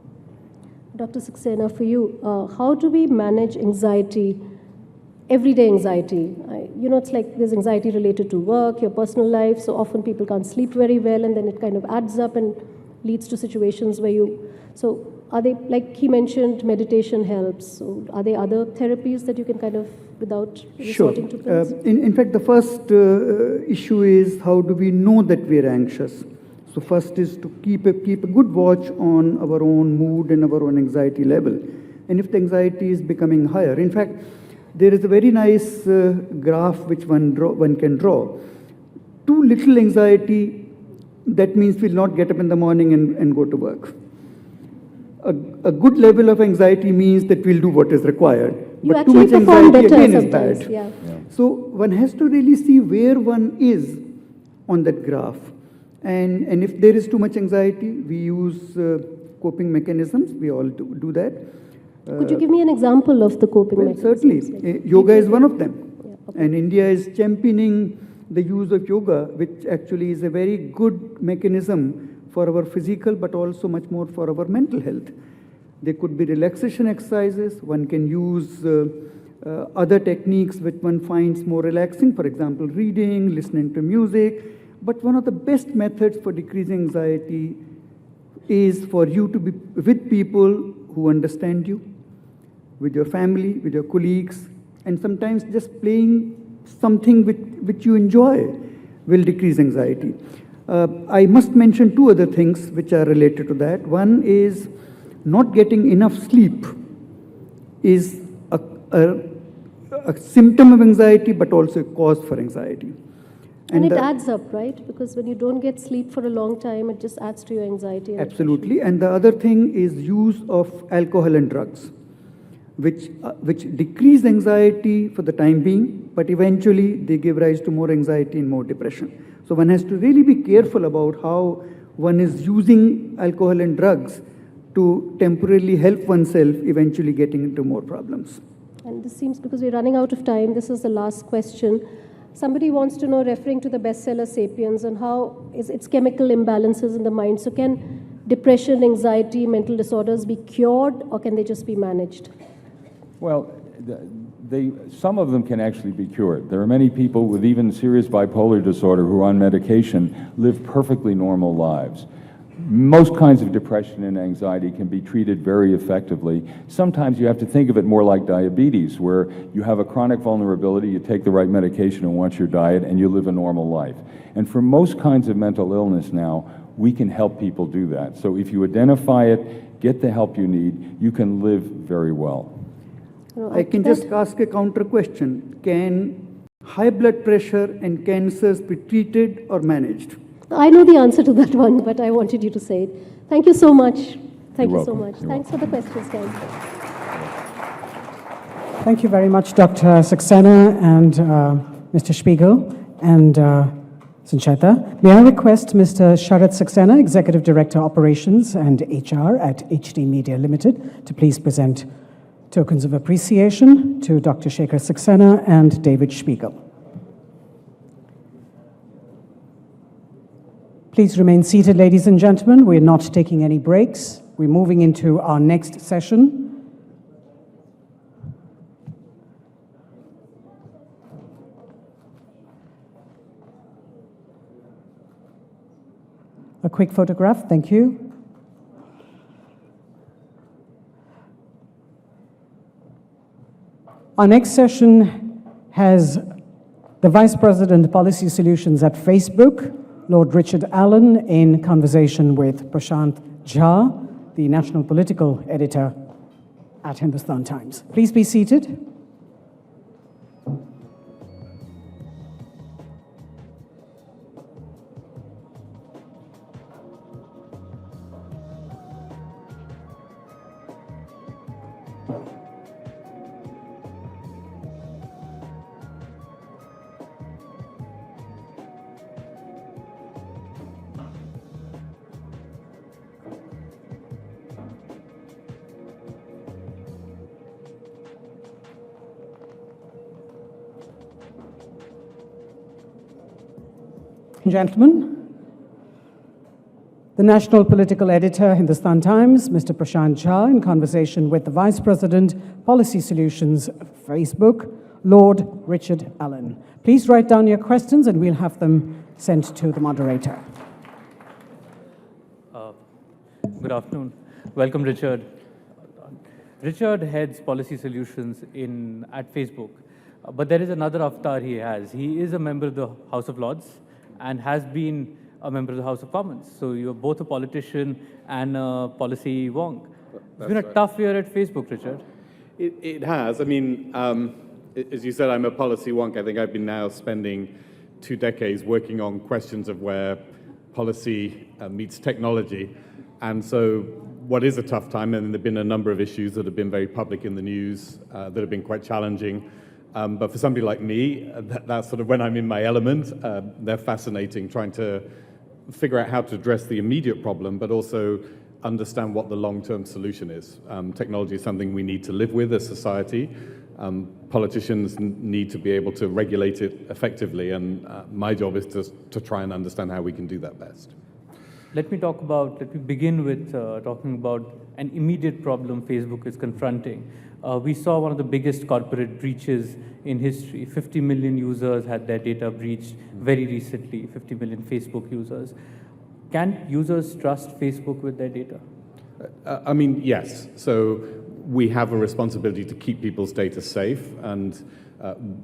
Dr. Saxena, for you, how do we manage anxiety, everyday anxiety? It's like there's anxiety related to work, your personal life, so often people can't sleep very well, and then it kind of adds up and leads to situations where so are they, like he mentioned, meditation helps, so are there other therapies that you can kind of, without resorting to pills? In fact, the first issue is how do we know that we're anxious? So first is to keep a good watch on our own mood and our own anxiety level. And if the anxiety is becoming higher, in fact, there is a very nice graph which one can draw. Too little anxiety, that means we'll not get up in the morning and go to work. A good level of anxiety means that we'll do what is required. But too much anxiety again is bad. Yeah. So one has to really see where one is on that graph. And if there is too much anxiety, we use coping mechanisms. We all do that. Could you give me an example of the coping mechanisms? Certainly. Yoga is one of them. And India is championing the use of yoga, which actually is a very good mechanism for our physical, but also much more for our mental health. There could be relaxation exercises. One can use other techniques which one finds more relaxing, for example, reading, listening to music. But one of the best methods for decreasing anxiety is for you to be with people who understand you, with your family, with your colleagues, and sometimes just playing something which you enjoy will decrease anxiety. I must mention two other things which are related to that. One is not getting enough sleep is a symptom of anxiety, but also a cause for anxiety. And it adds up, right? Because when you don't get sleep for a long time, it just adds to your anxiety. And absolutely. And the other thing is use of alcohol and drugs, which decrease anxiety for the time being, but eventually they give rise to more anxiety and more depression. So one has to really be careful about how one is using alcohol and drugs to temporarily help oneself eventually getting into more problems. And this seems, because we're running out of time, this is the last question. Somebody wants to know, referring to the bestseller Sapiens, and how it's chemical imbalances in the mind. So can depression, anxiety, mental disorders be cured, or can they just be managed? Well, some of them can actually be cured. There are many people with even serious bipolar disorder who are on medication live perfectly normal lives. Most kinds of depression and anxiety can be treated very effectively. Sometimes you have to think of it more like diabetes, where you have a chronic vulnerability, you take the right medication and watch your diet, and you live a normal life. And for most kinds of mental illness now, we can help people do that. So if you identify it, get the help you need, you can live very well. I can just ask a counter question. Can high blood pressure and cancers be treated or managed? I know the answer to that one, but I wanted you to say it. Thank you so much. Thank you so much. Thanks for the questions, guys. Thank you very much, Dr. Saxena and Mr. Spiegel and Sancheta. May I request Mr. Sharat Saxena, Executive Director, Operations and HR at HD Media Limited, to please present tokens of appreciation to Dr. Shekhar Saxena and David Spiegel. Please remain seated, ladies and gentlemen. We're not taking any breaks. We're moving into our next session. A quick photograph, thank you. Our next session has the Vice President Policy Solutions at Facebook, Lord Richard Allen, in conversation with Prashant Jha, the National Political Editor at Hindustan Times. Please be seated. Gentlemen, the National Political Editor, Hindustan Times, Mr. Prashant Jha, in conversation with the Vice President, Policy Solutions, Facebook, Lord Richard Allen. Please write down your questions and we'll have them sent to the moderator. Good afternoon. Welcome, Richard. Richard heads Policy Solutions at Facebook, but there is another avatar he has. He is a member of the House of Lords and has been a member of the House of Commons. So you're both a politician and a policy wonk. It's been a tough year at Facebook, Richard. It has. I mean, as you said, I'm a policy wonk. I think I've been now spending 2 decades working on questions of where policy meets technology. And so what is a tough time, and there have been a number of issues that have been very public in the news that have been quite challenging. But for somebody like me, that's sort of when I'm in my element. They're fascinating, trying to figure out how to address the immediate problem, but also understand what the long-term solution is. Technology is something we need to live with as society. Politicians need to be able to regulate it effectively, and my job is to try and understand how we can do that best. Let me begin with talking about an immediate problem Facebook is confronting. We saw one of the biggest corporate breaches in history. 50 million users had their data breached very recently, 50 million Facebook users. Can users trust Facebook with their data? I mean, yes. So we have a responsibility to keep people's data safe, and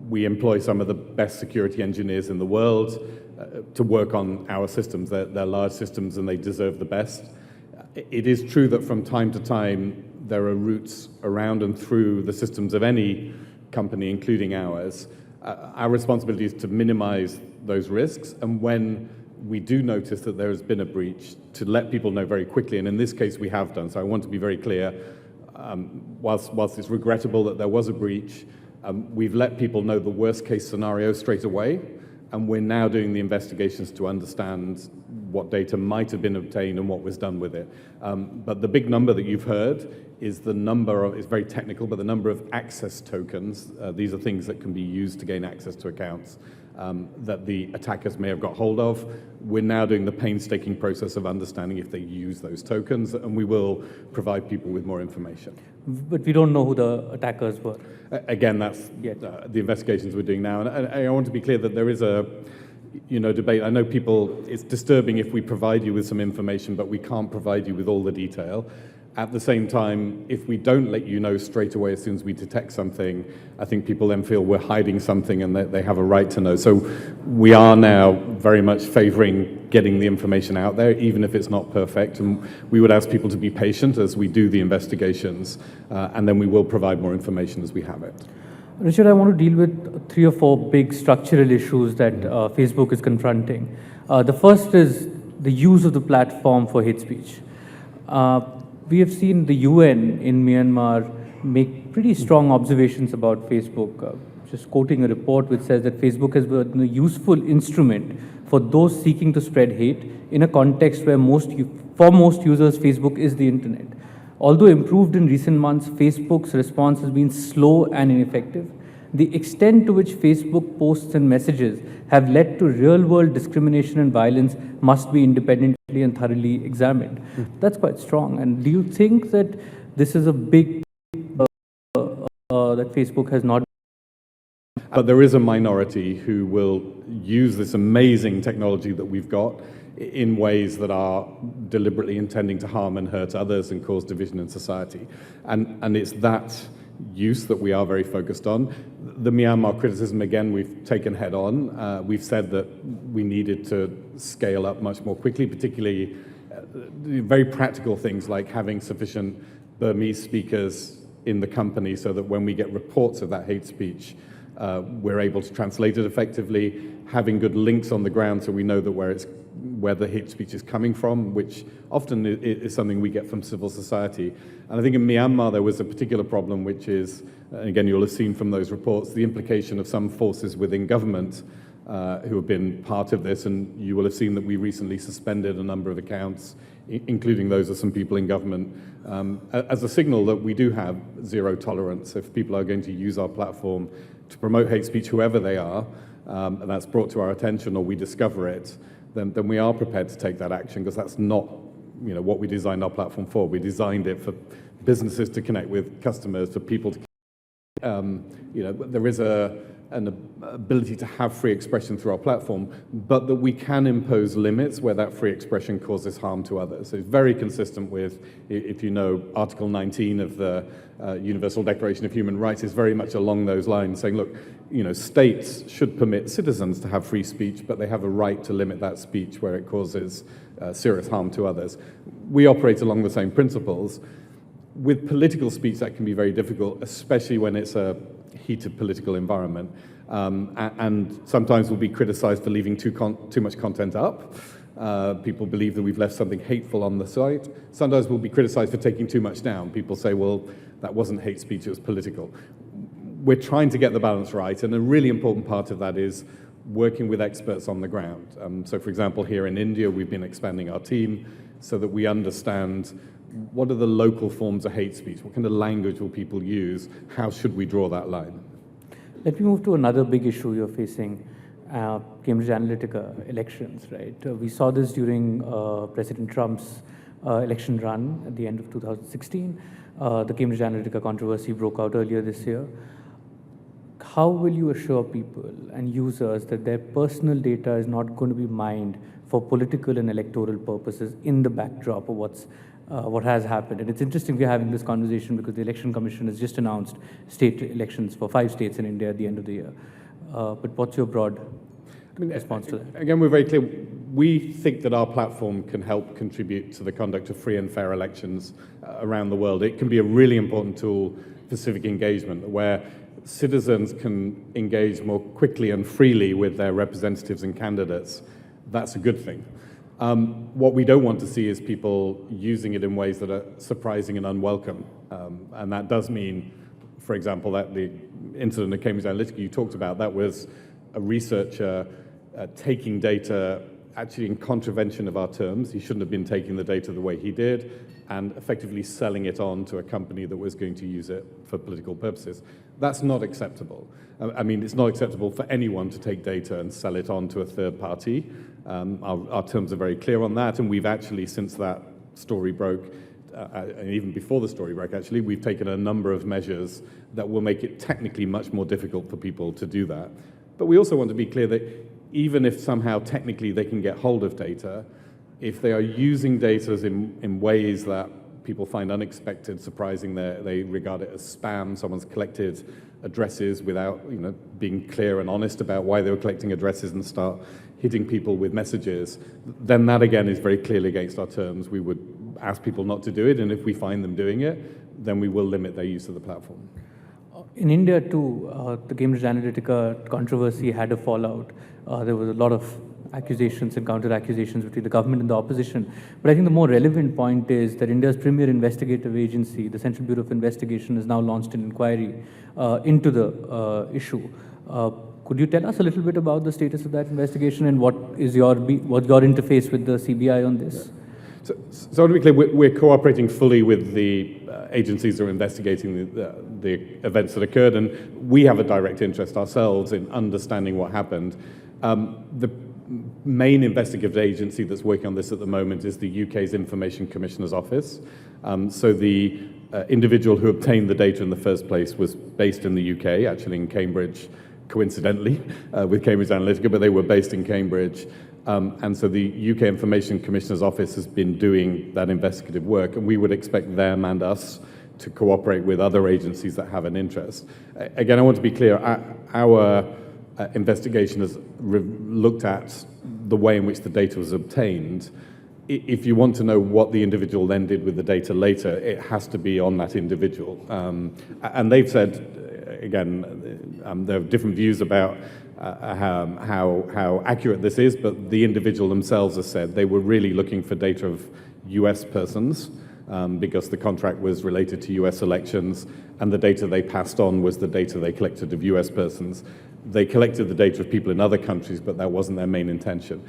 we employ some of the best security engineers in the world to work on our systems. They're large systems and they deserve the best. It is true that from time to time there are routes around and through the systems of any company, including ours. Our responsibility is to minimize those risks, and when we do notice that there has been a breach, to let people know very quickly, and in this case we have done. So I want to be very clear, whilst it's regrettable that there was a breach, we've let people know the worst case scenario straight away, and we're now doing the investigations to understand what data might have been obtained and what was done with it. But the big number that you've heard is the number of, it's very technical, but the number of access tokens, these are things that can be used to gain access to accounts, that the attackers may have got hold of. We're now doing the painstaking process of understanding if they use those tokens, and we will provide people with more information. But we don't know who the attackers were. Again, that's the investigations we're doing now. And I want to be clear that there is a debate. I know it's disturbing if we provide you with some information, but we can't provide you with all the detail. At the same time, if we don't let you know straight away as soon as we detect something, I think people then feel we're hiding something and that they have a right to know. So we are now very much favoring getting the information out there, even if it's not perfect. And we would ask people to be patient as we do the investigations, and then we will provide more information as we have it. Richard, I want to deal with 3 or 4 big structural issues that Facebook is confronting. The first is the use of the platform for hate speech. We have seen the UN in Myanmar make pretty strong observations about Facebook. Just quoting a report which says that Facebook has been a useful instrument for those seeking to spread hate in a context where for most users, Facebook is the internet. Although improved in recent months, Facebook's response has been slow and ineffective. The extent to which Facebook posts and messages have led to real-world discrimination and violence must be independently and thoroughly examined. That's quite strong. And do you think that this is a big that Facebook has not? But there is a minority who will use this amazing technology that we've got in ways that are deliberately intending to harm and hurt others and cause division in society. And it's that use that we are very focused on. The Myanmar criticism, again, we've taken head on. We've said that we needed to scale up much more quickly, particularly very practical things like having sufficient Burmese speakers in the company so that when we get reports of that hate speech, we're able to translate it effectively, having good links on the ground so we know that where the hate speech is coming from, which often is something we get from civil society. And I think in Myanmar there was a particular problem, which is, again, you'll have seen from those reports, the implication of some forces within government who have been part of this, and you will have seen that we recently suspended a number of accounts, including those of some people in government, as a signal that we do have zero tolerance. If people are going to use our platform to promote hate speech, whoever they are, and that's brought to our attention or we discover it, then we are prepared to take that action, because that's not what we designed our platform for. We designed it for businesses to connect with customers, for people to there is an ability to have free expression through our platform, but that we can impose limits where that free expression causes harm to others. So it's very consistent with, if you know, Article 19 of the Universal Declaration of Human Rights is very much along those lines, saying, look, states should permit citizens to have free speech, but they have a right to limit that speech where it causes serious harm to others. We operate along the same principles. With political speech, that can be very difficult, especially when it's a heated political environment. And sometimes we'll be criticized for leaving too much content up. People believe that we've left something hateful on the site. Sometimes we'll be criticized for taking too much down. People say, well, that wasn't hate speech, it was political. we're trying to get the balance right, and a really important part of that is working with experts on the ground. So for example, here in India, we've been expanding our team so that we understand what are the local forms of hate speech, what kind of language will people use, how should we draw that line? Let me move to another big issue you're facing, Cambridge Analytica elections, right? We saw this during President Trump's election run at the end of 2016. The Cambridge Analytica controversy broke out earlier this year. How will you assure people and users that their personal data is not going to be mined for political and electoral purposes in the backdrop of what has happened? And it's interesting we're having this conversation because the Election Commission has just announced state elections for 5 states in India at the end of the year. But what's your broad response to that? Again, we're very clear. We think that our platform can help contribute to the conduct of free and fair elections around the world. It can be a really important tool for civic engagement, where citizens can engage more quickly and freely with their representatives and candidates. That's a good thing. What we don't want to see is people using it in ways that are surprising and unwelcome. And that does mean, for example, that the incident at Cambridge Analytica you talked about, that was a researcher taking data actually in contravention of our terms. He shouldn't have been taking the data the way he did, and effectively selling it on to a company that was going to use it for political purposes. That's not acceptable. I mean, it's not acceptable for anyone to take data and sell it on to a third party. Our terms are very clear on that, and we've actually, since that story broke, and even before the story broke, actually, we've taken a number of measures that will make it technically much more difficult for people to do that. But we also want to be clear that even if somehow technically they can get hold of data, if they are using data in ways that people find unexpected, surprising, they regard it as spam, someone's collected addresses without being clear and honest about why they were collecting addresses and start hitting people with messages, then that again is very clearly against our terms. We would ask people not to do it, and if we find them doing it, then we will limit their use of the platform. In India too, the Cambridge Analytica controversy had a fallout. There was a lot of accusations and counter-accusations between the government and the opposition. But I think the more relevant point is that India's premier investigative agency, the Central Bureau of Investigation, has now launched an inquiry into the issue. Could you tell us a little bit about the status of that investigation and what's your interface with the CBI on this? So to be clear, we're cooperating fully with the agencies that are investigating the events that occurred, and we have a direct interest ourselves in understanding what happened. The main investigative agency that's working on this at the moment is the UK's Information Commissioner's Office. So the individual who obtained the data in the first place was based in the UK, actually in Cambridge, coincidentally, with Cambridge Analytica, but they were based in Cambridge. And so the UK Information Commissioner's Office has been doing that investigative work, and we would expect them and us to cooperate with other agencies that have an interest. Again, I want to be clear, our investigation has looked at the way in which the data was obtained. If you want to know what the individual then did with the data later, it has to be on that individual. And they've said, again, there are different views about how accurate this is, but the individual themselves have said they were really looking for data of US persons because the contract was related to US elections, and the data they passed on was the data they collected of US persons. They collected the data of people in other countries, but that wasn't their main intention.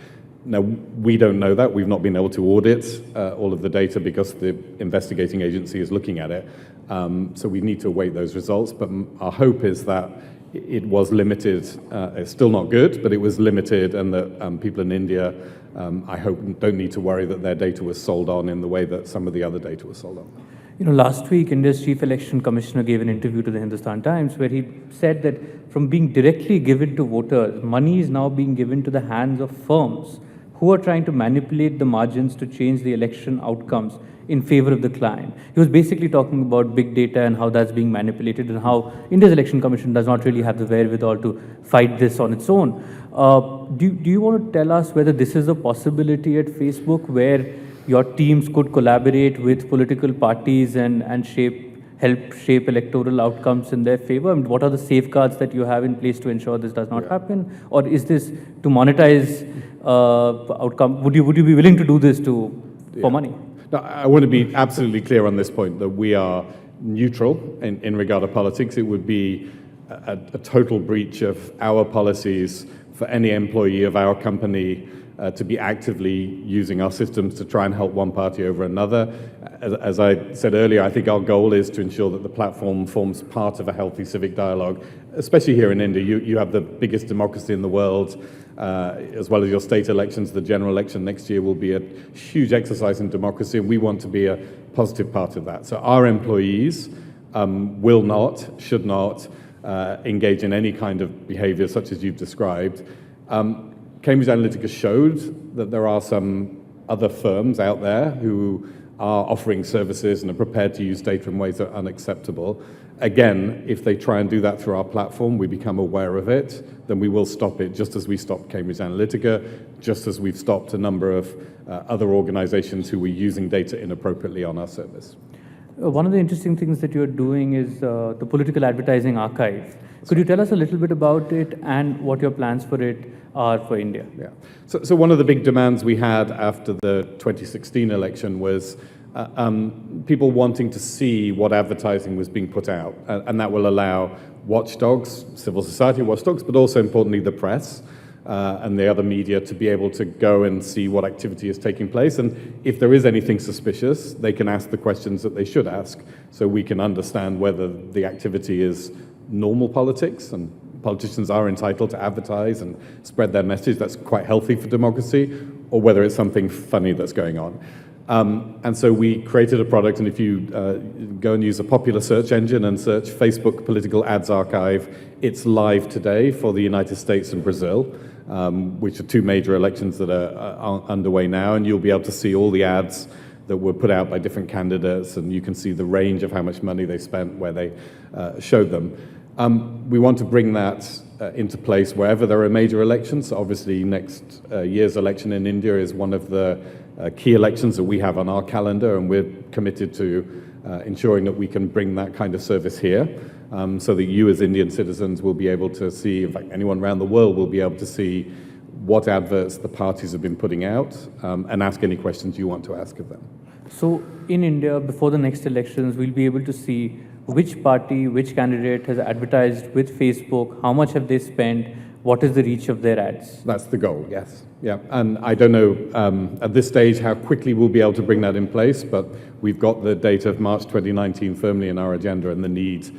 Now, we don't know that. We've not been able to audit all of the data because the investigating agency is looking at it. So we need to await those results, but our hope is that it was limited. It's still not good, but it was limited, and that people in India, I hope, don't need to worry that their data was sold on in the way that some of the other data was sold on. Last week, India's Chief Election Commissioner gave an interview to the Hindustan Times where he said that from being directly given to voters, money is now being given to the hands of firms who are trying to manipulate the margins to change the election outcomes in favor of the client. He was basically talking about big data and how that's being manipulated and how India's Election Commission does not really have the wherewithal to fight this on its own. Do you want to tell us whether this is a possibility at Facebook where your teams could collaborate with political parties and help shape electoral outcomes in their favor? I mean, what are the safeguards that you have in place to ensure this does not happen? Or is this to monetize outcome? Would you be willing to do this for money? No, I want to be absolutely clear on this point, that we are neutral in regard to politics. It would be a total breach of our policies for any employee of our company to be actively using our systems to try and help one party over another. As I said earlier, I think our goal is to ensure that the platform forms part of a healthy civic dialogue, especially here in India. You have the biggest democracy in the world, as well as your state elections. The general election next year will be a huge exercise in democracy, and we want to be a positive part of that. So our employees will not, should not, engage in any kind of behavior such as you've described. Cambridge Analytica showed that there are some other firms out there who are offering services and are prepared to use data in ways that are unacceptable. Again, if they try and do that through our platform, we become aware of it, then we will stop it, just as we stopped Cambridge Analytica, just as we've stopped a number of other organizations who were using data inappropriately on our service. One of the interesting things that you're doing is the political advertising archive. Could you tell us a little bit about it and what your plans for it are for India? Yeah. So one of the big demands we had after the 2016 election was people wanting to see what advertising was being put out. And that will allow watchdogs, civil society watchdogs, but also importantly the press and the other media to be able to go and see what activity is taking place. And if there is anything suspicious, they can ask the questions that they should ask, so we can understand whether the activity is normal politics, and politicians are entitled to advertise and spread their message. That's quite healthy for democracy, or whether it's something funny that's going on. And so we created a product, and if you go and use a popular search engine and search Facebook Political Ads Archive, it's live today for the United States and Brazil, which are two major elections that are underway now, and you'll be able to see all the ads that were put out by different candidates, and you can see the range of how much money they spent where they showed them. We want to bring that into place wherever there are major elections. Obviously, next year's election in India is one of the key elections that we have on our calendar, and we're committed to ensuring that we can bring that kind of service here, so that you as Indian citizens will be able to see, in fact anyone around the world will be able to see what adverts the parties have been putting out, and ask any questions you want to ask of them. So in India, before the next elections, we'll be able to see which party, which candidate has advertised with Facebook, how much have they spent, what is the reach of their ads? That's the goal, yes. Yeah, and I don't know at this stage how quickly we'll be able to bring that in place, but we've got the date of March 2019 firmly in our agenda, and the need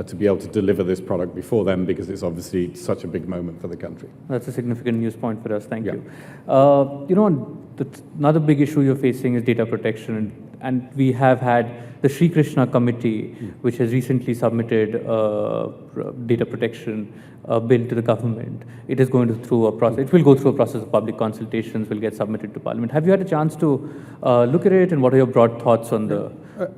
to be able to deliver this product before then, because it's obviously such a big moment for the country. That's a significant news point for us, thank you. You know, another big issue you're facing is data protection, and we have had the Sri Krishna committee, which has recently submitted a data protection bill to the government. It is going through a process. It will go through a process of public consultations, will get submitted to Parliament. Have you had a chance to look at it, and what are your broad thoughts on the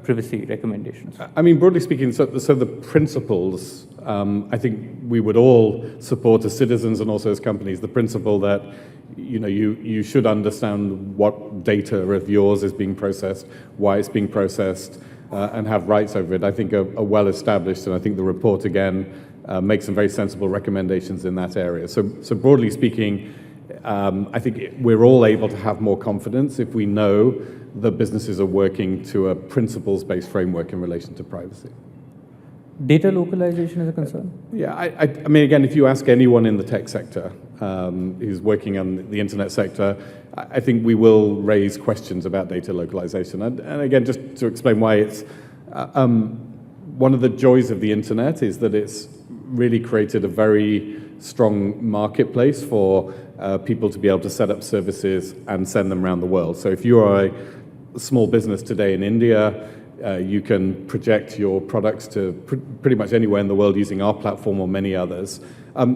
privacy recommendations? I mean, broadly speaking, so the principles, I think we would all support as citizens and also as companies, the principle that you should understand what data of yours is being processed, why it's being processed, and have rights over it, I think are well established, and I think the report again makes some very sensible recommendations in that area. So broadly speaking, I think we're all able to have more confidence if we know that businesses are working to a principles-based framework in relation to privacy. Data localization is a concern? Yeah, I mean, again, if you ask anyone in the tech sector who's working on the internet sector, I think we will raise questions about data localization. And again, just to explain why it's one of the joys of the internet is that it's really created a very strong marketplace for people to be able to set up services and send them around the world. So if you are a small business today in India, you can project your products to pretty much anywhere in the world using our platform or many others.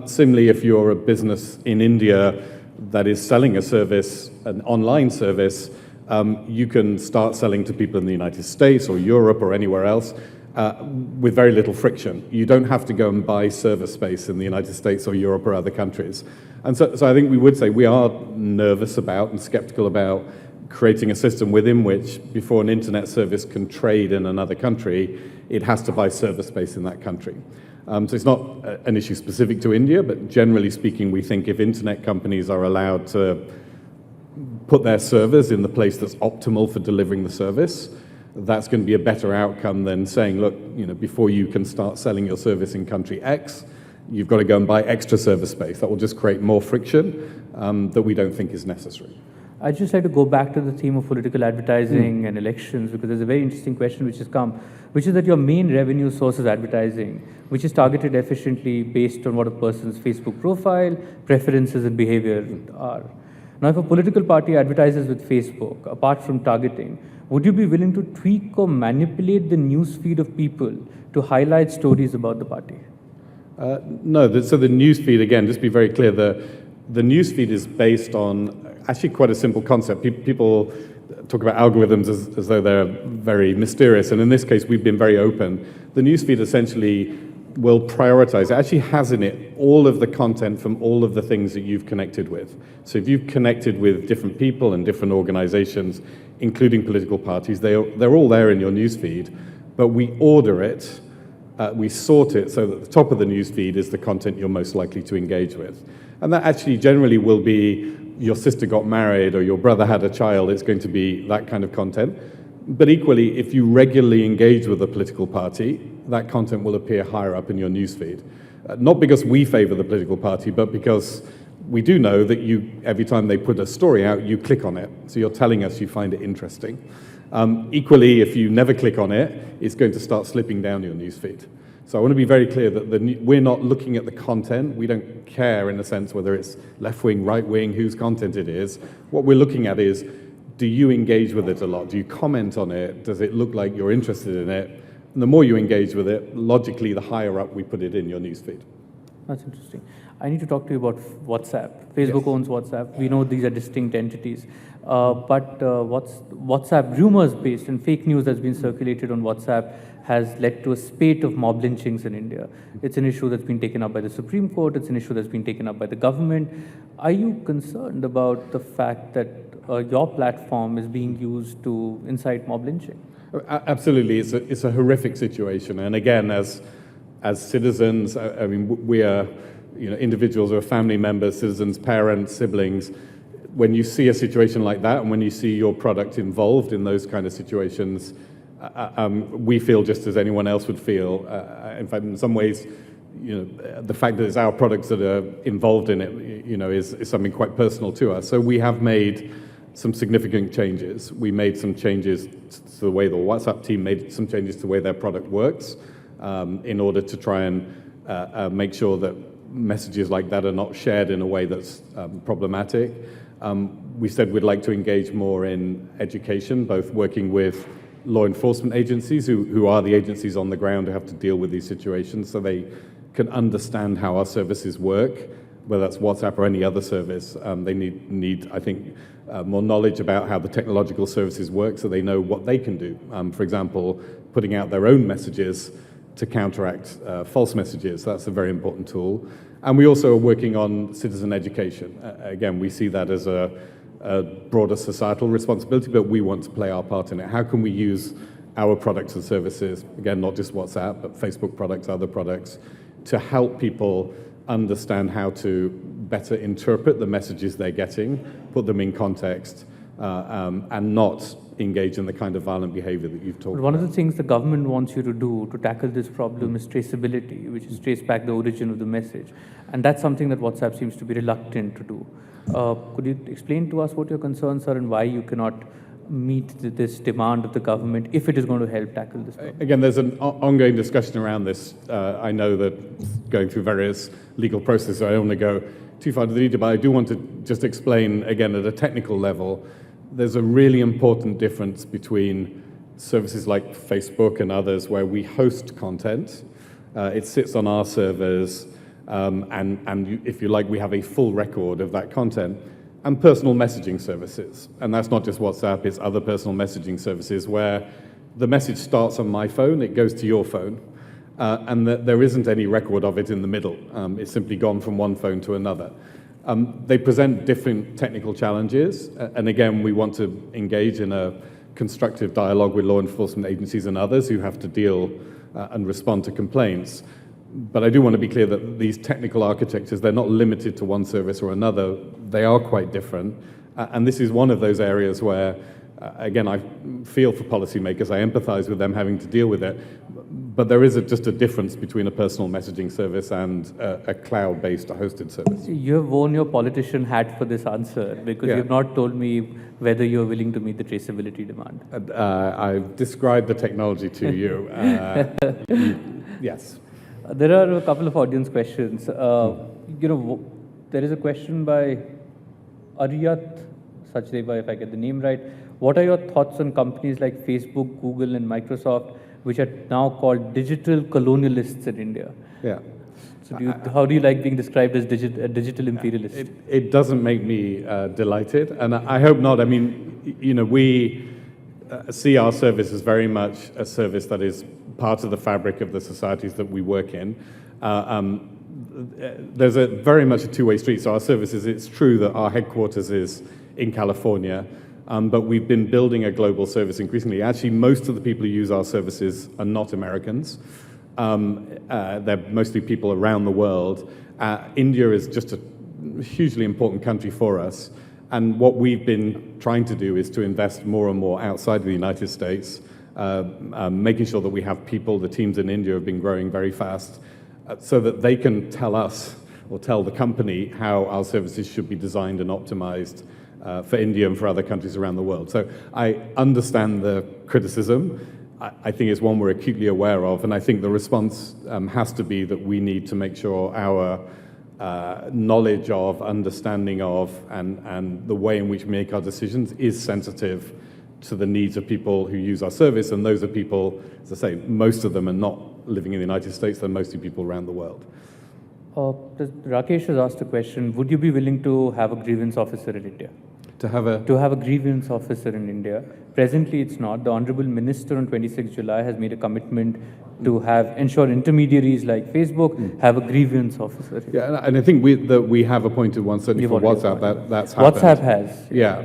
Similarly, if you're a business in India that is selling a service, an online service, you can start selling to people in the United States or Europe or anywhere else with very little friction. You don't have to go and buy server space in the United States or Europe or other countries. And so I think we would say we are nervous about and skeptical about creating a system within which, before an internet service can trade in another country, it has to buy server space in that country. So it's not an issue specific to India, but generally speaking, we think if internet companies are allowed to put their servers in the place that's optimal for delivering the service, that's going to be a better outcome than saying, look, before you can start selling your service in country X, you've got to go and buy extra server space. That will just create more friction that we don't think is necessary. I'd just like to go back to the theme of political advertising and elections, because there's a very interesting question which has come, which is that your main revenue source is advertising, which is targeted efficiently based on what a person's Facebook profile, preferences, and behavior are. Now, if a political party advertises with Facebook, apart from targeting, would you be willing to tweak or manipulate the news feed of people to highlight stories about the party? No, so the news feed, again, just be very clear, the news feed is based on actually quite a simple concept. People talk about algorithms as though they're very mysterious, and in this case, we've been very open. The news feed essentially will prioritize. It actually has in it all of the content from all of the things that you've connected with. So if you've connected with different people and different organizations, including political parties, they're all there in your news feed, but we order it, we sort it so that the top of the news feed is the content you're most likely to engage with. And that actually generally will be your sister got married or your brother had a child. It's going to be that kind of content. But equally, if you regularly engage with a political party, that content will appear higher up in your newsfeed. Not because we favor the political party, but because we do know that every time they put a story out, you click on it. So you're telling us you find it interesting. Equally, if you never click on it, it's going to start slipping down your newsfeed. So I want to be very clear that we're not looking at the content. We don't care, in a sense, whether it's left-wing, right-wing, whose content it is. What we're looking at is, do you engage with it a lot? Do you comment on it? Does it look like you're interested in it? And the more you engage with it, logically, the higher up we put it in your newsfeed. That's interesting. I need to talk to you about WhatsApp. Facebook owns WhatsApp. We know these are distinct entities. But WhatsApp rumors-based and fake news that's been circulated on WhatsApp has led to a spate of mob lynchings in India. It's an issue that's been taken up by the Supreme Court. It's an issue that's been taken up by the government. Are you concerned about the fact that your platform is being used to incite mob lynching? Absolutely. It's a horrific situation. And again, as citizens, I mean, we are individuals who are family members, citizens, parents, siblings. When you see a situation like that and when you see your product involved in those kind of situations, we feel just as anyone else would feel. In fact, in some ways, the fact that it's our products that are involved in it, is something quite personal to us. So we have made some significant changes. We made some changes to the way the WhatsApp team made some changes to the way their product works in order to try and make sure that messages like that are not shared in a way that's problematic. We said we'd like to engage more in education, both working with law enforcement agencies who are the agencies on the ground who have to deal with these situations so they can understand how our services work, whether that's WhatsApp or any other service. They need I think, more knowledge about how the technological services work so they know what they can do. For example, putting out their own messages to counteract false messages. That's a very important tool. And we also are working on citizen education. Again, we see that as a broader societal responsibility, but we want to play our part in it. How can we use our products and services, again, not just WhatsApp, but Facebook products, other products, to help people understand how to better interpret the messages they're getting, put them in context, and not engage in the kind of violent behavior that you've talked about. One of the things the government wants you to do to tackle this problem is traceability, which is trace back the origin of the message. And that's something that WhatsApp seems to be reluctant to do. Could you explain to us what your concerns are and why you cannot meet this demand of the government if it is going to help tackle this problem? Again, there's an ongoing discussion around this. I know that going through various legal processes, I don't want to go too far to the detail, but I do want to just explain, again, at a technical level, there's a really important difference between services like Facebook and others where we host content. It sits on our servers, and if you like, we have a full record of that content, and personal messaging services. And that's not just WhatsApp, it's other personal messaging services where the message starts on my phone, it goes to your phone, and there isn't any record of it in the middle. It's simply gone from one phone to another. They present different technical challenges, and again, we want to engage in a constructive dialogue with law enforcement agencies and others who have to deal and respond to complaints. But I do want to be clear that these technical architectures, they're not limited to one service or another. They are quite different. And this is one of those areas where Again, I feel for policymakers, I empathize with them having to deal with it, but there is just a difference between a personal messaging service and a cloud-based hosted service. You have worn your politician hat for this answer because you have not told me whether you're willing to meet the traceability demand. I've described the technology to you. Yes. There are a couple of audience questions. There is a question by Ariyat Sachdeva, if I get the name right. What are your thoughts on companies like Facebook, Google, and Microsoft, which are now called digital colonialists in India? Yeah. So how do you like being described as a digital imperialist? It doesn't make me delighted, and I hope not. I mean, we see our service as very much a service that is part of the fabric of the societies that we work in. There's very much a two-way street. So our services, it's true that our headquarters is in California, but we've been building a global service increasingly. Actually, most of the people who use our services are not Americans. They're mostly people around the world. India is just a hugely important country for us. And what we've been trying to do is to invest more and more outside of the United States, making sure that we have people, the teams in India have been growing very fast, so that they can tell us or tell the company how our services should be designed and optimized for India and for other countries around the world. So I understand the criticism. I think it's one we're acutely aware of, and I think the response has to be that we need to make sure our knowledge of, understanding of, and the way in which we make our decisions is sensitive to the needs of people who use our service, and those are people, as I say, most of them are not living in the United States, they're mostly people around the world. Rakesh has asked a question, would you be willing to have a grievance officer in India? To have a grievance officer in India. Presently, it's not. The Honorable Minister on 26 July has made a commitment to ensure intermediaries like Facebook have a grievance officer. Yeah, and I think we have appointed one, certainly for WhatsApp, that's happened. WhatsApp has. Yeah,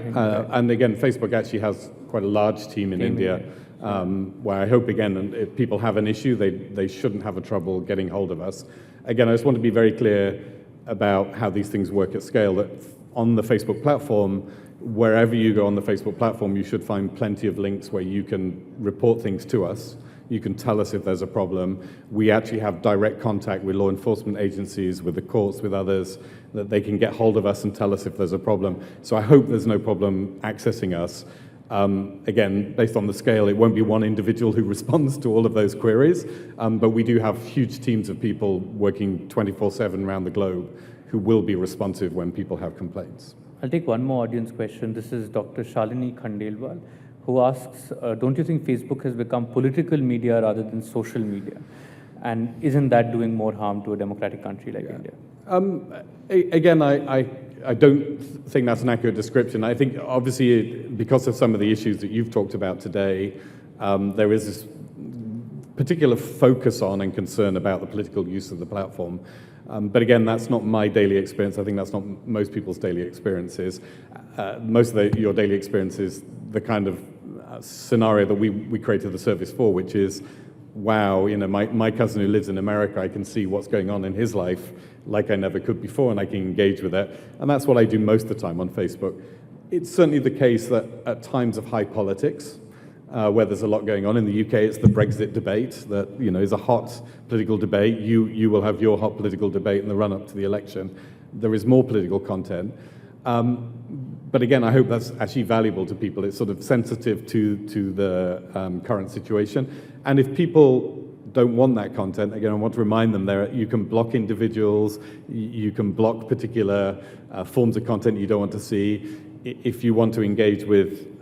and again, Facebook actually has quite a large team in India, where I hope, again, if people have an issue, they shouldn't have a trouble getting hold of us. Again, I just want to be very clear about how these things work at scale, that on the Facebook platform, wherever you go on the Facebook platform, you should find plenty of links where you can report things to us. You can tell us if there's a problem. We actually have direct contact with law enforcement agencies, with the courts, with others, that they can get hold of us and tell us if there's a problem. So I hope there's no problem accessing us. Again, based on the scale, it won't be one individual who responds to all of those queries, but we do have huge teams of people working 24/7 around the globe who will be responsive when people have complaints. I'll take one more audience question. This is Dr. Shalini Khandelwal, who asks, don't you think Facebook has become political media rather than social media? And isn't that doing more harm to a democratic country like India? Again, I don't think that's an accurate description. I think, obviously, because of some of the issues that you've talked about today, there is this particular focus on and concern about the political use of the platform. But again, that's not my daily experience. I think that's not most people's daily experiences. Most of your daily experience is the kind of scenario that we created the service for, which is, wow, my cousin who lives in America, I can see what's going on in his life like I never could before, and I can engage with it. And that's what I do most of the time on Facebook. It's certainly the case that at times of high politics, where there's a lot going on. In the UK, it's the Brexit debate that is a hot political debate. You will have your hot political debate in the run-up to the election. There is more political content. But again, I hope that's actually valuable to people. It's sort of sensitive to the current situation. And if people don't want that content, again, I want to remind them you can block individuals, you can block particular forms of content you don't want to see. If you want to engage with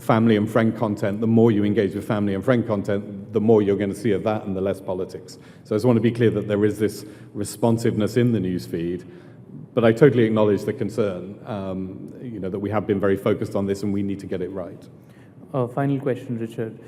family and friend content, the more you engage with family and friend content, the more you're going to see of that and the less politics. So I just want to be clear that there is this responsiveness in the news feed, but I totally acknowledge the concern, that we have been very focused on this and we need to get it right. Final question, Richard.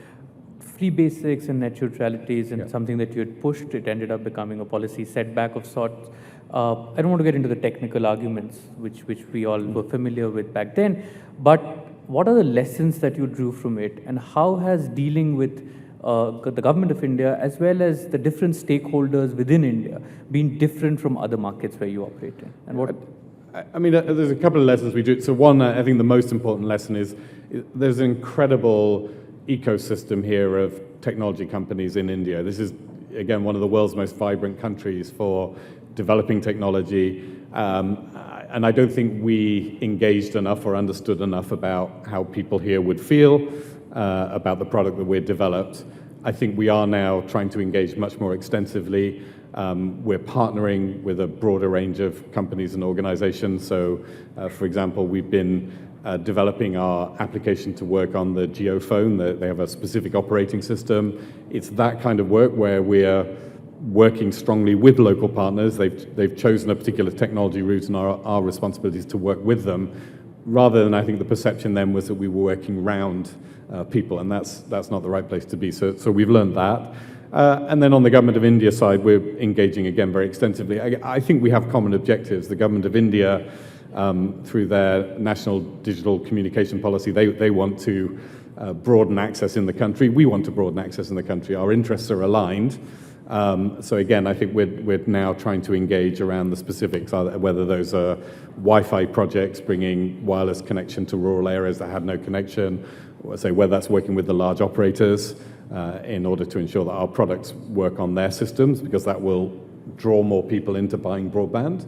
Free basics and net neutrality isn't something that you had pushed. It ended up becoming a policy setback of sorts. I don't want to get into the technical arguments, which we all were familiar with back then, but what are the lessons that you drew from it, and how has dealing with the government of India as well as the different stakeholders within India been different from other markets where you operate in? And what? I mean, there's a couple of lessons we do. So one, I think the most important lesson is there's an incredible ecosystem here of technology companies in India. This is, again, one of the world's most vibrant countries for developing technology. And I don't think we engaged enough or understood enough about how people here would feel about the product that we've developed. I think we are now trying to engage much more extensively. We're partnering with a broader range of companies and organizations. So, for example, we've been developing our application to work on the geophone. They have a specific operating system. It's that kind of work where we're working strongly with local partners. They've chosen a particular technology route, and our responsibility is to work with them, rather than, I think, the perception then was that we were working around people, and that's not the right place to be. So we've learned that. And then on the Government of India side, we're engaging again very extensively. I think we have common objectives. The Government of India, through their national digital communication policy, they want to broaden access in the country. We want to broaden access in the country. Our interests are aligned. So again, I think we're now trying to engage around the specifics, whether those are Wi-Fi projects bringing wireless connection to rural areas that had no connection, or say whether that's working with the large operators in order to ensure that our products work on their systems, because that will draw more people into buying broadband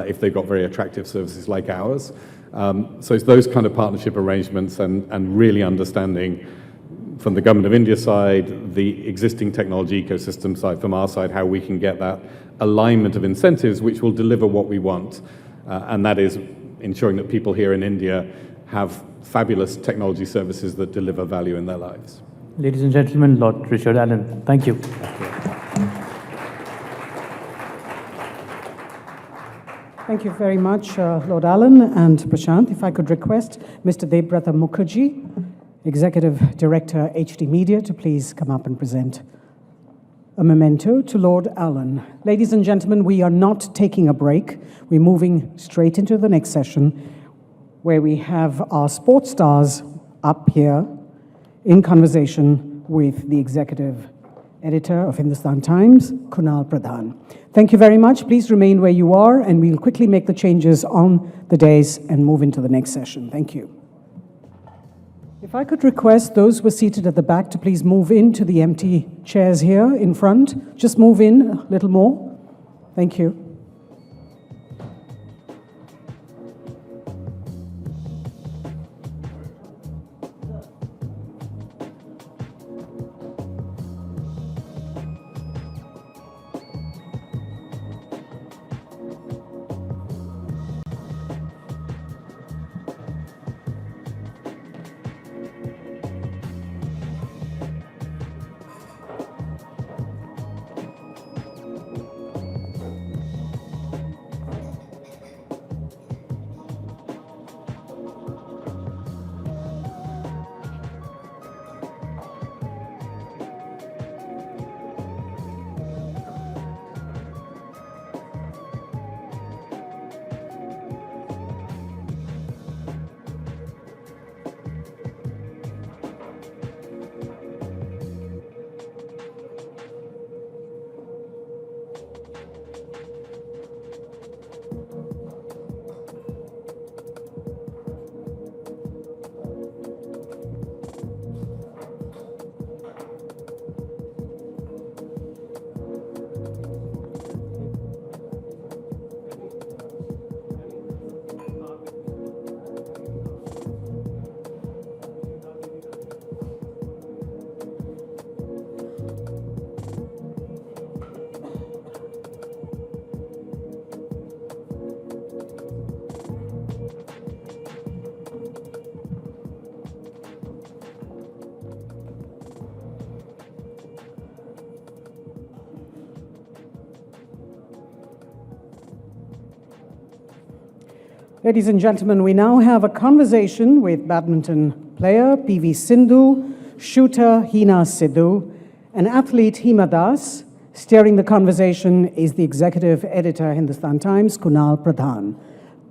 if they've got very attractive services like ours. So it's those kind of partnership arrangements and really understanding from the Government of India side, the existing technology ecosystem side, from our side, how we can get that alignment of incentives which will deliver what we want. And that is ensuring that people here in India have fabulous technology services that deliver value in their lives. Ladies and gentlemen, Lord Richard Allen, thank you. Thank you very much, Lord Allen and Prashant. If I could request Mr. Debrata Mukherjee, Executive Director, HD Media, to please come up and present a memento to Lord Allen. Ladies and gentlemen, we are not taking a break. We're moving straight into the next session, where we have our sports stars up here in conversation with the Executive Editor of Hindustan Times, Kunal Pradhan. Thank you very much. Please remain where you are, and we'll quickly make the changes on the dais and move into the next session. Thank you. If I could request those who are seated at the back to please move into the empty chairs here in front. Just move in a little more. Thank you. Ladies and gentlemen, we now have a conversation with badminton player PV Sindhu, shooter Hina Sidhu, and athlete Hima Das. Steering the conversation is the Executive Editor, Hindustan Times, Kunal Pradhan.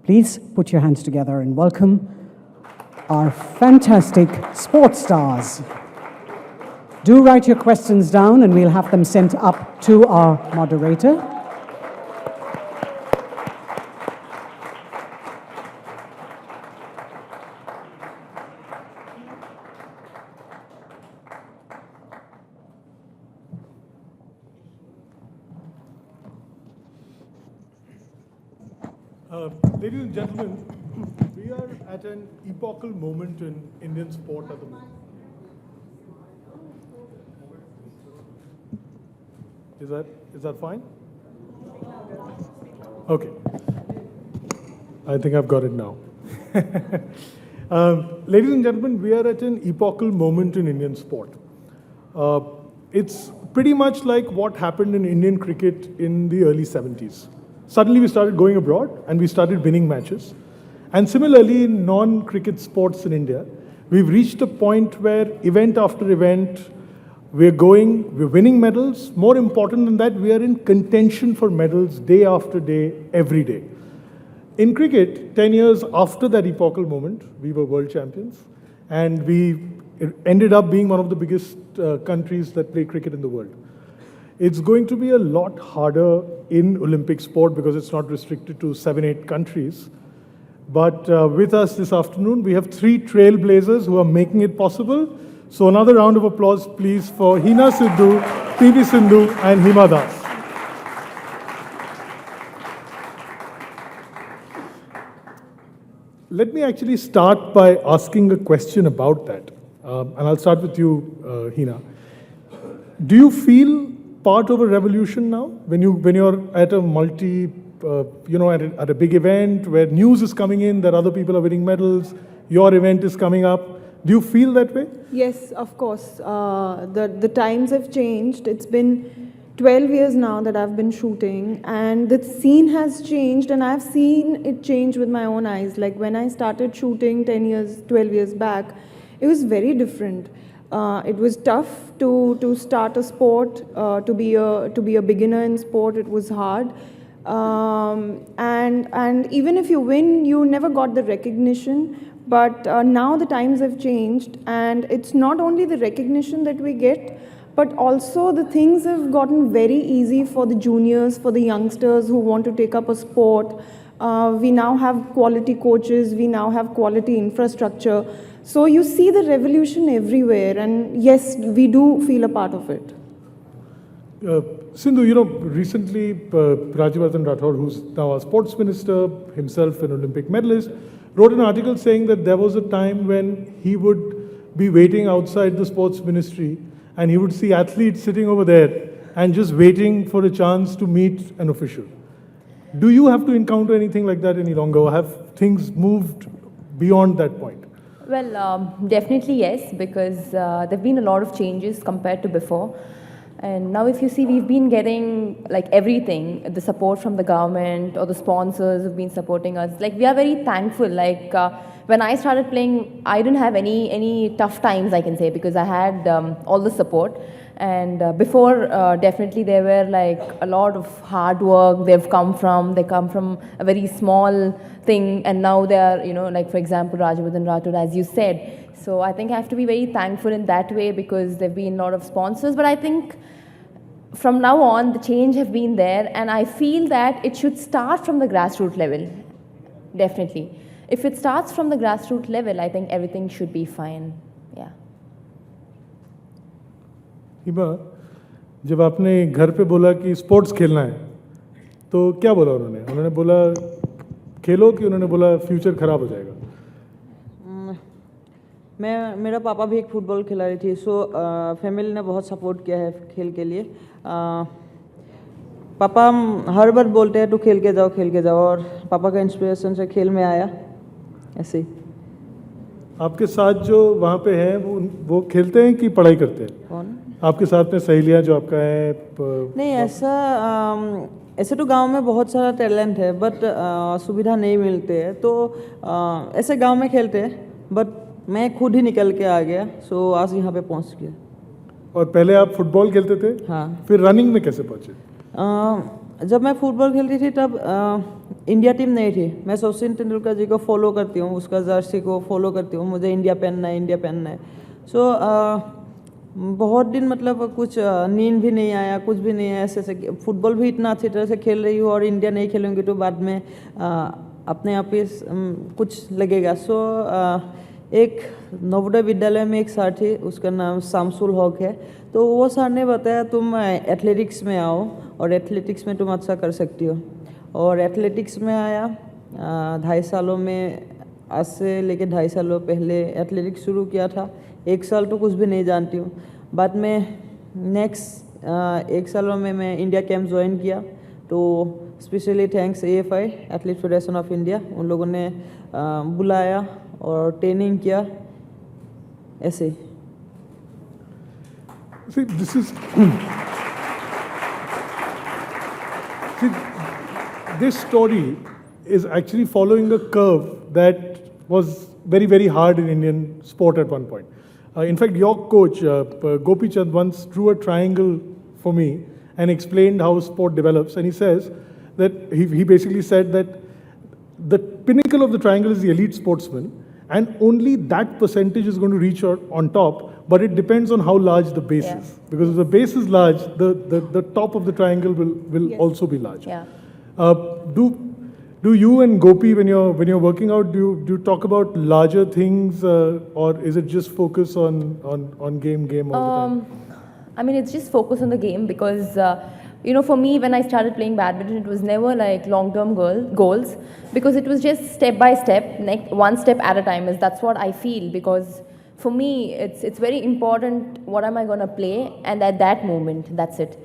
Please put your hands together and welcome our fantastic sports stars. Do write your questions down and we'll have them sent up to our moderator. Ladies and gentlemen, we are at an epochal moment in Indian sport at the moment. Is that fine? Okay. I think I've got it now. Ladies and gentlemen, we are at an epochal moment in Indian sport. It's pretty much like what happened in Indian cricket in the early 70s. Suddenly we started going abroad and we started winning matches. And similarly, in non-cricket sports in India, we've reached a point where event after event, we're winning medals. More important than that, we are in contention for medals day after day, every day. In cricket, 10 years after that epochal moment, we were world champions. And we ended up being one of the biggest countries that play cricket in the world. It's going to be a lot harder in Olympic sport because it's not restricted to 7-8 countries. But with us this afternoon, we have 3 trailblazers who are making it possible. So another round of applause, please, for Hina Sidhu, PV Sindhu, and Hima Das. Let me actually start by asking a question about that. And I'll start with you, Hina. Do you feel part of a revolution now? When you're at a at a big event where news is coming in that other people are winning medals, your event is coming up. Do you feel that way? Yes, of course. The times have changed. It's been 12 years now that I've been shooting, and the scene has changed, and I've seen it change with my own eyes. Like when I started shooting 12 years back, it was very different. It was tough to start a sport, to be a beginner in sport. It was hard. And even if you win, you never got the recognition. But now the times have changed, and it's not only the recognition that we get, but also the things have gotten very easy for the juniors, for the youngsters who want to take up a sport. We now have quality coaches, we now have quality infrastructure. So you see the revolution everywhere, and yes, we do feel a part of it. Sindhu, recently Rajyavardhan Rathore, who's now our sports minister, himself an Olympic medalist, wrote an article saying that there was a time when he would be waiting outside the sports ministry and he would see athletes sitting over there and just waiting for a chance to meet an official. Do you have to encounter anything like that any longer, or have things moved beyond that point? Well, definitely yes, because there have been a lot of changes compared to before. And now if you see, we've been getting like everything, the support from the government or the sponsors have been supporting us. Like we are very thankful. Like when I started playing, I didn't have any tough times, I can say, because I had all the support. And before, definitely there were like a lot of hard work they come from a very small thing, and now they are, like for example, Rajyavardhan Rathore, as you said. So I think I have to be very thankful in that way because there have been a lot of sponsors. But I think from now on, the change have been there, and I feel that it should start from the grassroots level, definitely. If it starts from the grassroots level, I think everything should be fine, yeah. हिमा, जब आपने घर पे बोला कि sports खेलना है, तो क्या बोला उन्होंने? उन्होंने बोला खेलो कि उन्होंने बोला फ्यूचर खराब हो जाएगा? मेरा पापा भी एक फुटबॉल खिलाड़ी थी, सो फैमिली ने बहुत सपोर्ट किया है खेल के लिए। पापा हर बार बोलते हैं तू खेल के जाओ, और पापा का इंस्पिरेशन से खेल में आया, ऐसे ही। आपके साथ जो वहाँ पे हैं वो खेलते हैं कि पढ़ाई करते हैं? कौन? आपके साथ में सहेलियाँ जो आपका है? नहीं, ऐसे तो गांव में बहुत सारा टैलेंट है, बट सुविधा नहीं मिलते है, तो ऐसे गांव में खेलते हैं, बट मैं खुद ही निकल के आ गया, सो आज यहाँ पे पहुँच गया। और पहले आप फुटबॉल खेलते थे? हाँ। फिर रनिंग में कैसे पहुँचे? जब मैं फुटबॉल खेलती थी तब इंडिया टीम नहीं थी। मैं सचिन तेंदुलकर जी को फॉलो करती हूँ, उसका जर्सी को फॉलो करती हूँ, मुझे इंडिया पहनना है। सो बहुत दिन मतलब कुछ नींद भी नहीं आया, कुछ भी नहीं आया, ऐसे फुटबॉल भी इतना अच्छी तरह से खेल रही हूँ और इंडिया नहीं खेलूँगी तो बाद में अपने आप ही कुछ लगेगा। सो एक नवोदय विद्यालय में एक सर थे, उसका नाम शामसुल हक है, तो वो सर ने बताया तुम एथलेटिक्स में आओ और एथलेटिक्स में तुम अच्छा कर सकती हो, और एथलेटिक्स में आया। 2.5 सालों में आज से लेके 2.5 सालों पहले एथलेटिक्स शुरू किया था। 1 साल तो कुछ भी नहीं जानती हूँ। बाद में नेक्स्ट 1 सालों में मैं इंडिया कैंप ज्वाइन किया, तो specially thanks AFI athlete federation of India, उन लोगों ने बुलाया और ट्रेनिंग किया ऐसे। See, this story is actually following a curve that was very, very hard in Indian sport at one point. In fact, your coach, Gopi Chand, once drew a triangle for me and explained how sport develops. And he says that, he basically said that the pinnacle of the triangle is the elite sportsman, and only that percentage is going to reach on top, but it depends on how large the base is. Because if the base is large, the top of the triangle will also be large. Yeah. Do you and Gopi, when you're working out, do you talk about larger things, or is it just focus on game all the time? I mean, it's just focus on the game because, you know, for me, when I started playing badminton, it was never like long-term goals, because it was just step by step, one step at a time. That's what I feel, because for me, it's very important what am I going to play, and at that moment, that's it.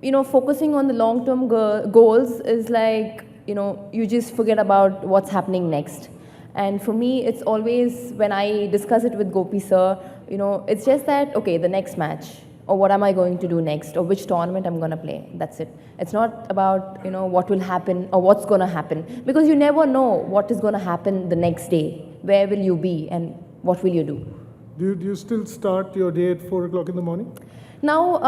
You know, focusing on the long-term goals is like, you know, you just forget about what's happening next. And for me, it's always, when I discuss it with Gopi sir, you know, it's just that, okay, the next match, or what am I going to do next, or which tournament I'm going to play. That's it. It's not about, you know, what will happen or what's going to happen, because you never know what is going to happen the next day. Where will you be and what will you do? Do you still start your day at 4 o'clock in the morning? Now,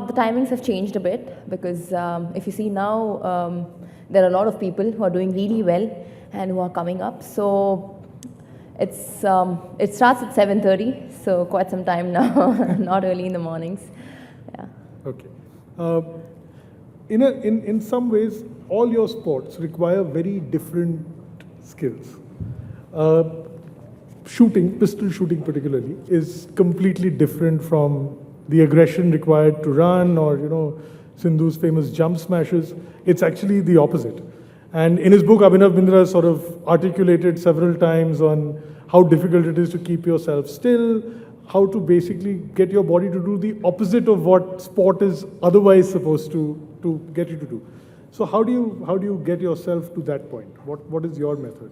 the timings have changed a bit, because if you see now, there are a lot of people who are doing really well and who are coming up. So it starts at 7:30, so quite some time now, not early in the mornings. Yeah. Okay. In some ways, all your sports require very different skills. Shooting, pistol shooting particularly, is completely different from the aggression required to run, or, you know, Sindhu's famous jump smashes. It's actually the opposite. And in his book, Abhinav Bindra sort of articulated several times on how difficult it is to keep yourself still, how to basically get your body to do the opposite of what sport is otherwise supposed to get you to do. So how do you get yourself to that point? What is your method?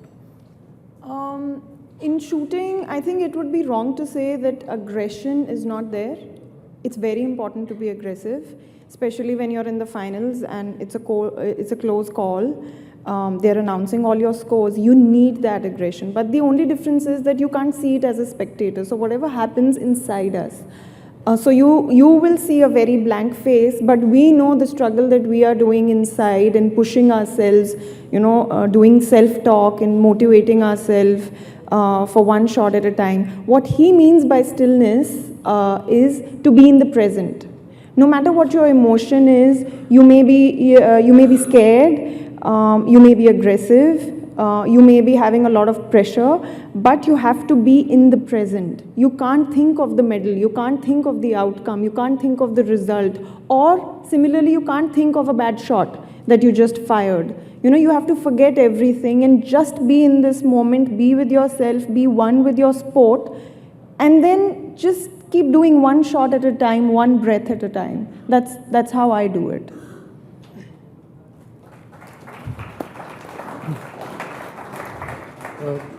In shooting, I think it would be wrong to say that aggression is not there. It's very important to be aggressive, especially when you're in the finals and it's a close call. They're announcing all your scores. You need that aggression. But the only difference is that you can't see it as a spectator. So whatever happens inside us, so you will see a very blank face, but we know the struggle that we are doing inside and pushing ourselves, you know, doing self-talk and motivating ourselves for one shot at a time. What he means by stillness is to be in the present. No matter what your emotion is, you may be scared, you may be aggressive, you may be having a lot of pressure, but you have to be in the present. You can't think of the medal, you can't think of the outcome, you can't think of the result, or similarly, you can't think of a bad shot that you just fired. You know, you have to forget everything and just be in this moment, be with yourself, be one with your sport, and then just keep doing one shot at a time, one breath at a time. That's how I do it.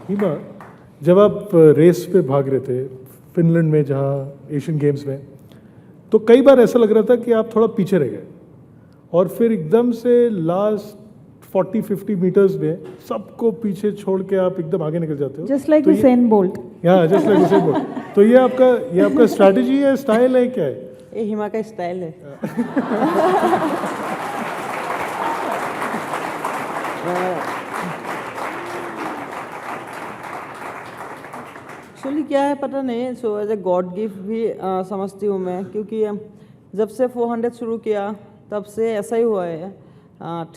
हिमा, जब आप race पे भाग रहे थे Finland में, जहाँ Asian games में, तो कई बार ऐसा लग रहा था कि आप थोड़ा पीछे रह गए, और फिर एकदम से लास्ट 40-50 मीटर्स में सबको पीछे छोड़ के आप एकदम आगे निकल जाते हो. Just like Usain Bolt. Yeah, just like Usain Bolt. तो ये आपका स्ट्रैटेजी है, स्टाइल है, क्या है? ये हिमा का स्टाइल है. एक्चुअली क्या है पता नहीं. So as a God gift भी समझती हूँ मैं, क्योंकि जब से 400 शुरू किया तब से ऐसा ही हुआ है.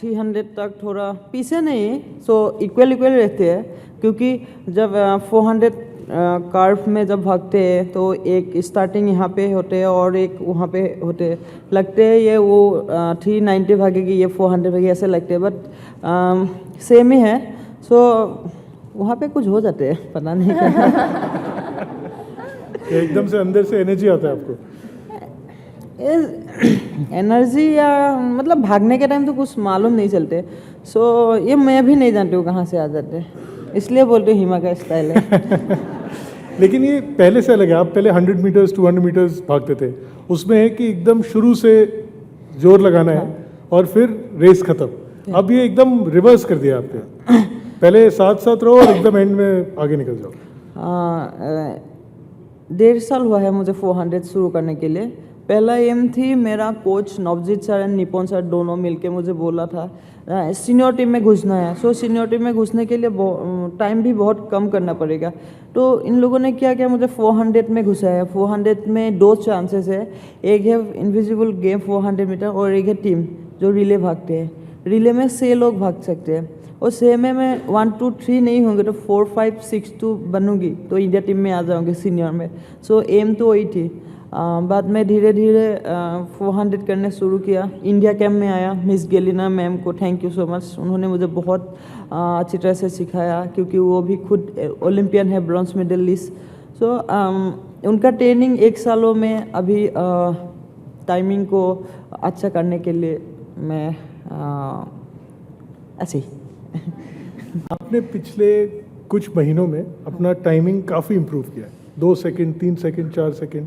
300 तक थोड़ा पीछे नहीं, सो इक्वल रहते हैं, क्योंकि जब 400 कार्व में जब भागते हैं तो एक स्टार्टिंग यहाँ पे होते हैं और एक वहाँ पे होते हैं. लगते हैं ये वो 390 भागेगी, ये 400 भागेगी, ऐसे लगते हैं, बट सेम ही है. सो वहाँ पे कुछ हो जाते हैं, पता नहीं एकदम से अंदर से एनर्जी आता है आपको? एनर्जी या मतलब भागने के टाइम तो कुछ मालूम नहीं चलते. सो ये मैं भी नहीं जानती हूँ कहाँ से आ जाते, इसलिए बोलते हूँ हिमा का स्टाइल है. लेकिन ये पहले से अलग है. आप पहले 100 मीटर्स 200 मीटर्स भागते थे, उसमें है कि एकदम शुरू से जोर लगाना है और फिर रेस खत्म. अब ये एकदम रिवर्स कर दिया आपने. पहले साथ साथ रहो और एकदम एंड में आगे निकल जाओ. 1.5 साल हुआ है मुझे 400 शुरू करने के लिए. पहला एम थी, मेरा कोच नवजीत सर एंड निपुण सर दोनों मिलके मुझे बोला था सीनियर टीम में घुसना है. सो सीनियर टीम में घुसने के लिए टाइम भी बहुत कम करना पड़ेगा. तो इन लोगों ने क्या किया, मुझे 400 में घुसाया. 400 में 2 चांसेस है, एक है इनविजिबल गेम 400 मीटर और एक है टीम जो रिले भागते हैं. रिले में 6 लोग भाग सकते हैं और 6 में मैं 1 2 3 नहीं होंगे तो 4 5 6 2 बनूंगी तो इंडिया टीम में आ जाऊंगी सीनियर में. सो एम तो वही थी. बाद में धीरे धीरे 400 करने शुरू किया. इंडिया कैंप में आया. मिस गेलिना मैम को थैंक यू सो मच, उन्होंने मुझे बहुत अच्छी तरह से सिखाया क्योंकि वो भी खुद ओलंपियन है, ब्रॉन्ज मेडलिस्ट. सो उनका ट्रेनिंग 1 सालों में अभी टाइमिंग को अच्छा करने के लिए मैं ऐसे आपने पिछले कुछ महीनों में अपना टाइमिंग काफ़ी इम्प्रूव किया है. 2 सेकंड 3 सेकंड 4 सेकंड.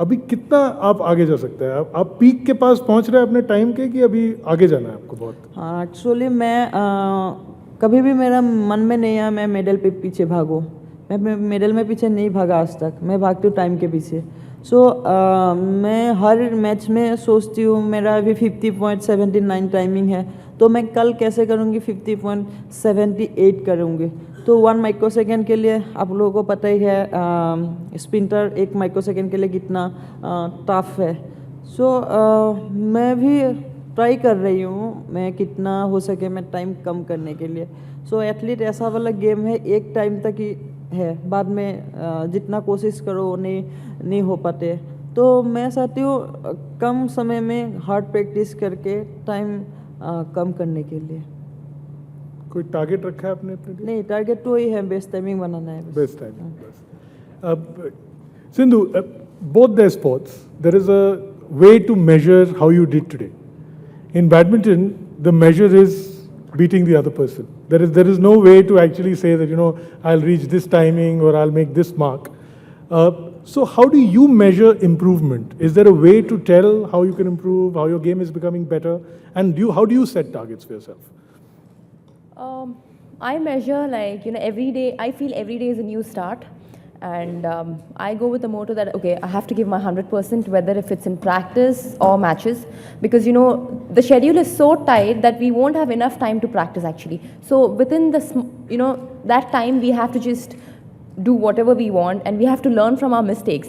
अभी कितना आप आगे जा सकते हैं? आप पीक के पास पहुंच रहे हैं अपने टाइम के, कि अभी आगे जाना है आपको बहुत? हाँ, एक्चुअली मैं कभी भी मेरा मन में नहीं आया मैं मेडल पे पीछे भागूँ. मैं मेडल में पीछे नहीं भागा आज तक. मैं भागती हूँ टाइम के पीछे. सो मैं हर मैच में सोचती हूँ मेरा अभी 50.79 टाइमिंग है तो मैं कल कैसे करूँगी 50.78 करूँगी. तो 1 माइक्रोसेकंड के लिए आप लोगों को पता ही है स्प्रिंटर 1 माइक्रोसेकंड के लिए कितना टफ है. सो मैं भी ट्राई कर रही हूँ मैं कितना हो सके मैं टाइम कम करने के लिए. सो एथलीट ऐसा वाला गेम है, एक टाइम तक ही है, बाद में जितना कोशिश करो नहीं हो पाते. तो मैं चाहती हूँ कम समय में हार्ड प्रैक्टिस करके टाइम कम करने के लिए. कोई टारगेट रखा है आपने अपने लिए? नहीं, टारगेट तो ही है बेस्ट टाइमिंग बनाना है. Best timing. अब Sindhu, both their sports there is a way to measure how you did today. In badminton the measure is beating the other person. There is no way to actually say that I'll reach this timing or I'll make this mark. So how do you measure improvement? Is there a way to tell how you can improve, how your game is becoming better, and how do you set targets for yourself? I measure every day. I feel every day is a new start, and I go with the motto that okay, I have to give my 100%, whether if it's in practice or matches, because the schedule is so tight that we won't have enough time to practice actually. So within this, that time we have to just do whatever we want, and we have to learn from our mistakes.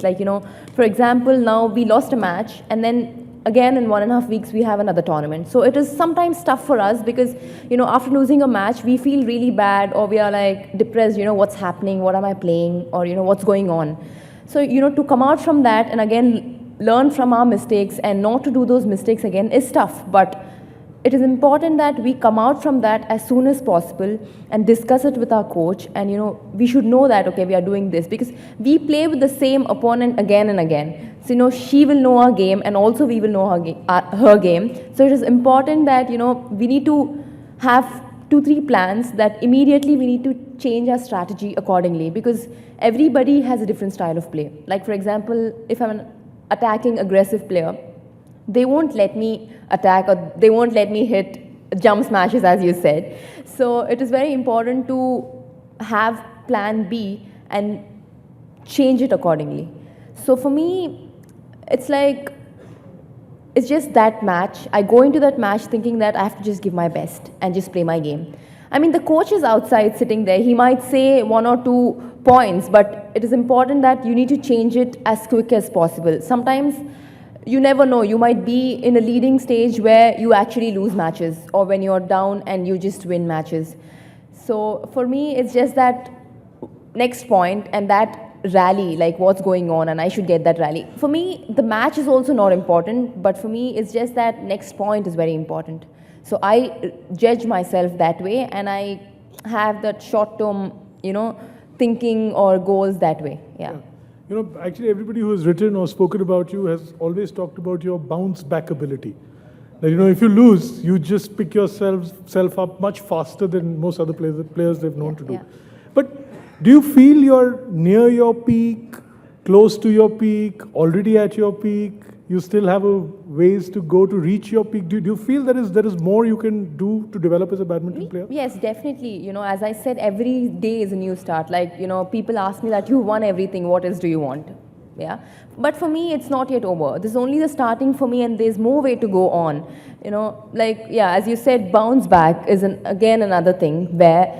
For example, now we lost a match, and then again in 1.5 weeks we have another tournament. So it is sometimes tough for us because after losing a match we feel really bad, or we are depressed, what's happening, what am I playing, or what's going on. So to come out from that and again learn from our mistakes and not to do those mistakes again is tough. But it is important that we come out from that as soon as possible and discuss it with our coach, and we should know that okay, we are doing this because we play with the same opponent again and again. So she will know our game and also we will know her game. So it is important that we need to have 2-3 plans that immediately we need to change our strategy accordingly, because everybody has a different style of play. Like for example, if I'm an attacking aggressive player, they won't let me attack or they won't let me hit jump smashes as you said. So it is very important to have plan B and change it accordingly. So for me, it's just that match. I go into that match thinking that I have to just give my best and just play my game. I mean, the coach is outside sitting there. He might say 1 or 2 points, but it is important that you need to change it as quick as possible. Sometimes you never know. You might be in a leading stage where you actually lose matches, or when you're down and you just win matches. So for me, it's just that next point and that rally, like what's going on, and I should get that rally. For me, the match is also not important, but for me, it's just that next point is very important. So I judge myself that way, and I have that short-term, thinking or goals that way. Yeah. Actually, everybody who has written or spoken about you has always talked about your bounce back ability. That, if you lose, you just pick yourself up much faster than most other players they've known to do. Yeah. But do you feel you're near your peak, close to your peak, already at your peak? You still have a ways to go to reach your peak. Do you feel there is more you can do to develop as a badminton player? Yes, definitely. As I said, every day is a new start. Like, people ask me that you won everything, what else do you want? Yeah. But for me, it's not yet over. This is only the starting for me, and there's more way to go on. As you said, bounce back is again another thing where,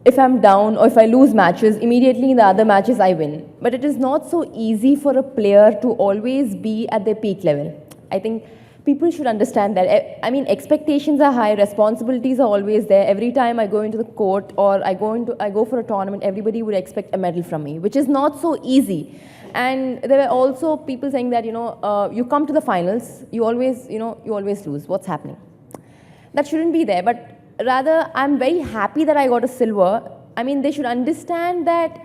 if I'm down or if I lose matches, immediately in the other matches I win. But it is not so easy for a player to always be at their peak level. I think people should understand that. I mean, expectations are high, responsibilities are always there. Every time I go into the court or I go for a tournament, everybody would expect a medal from me, which is not so easy. And there were also people saying that, you come to the finals, you always lose. What's happening? That shouldn't be there. But rather, I'm very happy that I got a silver. I mean, they should understand that,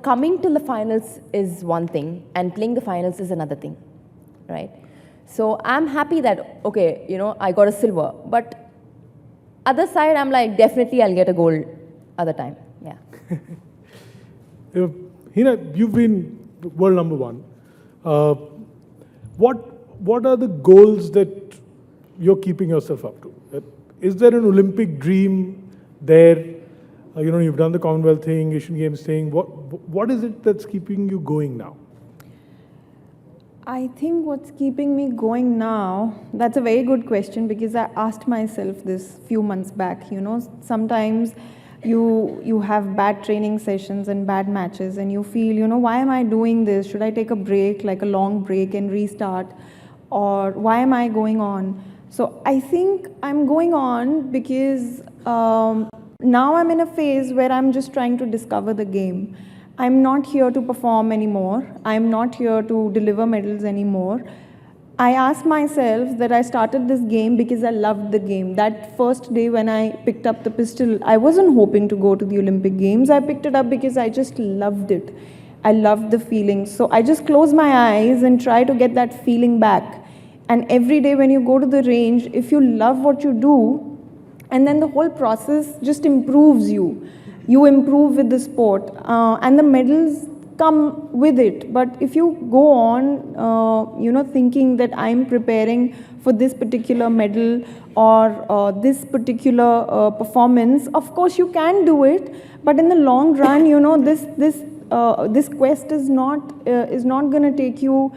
coming to the finals is one thing and playing the finals is another thing, right? So I'm happy that, okay, I got a silver. But other side, I'm like, definitely I'll get a gold other time, yeah. Hina, you've been world number one. What are the goals that you're keeping yourself up to? Is there an Olympic dream there? You've done the Commonwealth thing, Asian Games thing. What is it that's keeping you going now? I think what's keeping me going now, that's a very good question, because I asked myself this few months back. Sometimes you have bad training sessions and bad matches and you feel, why am I doing this? Should I take a break, like a long break and restart? Or why am I going on? So I think I'm going on because now I'm in a phase where I'm just trying to discover the game. I'm not here to perform anymore. I'm not here to deliver medals anymore. I asked myself that I started this game because I loved the game. That first day when I picked up the pistol, I wasn't hoping to go to the Olympic Games. I picked it up because I just loved it. I loved the feeling. So I just close my eyes and try to get that feeling back. And every day when you go to the range, if you love what you do, and then the whole process just improves you. You improve with the sport, and the medals come with it. But if you go on, thinking that I'm preparing for this particular medal or this particular performance, of course you can do it. But in the long run, this quest is not going to take you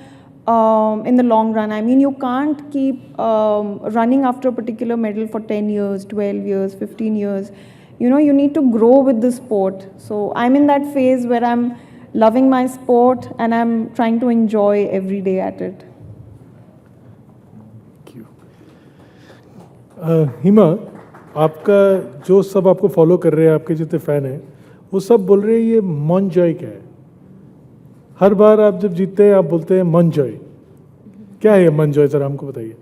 in the long run. I mean, you can't keep running after a particular medal for 10 years, 12 years, 15 years. You need to grow with the sport. So I'm in that phase where I'm loving my sport and I'm trying to enjoy every day at it. Thank you. Hima, आपका जो सब आपको follow कर रहे हैं, आपके जितने fan हैं, वो सब बोल रहे हैं ये मॉन्जॉय क्या है? हर बार आप जब जीतते हैं आप बोलते हैं मॉन्जॉय. क्या है ये मॉन्जॉय, जरा हमको बताइए.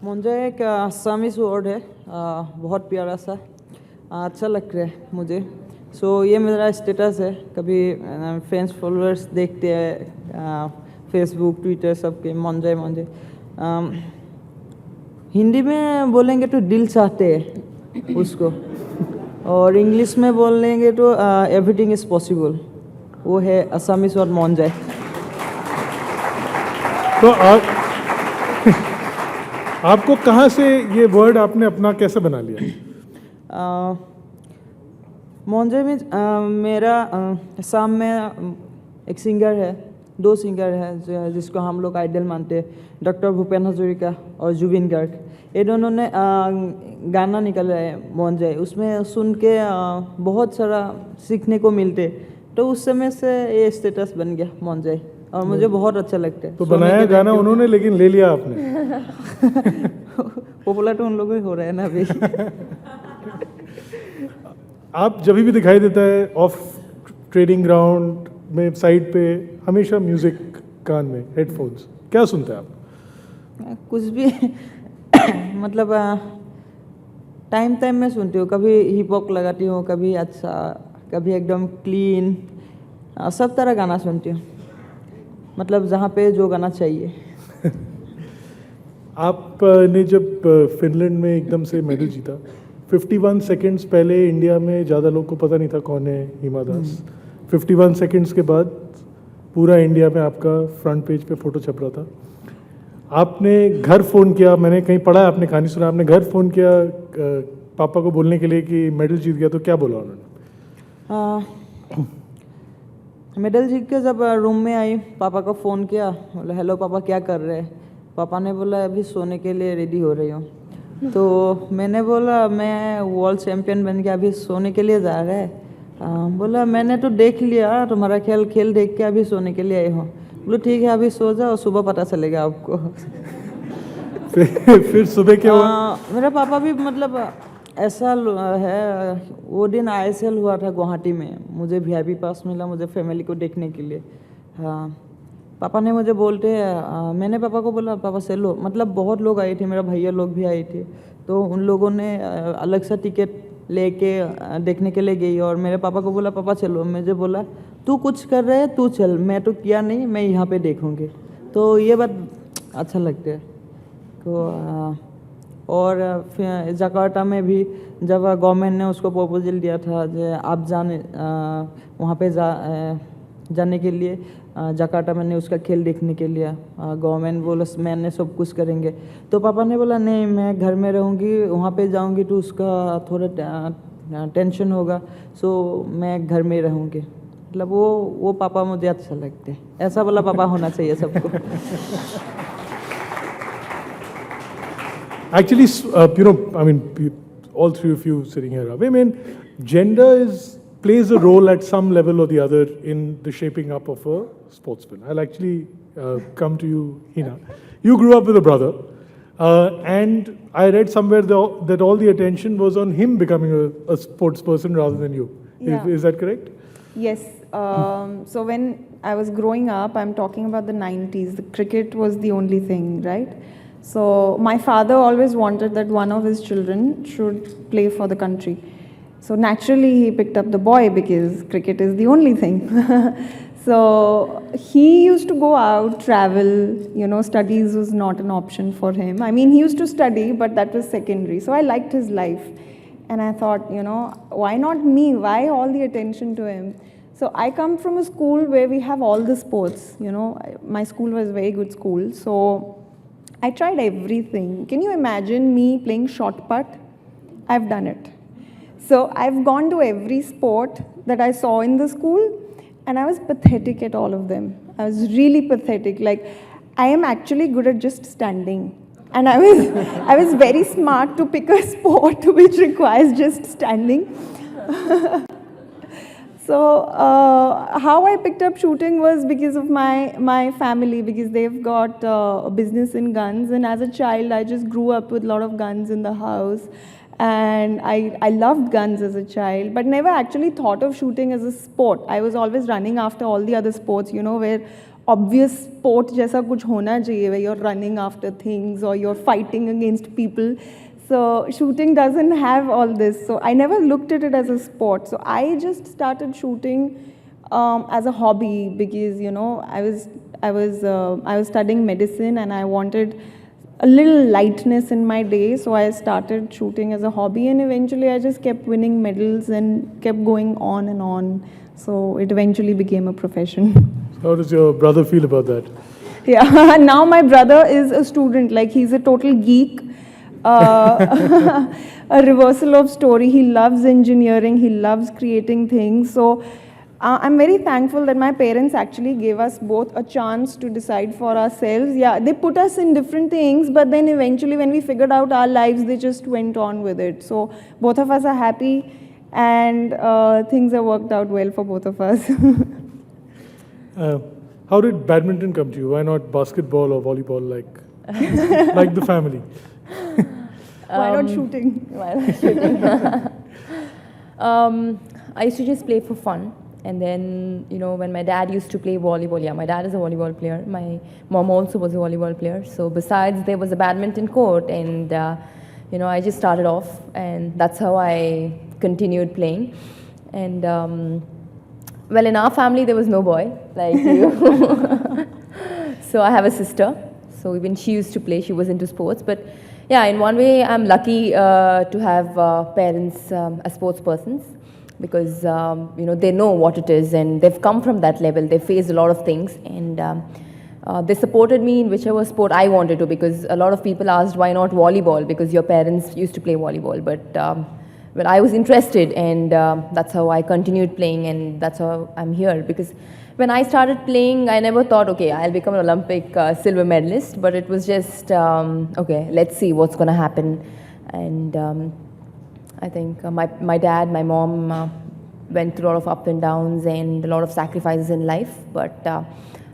मॉन्जॉय एक असमीज वर्ड है, बहुत प्यारा सा, अच्छा लग रहा है मुझे. सो ये मेरा स्टेटस है. कभी फ्रेंड्स फॉलोअर्स देखते हैं फेसबुक ट्विटर सबके मॉन्जॉय मॉन्जॉय. हिंदी में बोलेंगे तो दिल चाहते हैं उसको, और इंग्लिश में बोलेंगे तो एवरीथिंग इज़ पॉसिबल. वो है असमीज वर्ड मॉन्जॉय. तो आपको कहाँ से ये वर्ड आपने अपना कैसे बना लिया? मॉन्जॉय में मेरा असम में एक सिंगर है, दो सिंगर है जिसको हम लोग आइडल मानते हैं, डॉक्टर भूपेन हजरिका और जुबिन गर्ग. ये दोनों ने गाना निकाला है मॉन्जॉय. उसमें सुन के बहुत सारा सीखने को मिलते, तो उस समय से ये स्टेटस बन गया मॉन्जॉय, और मुझे बहुत अच्छा लगता है. तो बनाया गाना उन्होंने, लेकिन ले लिया आपने. पॉपुलर तो उन लोगों ही हो रहा है ना अभी. आप जब भी दिखाई देता है ऑफ ट्रेनिंग ग्राउंड में साइड पे, हमेशा म्यूजिक कान में, हेडफोन्स, क्या सुनते हैं आप? कुछ भी मतलब टाइम टाइम में सुनती हूँ, कभी हिप हॉप लगाती हूँ, कभी अच्छा, कभी एकदम क्लीन, सब तरह गाना सुनती हूँ, मतलब जहाँ पे जो गाना चाहिए। आपने जब फिनलैंड में एकदम से मेडल जीता, 51 सेकंड्स पहले इंडिया में ज़्यादा लोग को पता नहीं था कौन है हिमा दास। 51 सेकंड्स के बाद पूरा इंडिया में आपका फ्रंट पेज पे फोटो छप रहा था। आपने घर फ़ोन किया, मैंने कहीं पढ़ा है, आपने कहानी सुना, आपने घर फ़ोन किया पापा को बोलने के लिए कि मेडल जीत गया, तो क्या बोला उन्होंने? मेडल जीत के जब रूम में आई, पापा को फ़ोन किया, बोला हेलो पापा क्या कर रहे हैं? पापा ने बोला अभी सोने के लिए रेडी हो रही हूँ। तो मैंने बोला मैं वर्ल्ड चैम्पियन बन के अभी सोने के लिए जा रहा है। बोला मैंने तो देख लिया तुम्हारा खेल देख के अभी सोने के लिए आई हूँ। बोलो ठीक है अभी सो जाओ, सुबह पता चलेगा आपको। फिर सुबह क्या हुआ? मेरा पापा भी मतलब ऐसा है, वो दिन ISL हुआ था गुवाहाटी में, मुझे VIP पास मिला मुझे फैमिली को देखने के लिए। हाँ, पापा ने मुझे बोलते मैंने पापा को बोला पापा चलो, मतलब बहुत लोग आए थे, मेरा भैया लोग भी आए थे, तो उन लोगों ने अलग सा टिकट लेके देखने के लिए गई और मेरे पापा को बोला पापा चलो, मुझे बोला तू कुछ कर रहे है तू चल, मैं तो किया नहीं, मैं यहाँ पे देखूँगी। तो ये बात अच्छा लगता है। तो और फिर जकार्ता में भी जब गवर्नमेंट ने उसको प्रपोजल दिया था जो आप वहाँ पे जाने के लिए, जकार्ता मैंने उसका खेल देखने के लिए, गवर्नमेंट बोला मैंने सब कुछ करेंगे, तो पापा ने बोला नहीं मैं घर में रहूँगी, वहाँ पे जाऊँगी तो उसका थोड़ा टेंशन होगा, सो मैं घर में रहूँगी। मतलब वो पापा मुझे अच्छा लगते हैं, ऐसा वाला पापा होना चाहिए सबको। Actually, I mean, all three of you sitting here, I mean, gender plays a role at some level or the other in the shaping up of a sportsman. I'll actually come to you, Hina. You grew up with a brother, and I read somewhere that all the attention was on him becoming a sports person rather than you. Yeah. Is that correct? Yes. So when I was growing up, I'm talking about the 90s, the cricket was the only thing, right? So my father always wanted that one of his children should play for the country. So naturally he picked up the boy because cricket is the only thing. So he used to go out, travel, studies was not an option for him. I mean, he used to study, but that was secondary. So I liked his life. And I thought, why not me? Why all the attention to him? So I come from a school where we have all the sports, my school was a very good school. So I tried everything. Can you imagine me playing shot put? I've done it. So I've gone to every sport that I saw in the school, and I was pathetic at all of them. I was really pathetic. Like, I am actually good at just standing. And I was very smart to pick a sport which requires just standing. So how I picked up shooting was because of my family, because they've got a business in guns, and as a child I just grew up with a lot of guns in the house, and I loved guns as a child, but never actually thought of shooting as a sport. I was always running after all the other sports, where obvious sport jaisa kuch hona chahiye, where you're running after things or you're fighting against people. So shooting doesn't have all this. So I never looked at it as a sport. So I just started shooting as a hobby because I was studying medicine and I wanted a little lightness in my day. So I started shooting as a hobby, and eventually I just kept winning medals and kept going on and on. So it eventually became a profession. How does your brother feel about that? Yeah, now my brother is a student. Like, he's a total geek. A reversal of story. He loves engineering. He loves creating things. So I'm very thankful that my parents actually gave us both a chance to decide for ourselves. Yeah, they put us in different things, but then eventually when we figured out our lives, they just went on with it. So both of us are happy, and things have worked out well for both of us. How did badminton come to you? Why not basketball or volleyball like the family? Why not shooting? Why not shooting? I used to just play for fun. And then, when my dad used to play volleyball, yeah, my dad is a volleyball player. My mom also was a volleyball player. So besides, there was a badminton court, and I just started off, and that's how I continued playing. And well, in our family there was no boy like you. So I have a sister. So even she used to play, she was into sports. But yeah, in one way I'm lucky to have parents as sports persons, because they know what it is, and they've come from that level. They've faced a lot of things, and they supported me in whichever sport I wanted to, because a lot of people asked why not volleyball, because your parents used to play volleyball. But I was interested, and that's how I continued playing, and that's how I'm here. Because when I started playing, I never thought, okay, I'll become an Olympic silver medalist, but it was just, okay, let's see what's going to happen. And I think my dad, my mom went through a lot of ups and downs and a lot of sacrifices in life, but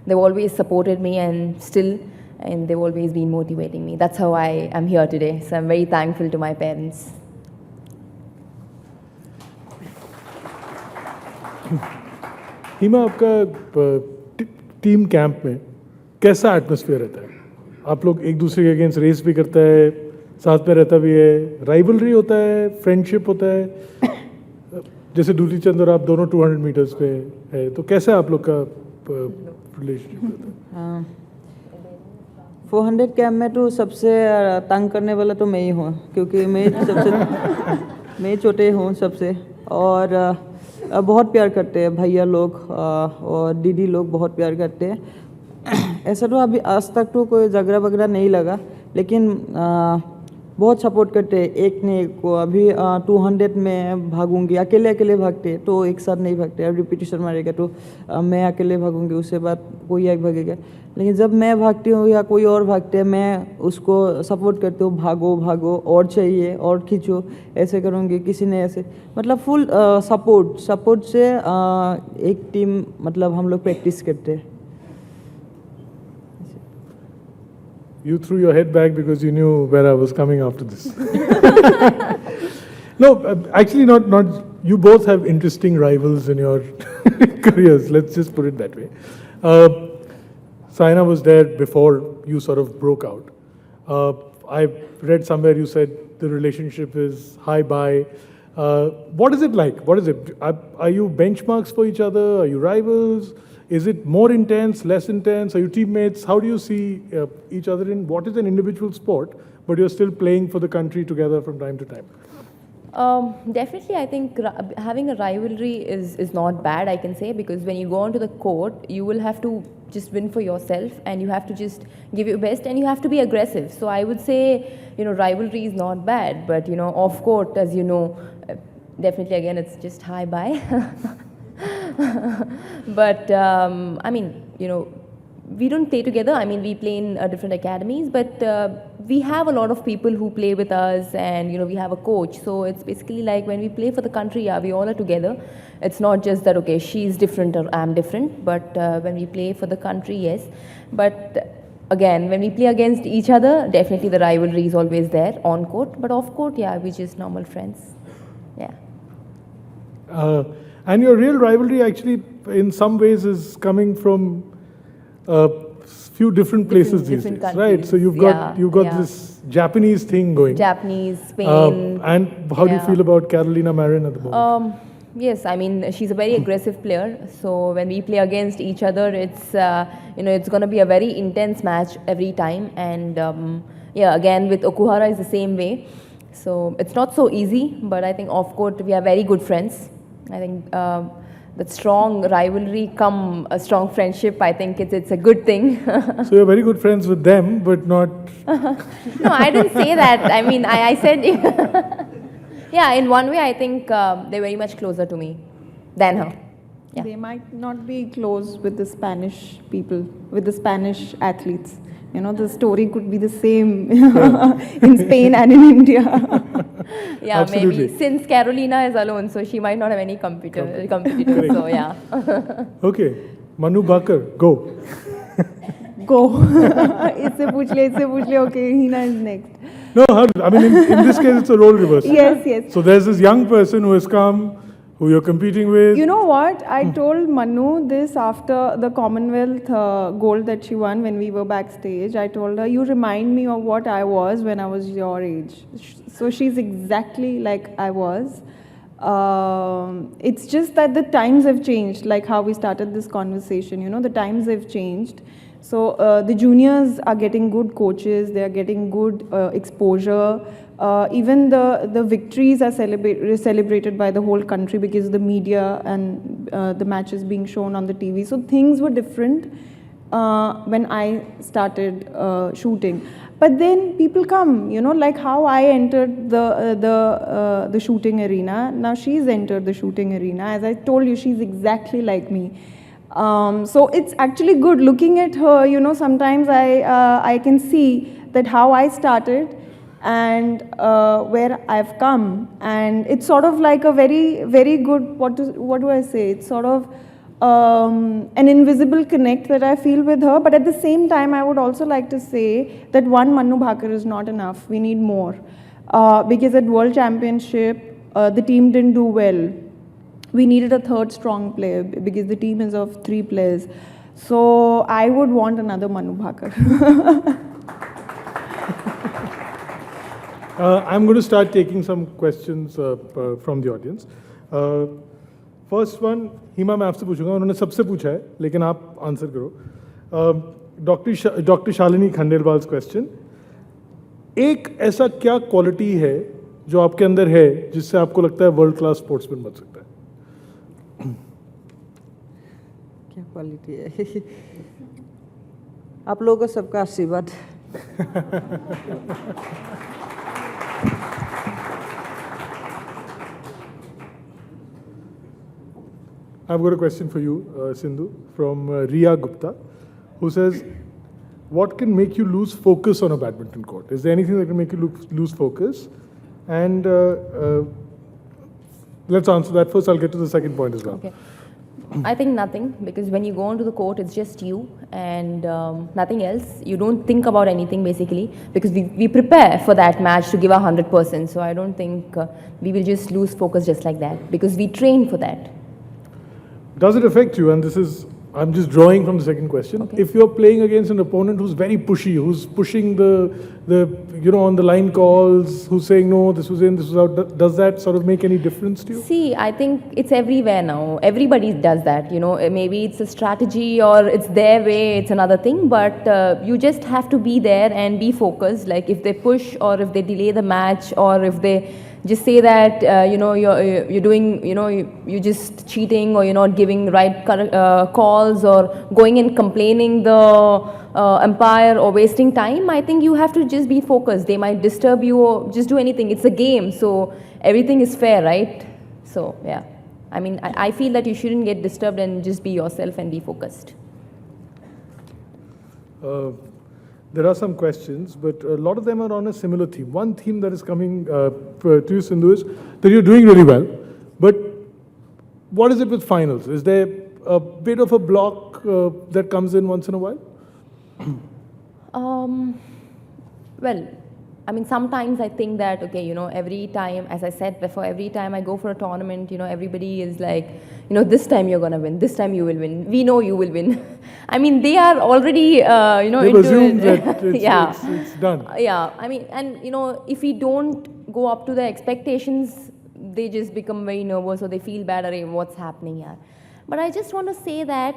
they've always supported me, and they've always been motivating me. That's how I am here today. So I'm very thankful to my parents. हिमा, आपका team camp में कैसा atmosphere रहता है? आप लोग एक दूसरे के अगेंस्ट रेस भी करता है, साथ में रहता भी है, राइवलरी होता है, फ्रेंडशिप होता है, जैसे दूती चंद और आप दोनों 200 मीटर्स पे है, तो कैसा आप लोग का रिलेशनशिप रहता है? 400 कैंप में तो सबसे तंग करने वाला तो मैं ही हूँ, क्योंकि मैं छोटे हूँ सबसे, और बहुत प्यार करते हैं भैया लोग और दीदी लोग, बहुत प्यार करते हैं। ऐसा तो अभी आज तक तो कोई झगड़ा वगैरह नहीं लगा, लेकिन बहुत सपोर्ट करते हैं एक ने एक को। अभी 200 में भागूंगी, अकेले अकेले भागते तो एक साथ नहीं भागते। अब रिपीटिशन मारेगा तो मैं अकेले भागूंगी, उसके बाद कोई एक भागेगा। लेकिन जब मैं भागती हूँ या कोई और भागते हैं, मैं उसको सपोर्ट करती हूँ, भागो भागो, और चाहिए और खींचो, ऐसे करूँगी, किसी ने ऐसे, मतलब फुल सपोर्ट से एक टीम, मतलब हम लोग प्रैक्टिस करते हैं। You threw your head back because you knew where I was coming after this. No, actually not. You both have interesting rivals in your careers. Let's just put it that way. Saina was there before you sort of broke out. I read somewhere you said the relationship is hi-bye. What is it like? What is it? Are you benchmarks for each other? Are you rivals? Is it more intense, less intense? Are you teammates? How do you see each other in what is an individual sport, but you're still playing for the country together from time to time? Definitely, I think having a rivalry is not bad, I can say, because when you go onto the court, you will have to just win for yourself, and you have to just give your best, and you have to be aggressive. So I would say, rivalry is not bad, but off court, as you know, definitely again, it's just hi-bye. But I mean, we don't play together. I mean, we play in different academies, but we have a lot of people who play with us, and we have a coach. So it's basically like when we play for the country, yeah, we all are together. It's not just that, okay, she's different or I'm different, but when we play for the country, yes. But again, when we play against each other, definitely the rivalry is always there on court, but off court, yeah, we're just normal friends. Yeah. And your real rivalry actually, in some ways, is coming from few different places these days, right? So you've got this Japanese thing going. Japanese, Spain. And how do you feel about Carolina Marin at the moment? Yes, I mean, she's a very aggressive player. So when we play against each other, it's it's going to be a very intense match every time. And yeah, again with Okuhara is the same way. So it's not so easy, but I think off court we are very good friends. I think that strong rivalry come a strong friendship, I think it's a good thing. So you're very good friends with them, but not... No, I didn't say that. I mean, I said... Yeah, in one way, I think they're very much closer to me than her. Yeah. They might not be close with the Spanish people, with the Spanish athletes. The story could be the same in Spain and in India. Yeah, absolutely. Maybe. Since Carolina is alone, so she might not have any competitors. So, yeah. Okay. Manu Bakar, go. Go. Itse puch le. Okay, Hina is next. No, I mean, in this case, it's a role reversal. Yes. So there's this young person who has come, who you're competing with? You know what? I told Manu this after the Commonwealth gold that she won when we were backstage. I told her, you remind me of what I was when I was your age. So she's exactly like I was. It's just that the times have changed, like how we started this conversation, you know, the times have changed. So the juniors are getting good coaches, they are getting good exposure. Even the victories are celebrated by the whole country because the media and the matches being shown on the TV. So things were different when I started shooting. But then people come, you know, like how I entered the shooting arena. Now she's entered the shooting arena. As I told you, she's exactly like me. So it's actually good looking at her, you know, sometimes I can see that how I started and where I've come. And it's sort of like a very, very good, what do I say? It's sort of an invisible connect that I feel with her. But at the same time, I would also like to say that one Manu Bhaker is not enough. We need more. Because at World Championship, the team didn't do well. We needed a third strong player because the team is of 3 players. So I would want another Manu Bhaker. I'm going to start taking some questions from the audience. First one, हिमा मैं आपसे पूछूंगा, उन्होंने सबसे पूछा है, लेकिन आप answer करो. डॉक्टर शालिनी खंडेलवाल्स क्वेश्चन, एक ऐसा क्या क्वालिटी है जो आपके अंदर है जिससे आपको लगता है वर्ल्ड क्लास स्पोर्ट्समैन बन सकता है? क्या क्वालिटी है? आप लोगों का सबका आशीर्वाद. I've got a question for you, Sindhu, from Riya Gupta, who says, what can make you lose focus on a badminton court? Is there anything that can make you lose focus? And let's answer that first. I'll get to the second point as well. Okay. I think nothing, because when you go onto the court, it's just you and nothing else. You don't think about anything, basically, because we prepare for that match to give our 100%. So I don't think we will just lose focus just like that, because we train for that. Does it affect you? And this is, I'm just drawing from the second question. Okay. If you're playing against an opponent who's very pushy, who's pushing the you know, on the line calls, who's saying, no, this was in, this was out, does that sort of make any difference to you? See, I think it's everywhere now. Everybody does that, you know. Maybe it's a strategy or it's their way, it's another thing. But you just have to be there and be focused. Like if they push or if they delay the match or if they just say that, you know, you're doing, you know, you're just cheating or you're not giving right calls or going and complaining the umpire or wasting time. I think you have to just be focused. They might disturb you or just do anything. It's a game, so everything is fair, right? So, yeah. I mean, I feel that you shouldn't get disturbed and just be yourself and be focused. There are some questions, but a lot of them are on a similar theme. One theme that is coming to you, Sindhu, is that you're doing really well, but what is it with finals? Is there a bit of a block that comes in once in a while? Well, I mean, sometimes I think that, okay, you know, every time, as I said before, every time I go for a tournament, you know, everybody is like, you know, this time you're going to win, this time you will win, we know you will win. I mean, they are already, you know, They've assumed that it's done. Yeah, I mean, and, you know, if we don't go up to their expectations, they just become very nervous or they feel bad at what's happening here. But I just want to say that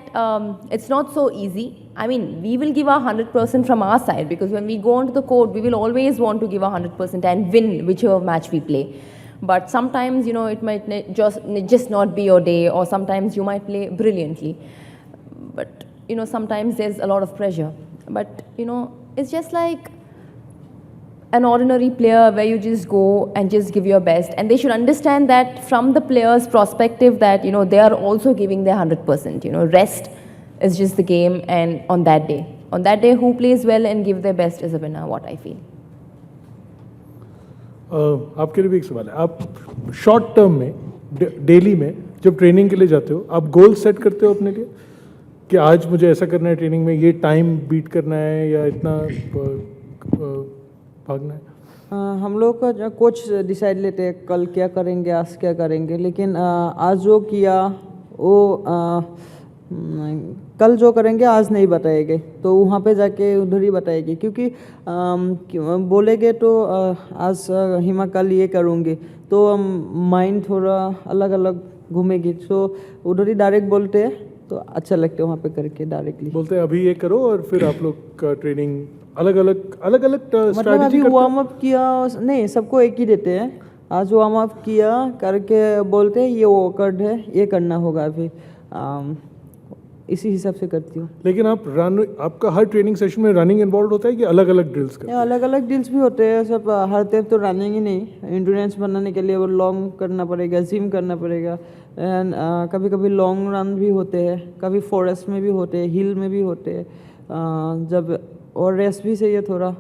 it's not so easy. I mean, we will give our 100% from our side, because when we go onto the court, we will always want to give our 100% and win whichever match we play. But sometimes, you know, it might just not be your day, or sometimes you might play brilliantly. But, you know, sometimes there's a lot of pressure. But, you know, it's just like an ordinary player where you just go and just give your best. And they should understand that from the player's perspective that, you know, they are also giving their 100%. You know, rest is just the game, and on that day, who plays well and give their best is a winner, what I feel. आपके लिए भी एक सवाल है. आप short term में, daily में, जब ट्रेनिंग के लिए जाते हो, आप गोल सेट करते हो अपने लिए कि आज मुझे ऐसा करना है ट्रेनिंग में, ये टाइम बीट करना है या इतना भागना है? हम लोग का कोच डिसाइड लेते हैं कल क्या करेंगे, आज क्या करेंगे, लेकिन आज जो किया वो कल जो करेंगे आज नहीं बताएंगे, तो वहाँ पे जाके उधर ही बताएंगे, क्योंकि बोलेंगे तो आज हिमा कल ये करूँगी तो माइंड थोड़ा अलग अलग घूमेगी, तो उधर ही डायरेक्ट बोलते हैं तो अच्छा लगता है वहाँ पे करके डायरेक्टली बोलते हैं अभी ये करो और फिर आप लोग का ट्रेनिंग अलग अलग मतलब अभी वार्म अप किया नहीं, सबको एक ही देते हैं, आज वार्म अप किया करके बोलते हैं ये वर्कआउट है, ये करना होगा अभी, इसी हिसाब से करती हूँ। लेकिन आपका हर ट्रेनिंग सेशन में रनिंग इन्वॉल्व होता है कि अलग अलग ड्रिल्स करते हैं? अलग अलग ड्रिल्स भी होते हैं, सब हर टाइम तो रनिंग ही नहीं, इंड्योरेंस बनाने के लिए वो लॉन्ग करना पड़ेगा, जिम करना पड़ेगा, एंड कभी कभी लॉन्ग रन भी होते हैं, कभी फॉरेस्ट में भी होते हैं, हिल में भी होते हैं, जब और रेस्ट भी चाहिए थोड़ा,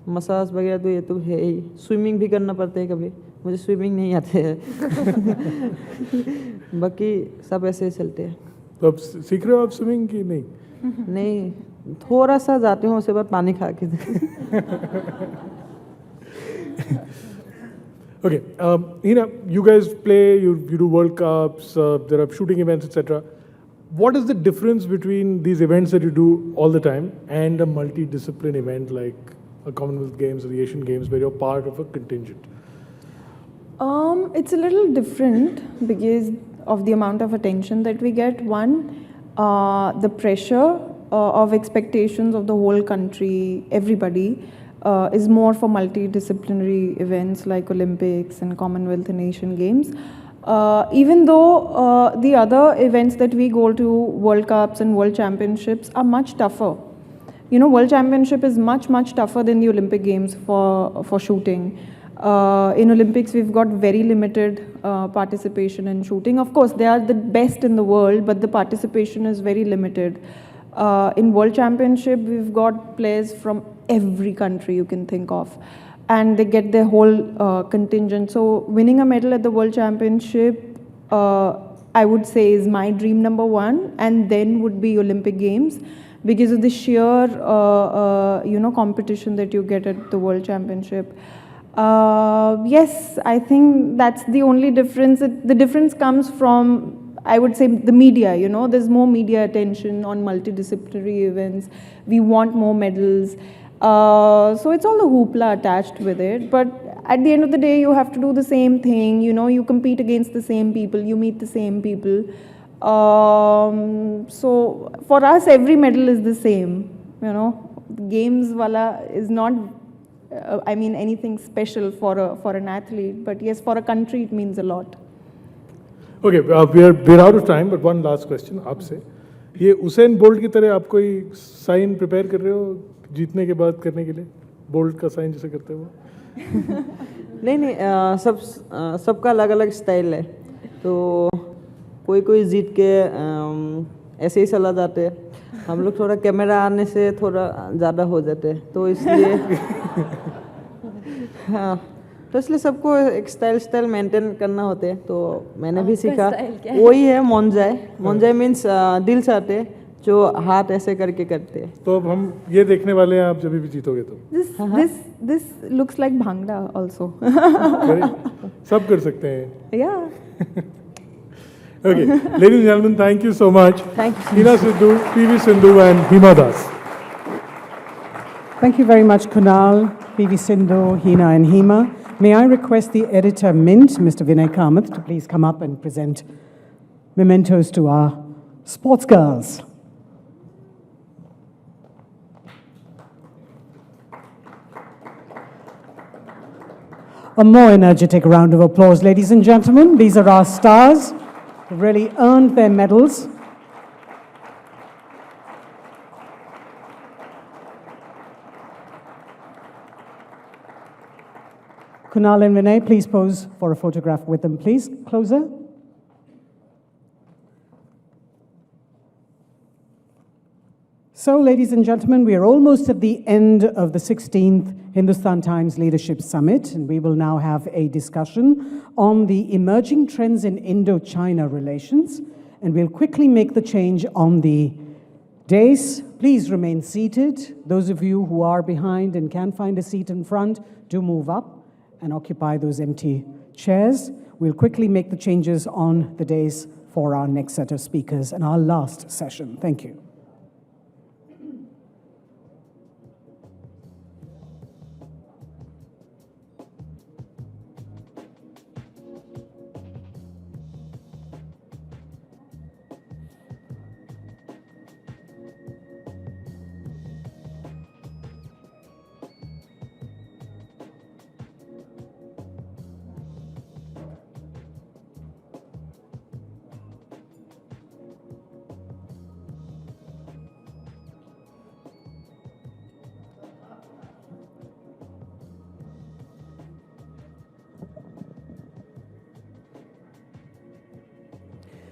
मसाज वगैरह तो ये तो है ही, स्विमिंग भी करना पड़ता है कभी, मुझे स्विमिंग नहीं आते हैं बाकी सब ऐसे ही चलते हैं। तो अब सीख रहे हो आप स्विमिंग की नहीं? नहीं, थोड़ा सा जाती हूँ, उसके बाद पानी खा के Okay, Hina, you guys play, you do World Cups, there are shooting events, etc. What is the difference between these events that you do all the time and a multidiscipline event like a Commonwealth Games or the Asian Games where you're part of a contingent? It's a little different because of the amount of attention that we get. One, the pressure of expectations of the whole country, everybody, is more for multidisciplinary events like Olympics and Commonwealth and Asian Games. Even though the other events that we go to, World Cups and World Championships, are much tougher. You know, World Championship is much tougher than the Olympic Games for shooting. In Olympics, we've got very limited participation in shooting. Of course, they are the best in the world, but the participation is very limited. In World Championship, we've got players from every country you can think of, and they get their whole contingent. So winning a medal at the World Championship, I would say, is my dream number one, and then would be Olympic Games, because of the sheer competition that you get at the World Championship. Yes, I think that's the only difference. The difference comes from, I would say, the media. You know, there's more media attention on multidisciplinary events. We want more medals. So it's all the hoopla attached with it. But at the end of the day, you have to do the same thing. You know, you compete against the same people. You meet the same people. So for us, every medal is the same. You know, games wala is not, I mean, anything special for an athlete. But yes, for a country, it means a lot. Okay, we're out of time, but one last question आपसे. ये Usain bolt की तरह आप कोई sign prepare कर रहे हो जीतने के बाद करने के लिए, बोल्ट का साइन जैसे करते हो? नहीं, सबका अलग अलग स्टाइल है, तो कोई जीत के ऐसे ही चला जाते हैं, हम लोग थोड़ा कैमरा आने से थोड़ा ज़्यादा हो जाते हैं, तो इसलिए हाँ, तो इसलिए सबको एक स्टाइल मेंटेन करना होते हैं, तो मैंने भी सीखा वही है मोंजाई मीन्स दिल से आते जो हाथ ऐसे करके करते हैं। तो अब हम ये देखने वाले हैं आप जब भी जीतोगे तो। This looks like bhangra also. सब कर सकते हैं। Yeah. Okay, ladies and gentlemen, thank you so much. Thank you. Hina Sidhu, PV Sindhu and Hima Das. Thank you very much, Kunal, PV Sindhu, Hina and Hima. May I request the editor, Mint, Mr. Vinay Kamath, to please come up and present mementos to our sports girls. A more energetic round of applause, ladies and gentlemen. These are our stars who really earned their medals. Kunal and Vinay, please pose for a photograph with them, please. Closer. So, ladies and gentlemen, we are almost at the end of the 16th Hindustan Times Leadership Summit, and we will now have a discussion on the emerging trends in Indo-China relations, and we'll quickly make the change on the Days, please remain seated. Those of you who are behind and can find a seat in front, do move up and occupy those empty chairs. We'll quickly make the changes on the days for our next set of speakers and our last session. Thank you.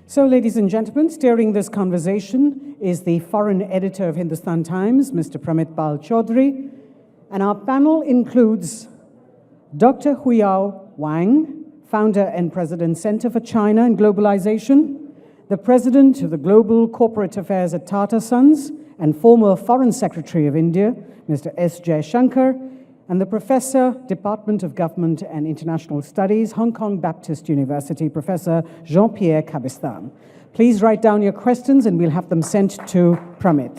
So, ladies and gentlemen, steering this conversation is the foreign editor of Hindustan Times, Mr. Pramit Pal Chaudhary, and our panel includes Dr. Huyao Wang, founder and president, Center for China and Globalization, the president of the Global Corporate Affairs at Tata Sons, and former Foreign Secretary of India, Mr. S. Jaishankar, and the Professor, Department of Government and International Studies, Hong Kong Baptist University, Professor Jean-Pierre Cabestan. Please write down your questions and we'll have them sent to Pramit.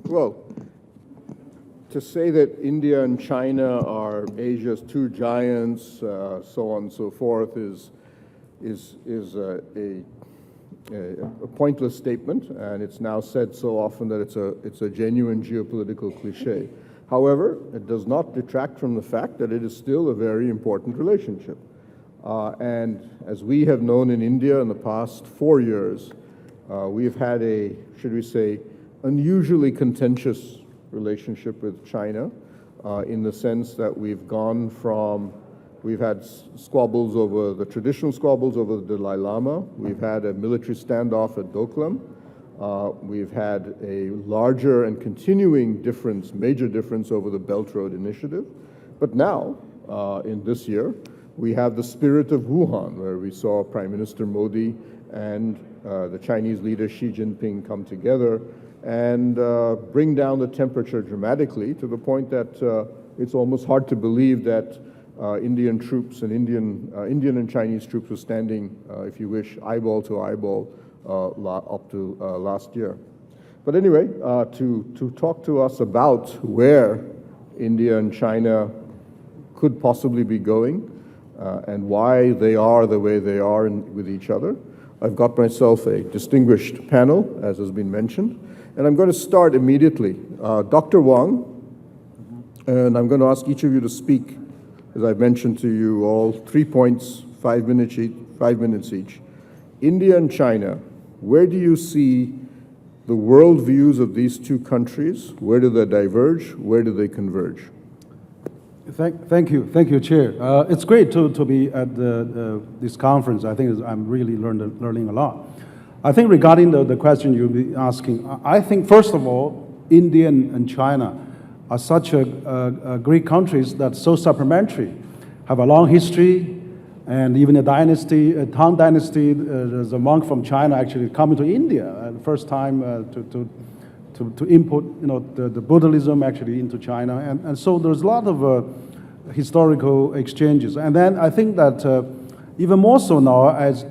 Well, to say that India and China are Asia's two giants, so on and so forth, is a pointless statement, and it's now said so often that it's a genuine geopolitical cliche. However, it does not detract from the fact that it is still a very important relationship. And as we have known in India in the past 4 years, we've had a, should we say, unusually contentious relationship with China, in the sense that we've had squabbles over the traditional squabbles over the Dalai Lama. We've had a military standoff at Doklam. We've had a larger and continuing difference, major difference over the Belt Road Initiative. But now, in this year, we have the spirit of Wuhan, where we saw Prime Minister Modi and the Chinese leader Xi Jinping come together and bring down the temperature dramatically to the point that it's almost hard to believe that Indian troops and Indian and Chinese troops were standing, if you wish, eyeball to eyeball up to last year. But anyway, to talk to us about where India and China could possibly be going and why they are the way they are with each other, I've got myself a distinguished panel, as has been mentioned. And I'm going to start immediately. Dr. Wang, and I'm going to ask each of you to speak, as I've mentioned to you all, 3 points, 5 minutes each. India and China, where do you see the worldviews of these two countries? Where do they diverge? Where do they converge? Thank you, Chair. It's great to be at this conference. I think I'm really learning a lot. I think regarding the question you'll be asking, I think first of all, India and China are such great countries that so supplementary, have a long history, and even a dynasty, a Tang dynasty. There's a monk from China actually coming to India, the first time to import, the Buddhism actually into China, and so there's a lot of historical exchanges. And then I think that even more so now, as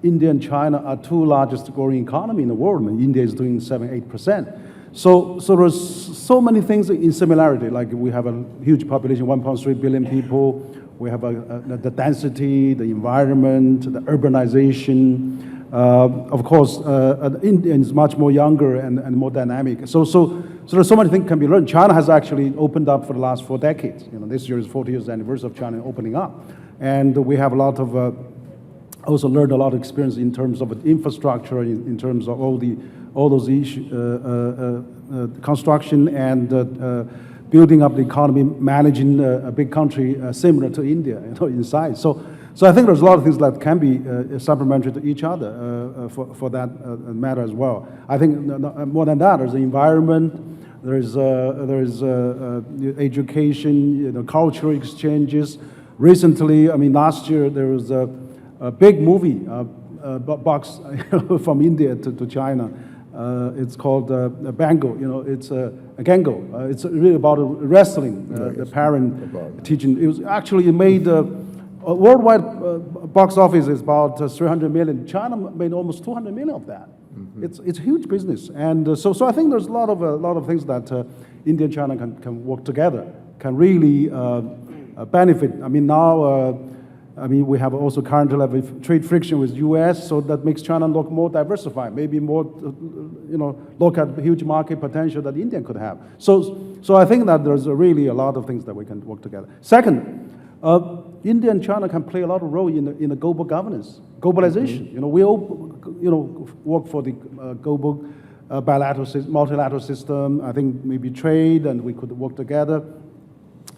India and China are two largest growing economy in the world. I mean, India is doing 7-8%. So there's so many things in similarity. Like we have a huge population, 1.3 billion people. We have the density, the environment, the urbanization. Of course, India is much more younger and more dynamic. So there's so many things can be learned. China has actually opened up for the last 4 decades. This year is 40 years anniversary of China opening up, and we have a lot of. Also learned a lot of experience in terms of infrastructure, in terms of all those issues, construction and building up the economy, managing a big country similar to India, in size. So So I think there's a lot of things that can be supplementary to each other for that matter as well. I think more than that, there's the environment, there's education, cultural exchanges. Recently, I mean, last year there was a big movie box from India to China. It's called Bango. It's a Gango. It's really about wrestling. The parent teaching. It was actually made. Worldwide box office is about 300 million. China made almost 200 million of that. It's huge business, and so I think there's a lot of things that India and China can work together, can really benefit. I mean now, we have also currently have a trade friction with U.S., so that makes China look more diversified, maybe more, look at huge market potential that India could have. So I think that there's really a lot of things that we can work together. Second. India and China can play a lot of role in the global governance, globalization. We all, work for the global multilateral system. I think maybe trade, and we could work together.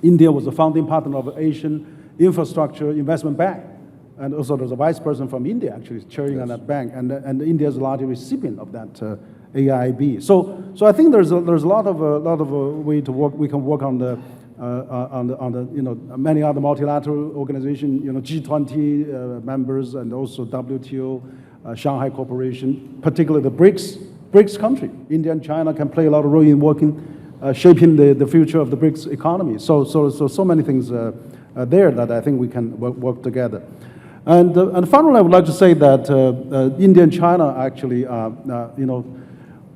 India was a founding partner of Asian Infrastructure Investment Bank, and also there's a vice president from India actually chairing on that bank, and India is a large recipient of that AIIB. So I think there's a lot of way to work. We can work on the many other multilateral organizations, G20 members, and also WTO, Shanghai Cooperation, particularly the BRICS country. India and China can play a lot of role in working, shaping the future of the BRICS economy. So many things there that I think we can work together. And finally, I would like to say that India and China actually,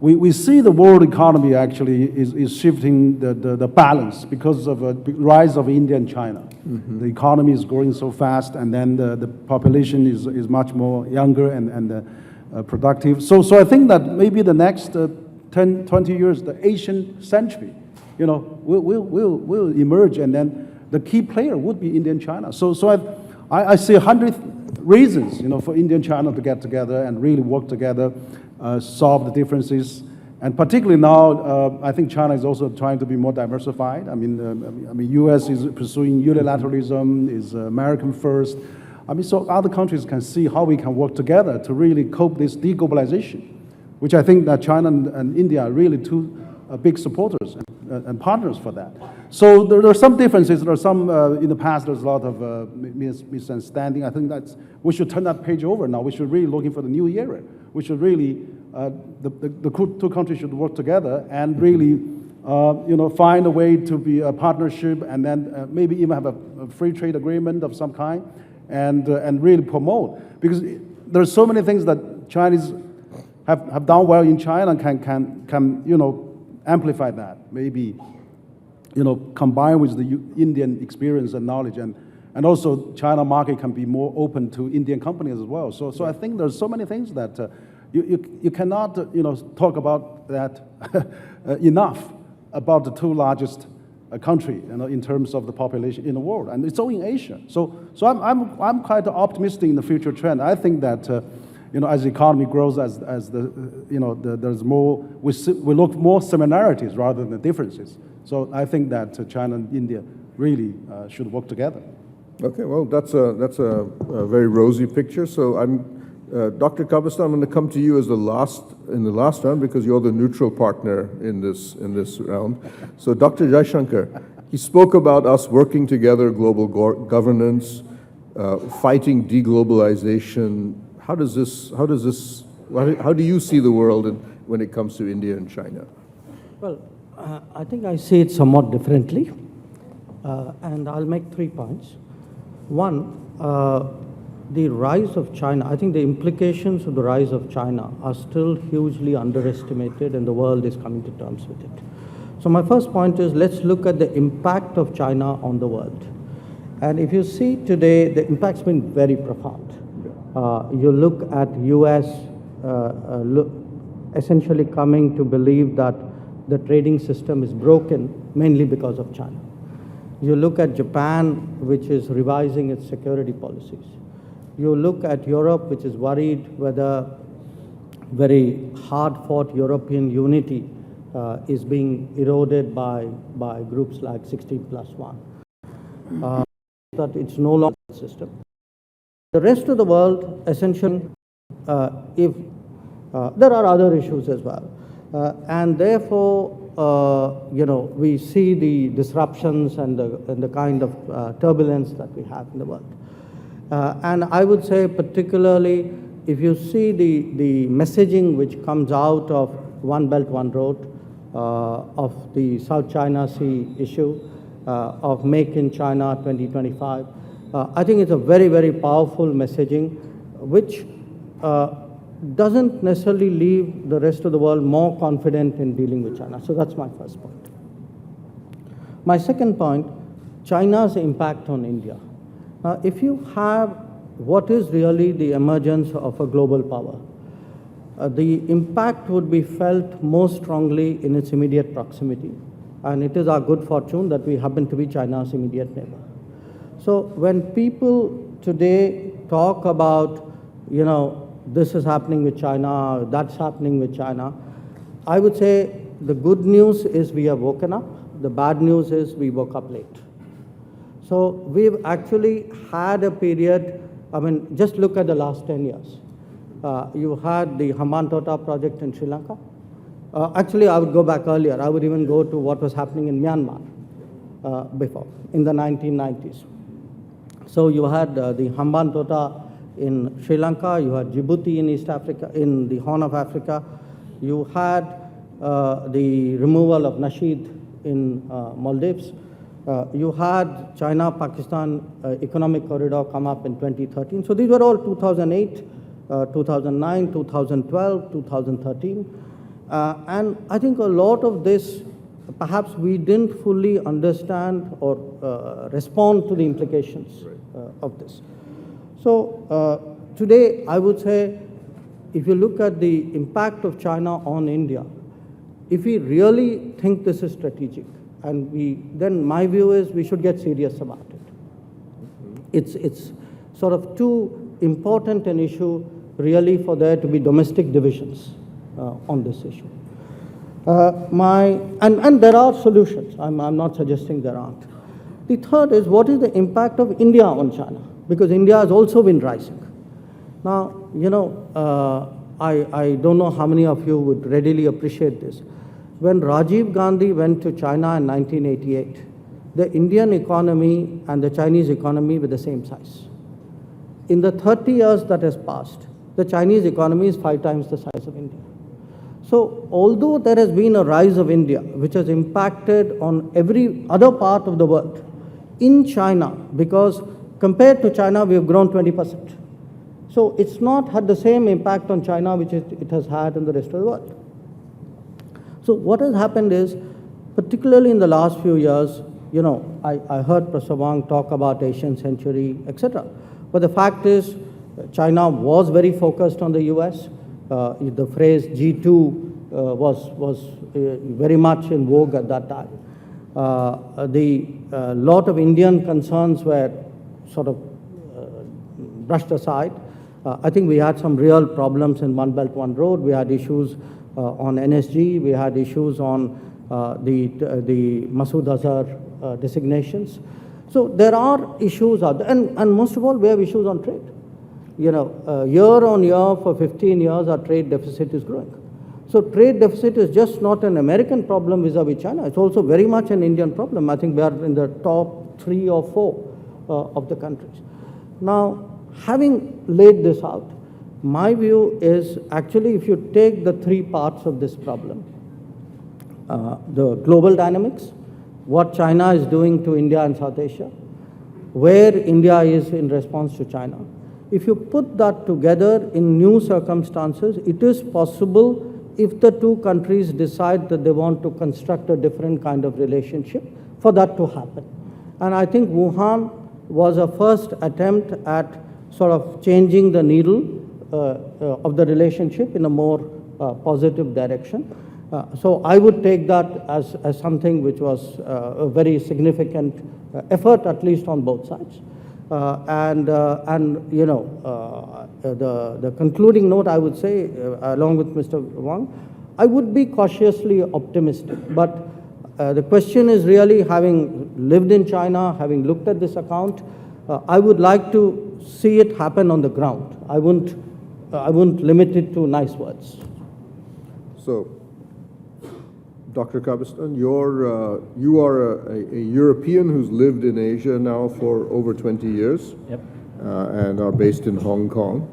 we see the world economy actually is shifting the balance because of the rise of India and China. The economy is growing so fast, and then the population is much more younger and productive. So I think that maybe the next 10, 20 years, the Asian century, will emerge, and then the key player would be India and China. So I see 100 reasons, for India and China to get together and really work together. Solve the differences, and particularly now, I think China is also trying to be more diversified. I mean, U.S. is pursuing unilateralism, is American first. So other countries can see how we can work together to really cope this deglobalization, which I think that China and India are really two big supporters and partners for that. So there are some differences. There are some in the past. There's a lot of misunderstanding. I think that we should turn that page over now. We should really looking for the new era. We should really the two countries should work together and really find a way to be a partnership, and then maybe even have a free trade agreement of some kind, and really promote, because there are so many things that Chinese have done well in China and can amplify that, maybe combine with the Indian experience and knowledge, and also China market can be more open to Indian companies as well. So I think there's so many things that you cannot talk about that enough about the two largest country in terms of the population in the world, and it's all in Asia. So I'm quite optimistic in the future trend. I think that as the economy grows, as there's more, we look more similarities rather than differences. So I think that China and India really should work together. Okay, well, that's a very rosy picture. So Dr. Kabastan, I'm going to come to you as in the last round, because you're the neutral partner in this round. So Dr. Jaishankar, he spoke about us working together, global governance, fighting deglobalization. How do you see the world when it comes to India and China? Well, I think I see it somewhat differently, and I'll make 3 points. One, the rise of China, I think the implications of the rise of China are still hugely underestimated, and the world is coming to terms with it. So my first point is, let's look at the impact of China on the world. And if you see today, the impact's been very profound. You look at US essentially coming to believe that the trading system is broken mainly because of China. You look at Japan, which is revising its security policies. You look at Europe, which is worried whether very hard-fought European unity is being eroded by groups like 16+1. That it's no longer a system. The rest of the world, essentially, if there are other issues as well, and therefore, we see the disruptions and the kind of turbulence that we have in the world. And I would say particularly, if you see the messaging which comes out of One Belt, One Road, of the South China Sea issue, of Make in China 2025, I think it's a very, very powerful messaging which doesn't necessarily leave the rest of the world more confident in dealing with China. So that's my first point. My second point, China's impact on India. Now, if you have what is really the emergence of a global power, the impact would be felt most strongly in its immediate proximity. And it is our good fortune that we happen to be China's immediate neighbor. So when people today talk about, this is happening with China, that's happening with China, I would say the good news is we have woken up. The bad news is we woke up late. So we've actually had a period, just look at the last 10 years. You had the Hambantota project in Sri Lanka. Actually, I would go back earlier. I would even go to what was happening in Myanmar before, in the 1990s. So you had the Hambantota in Sri Lanka, you had Djibouti in East Africa, in the Horn of Africa, you had the removal of Nasheed in Maldives, you had China-Pakistan economic corridor come up in 2013. So these were all 2008, 2009, 2012, 2013. And I think a lot of this, perhaps we didn't fully understand or respond to the implications of this. So today, I would say, if you look at the impact of China on India, if we really think this is strategic, then my view is we should get serious about it. It's sort of too important an issue really for there to be domestic divisions on this issue. And there are solutions. I'm not suggesting there aren't. The third is, what is the impact of India on China? Because India has also been rising. Now, I don't know how many of you would readily appreciate this. When Rajiv Gandhi went to China in 1988, the Indian economy and the Chinese economy were the same size. In the 30 years that has passed, the Chinese economy is 5 times the size of India. So although there has been a rise of India, which has impacted on every other part of the world, in China, because compared to China, we have grown 20%. So it's not had the same impact on China which it has had in the rest of the world. So what has happened is, particularly in the last few years, I heard Professor Wang talk about Asian century, etc. But the fact is, China was very focused on the US. The phrase G2 was very much in vogue at that time. The lot of Indian concerns were sort of brushed aside. I think we had some real problems in One Belt, One Road. We had issues on NSG. We had issues on the Masood Azhar designations. So there are issues out there. And most of all, we have issues on trade. Year on year for 15 years, our trade deficit is growing. So trade deficit is just not an American problem vis-a-vis China. It's also very much an Indian problem. I think we are in the top 3 or 4 of the countries. Now, having laid this out, my view is actually if you take the 3 parts of this problem, the global dynamics, what China is doing to India and South Asia, where India is in response to China, if you put that together in new circumstances, it is possible if the 2 countries decide that they want to construct a different kind of relationship for that to happen. And I think Wuhan was a first attempt at sort of changing the needle of the relationship in a more positive direction. So I would take that as something which was a very significant effort, at least on both sides. The concluding note, I would say, along with Mr. Wang, I would be cautiously optimistic. But the question is really, having lived in China, having looked at this account, I would like to see it happen on the ground. I wouldn't limit it to nice words. So, Dr. Kabistan, you are a European who's lived in Asia now for over 20 years. Yep. And are based in Hong Kong.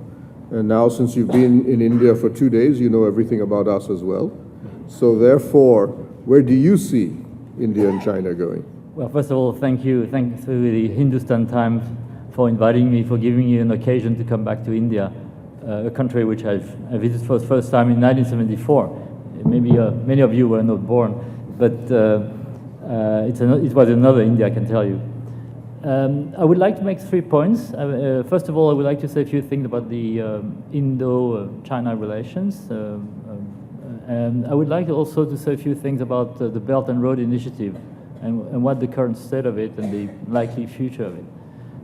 And now, since you've been in India for 2 days, you know everything about us as well. So therefore, where do you see India and China going? Well, first of all, thank you. Thanks to the Hindustan Times for inviting me, for giving me an occasion to come back to India, a country which I visited for the first time in 1974. Maybe many of you were not born, but it was another India, I can tell you. I would like to make 3 points. First of all, I would like to say a few things about the Indo-China relations. And I would like also to say a few things about the Belt and Road Initiative and what the current state of it and the likely future of it.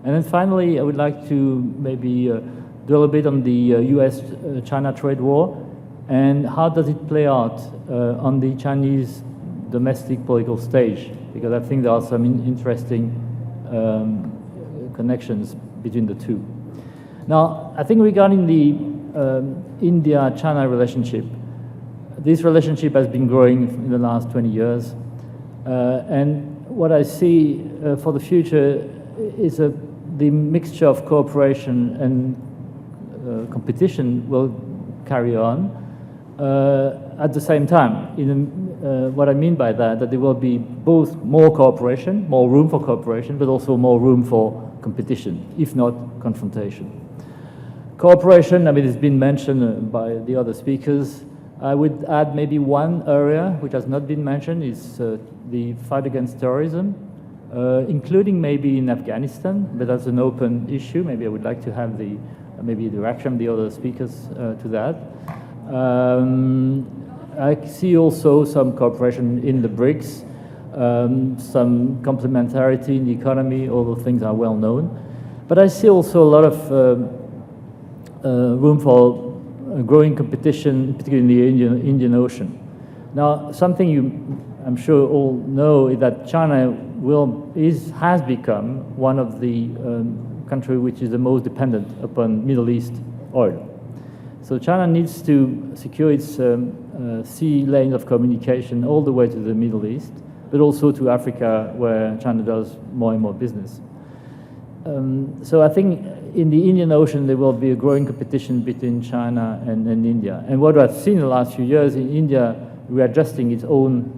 And then finally, I would like to maybe dwell a bit on the US-China trade war and how does it play out on the Chinese domestic political stage, because I think there are some interesting connections between the two. Now, I think regarding the India-China relationship, this relationship has been growing in the last 20 years. And what I see for the future is the mixture of cooperation and competition will carry on at the same time. What I mean by that there will be both more cooperation, more room for cooperation, but also more room for competition, if not confrontation. Cooperation, I mean, it's been mentioned by the other speakers. I would add maybe one area which has not been mentioned is the fight against terrorism, including maybe in Afghanistan, but that's an open issue. Maybe I would like to have maybe the reaction of the other speakers to that. I see also some cooperation in the BRICS, some complementarity in the economy, all those things are well known. But I see also a lot of room for growing competition, particularly in the Indian Ocean. Now, something I'm sure all know is that China has become one of the countries which is the most dependent upon Middle East oil. So China needs to secure its sea lane of communication all the way to the Middle East, but also to Africa, where China does more and more business. So I think in the Indian Ocean, there will be a growing competition between China and India. And what I've seen in the last few years in India, readjusting its own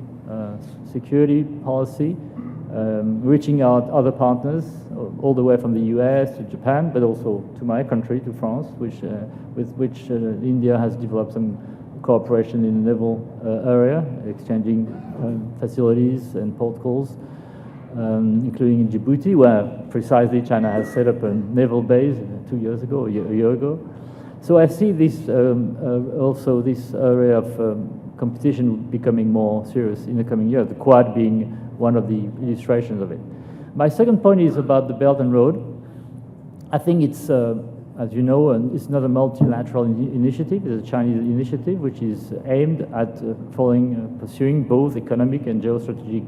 security policy, reaching out other partners, all the way from the US to Japan, but also to my country, to France, with which India has developed some cooperation in the naval area, exchanging facilities and port calls, including in Djibouti, where precisely China has set up a naval base 2 years ago, a year ago. So I see this also this area of competition becoming more serious in the coming years, the Quad being one of the illustrations of it. My second point is about the Belt and Road. I think it's, as you know, it's not a multilateral initiative, it's a Chinese initiative which is aimed at pursuing both economic and geostrategic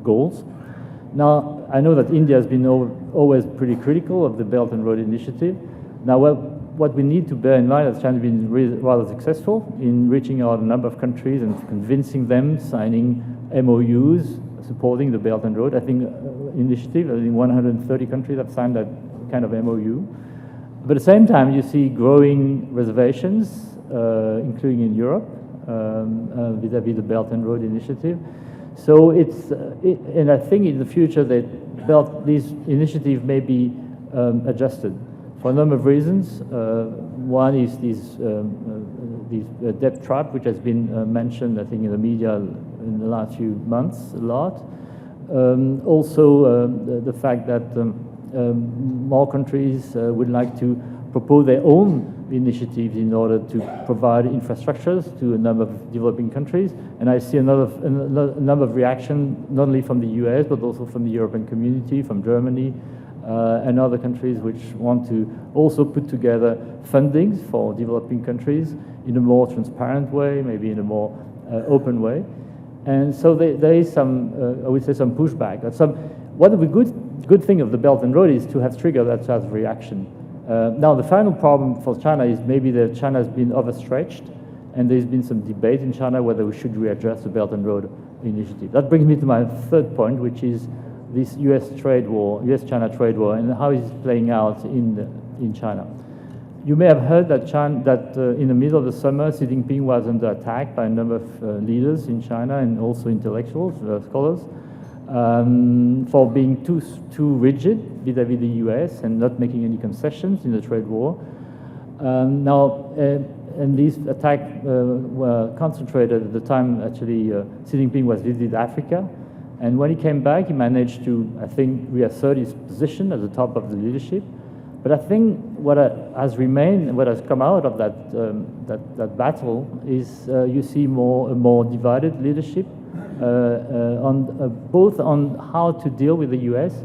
goals. Now, I know that India has been always pretty critical of the Belt and Road Initiative. Now, what we need to bear in mind is China has been rather successful in reaching out a number of countries and convincing them, signing MOUs, supporting the Belt and Road. I think initiative, I think 130 countries have signed that kind of MOU. But at the same time, you see growing reservations, including in Europe, vis-à-vis the Belt and Road Initiative. So and I think in the future that these initiatives may be adjusted for a number of reasons. One is this debt trap, which has been mentioned, I think, in the media in the last few months a lot. Also, the fact that more countries would like to propose their own initiatives in order to provide infrastructures to a number of developing countries. And I see a number of reactions, not only from the US, but also from the European community, from Germany, and other countries which want to also put together fundings for developing countries in a more transparent way, maybe in a more open way. And so there is some, I would say, some pushback. One of the good thing of the Belt and Road is to have triggered that sort of reaction. Now, the final problem for China is maybe that China has been overstretched, and there's been some debate in China whether we should readdress the Belt and Road Initiative. That brings me to my third point, which is this US-China trade war, and how is it playing out in China. You may have heard that in the middle of the summer, Xi Jinping was under attack by a number of leaders in China and also intellectuals, scholars, for being too rigid vis-à-vis the US and not making any concessions in the trade war. And these attacks were concentrated at the time, actually, Xi Jinping was visiting Africa. And when he came back, he managed to, I think, reassert his position at the top of the leadership. But I think what has come out of that battle is you see a more divided leadership, both on how to deal with the US,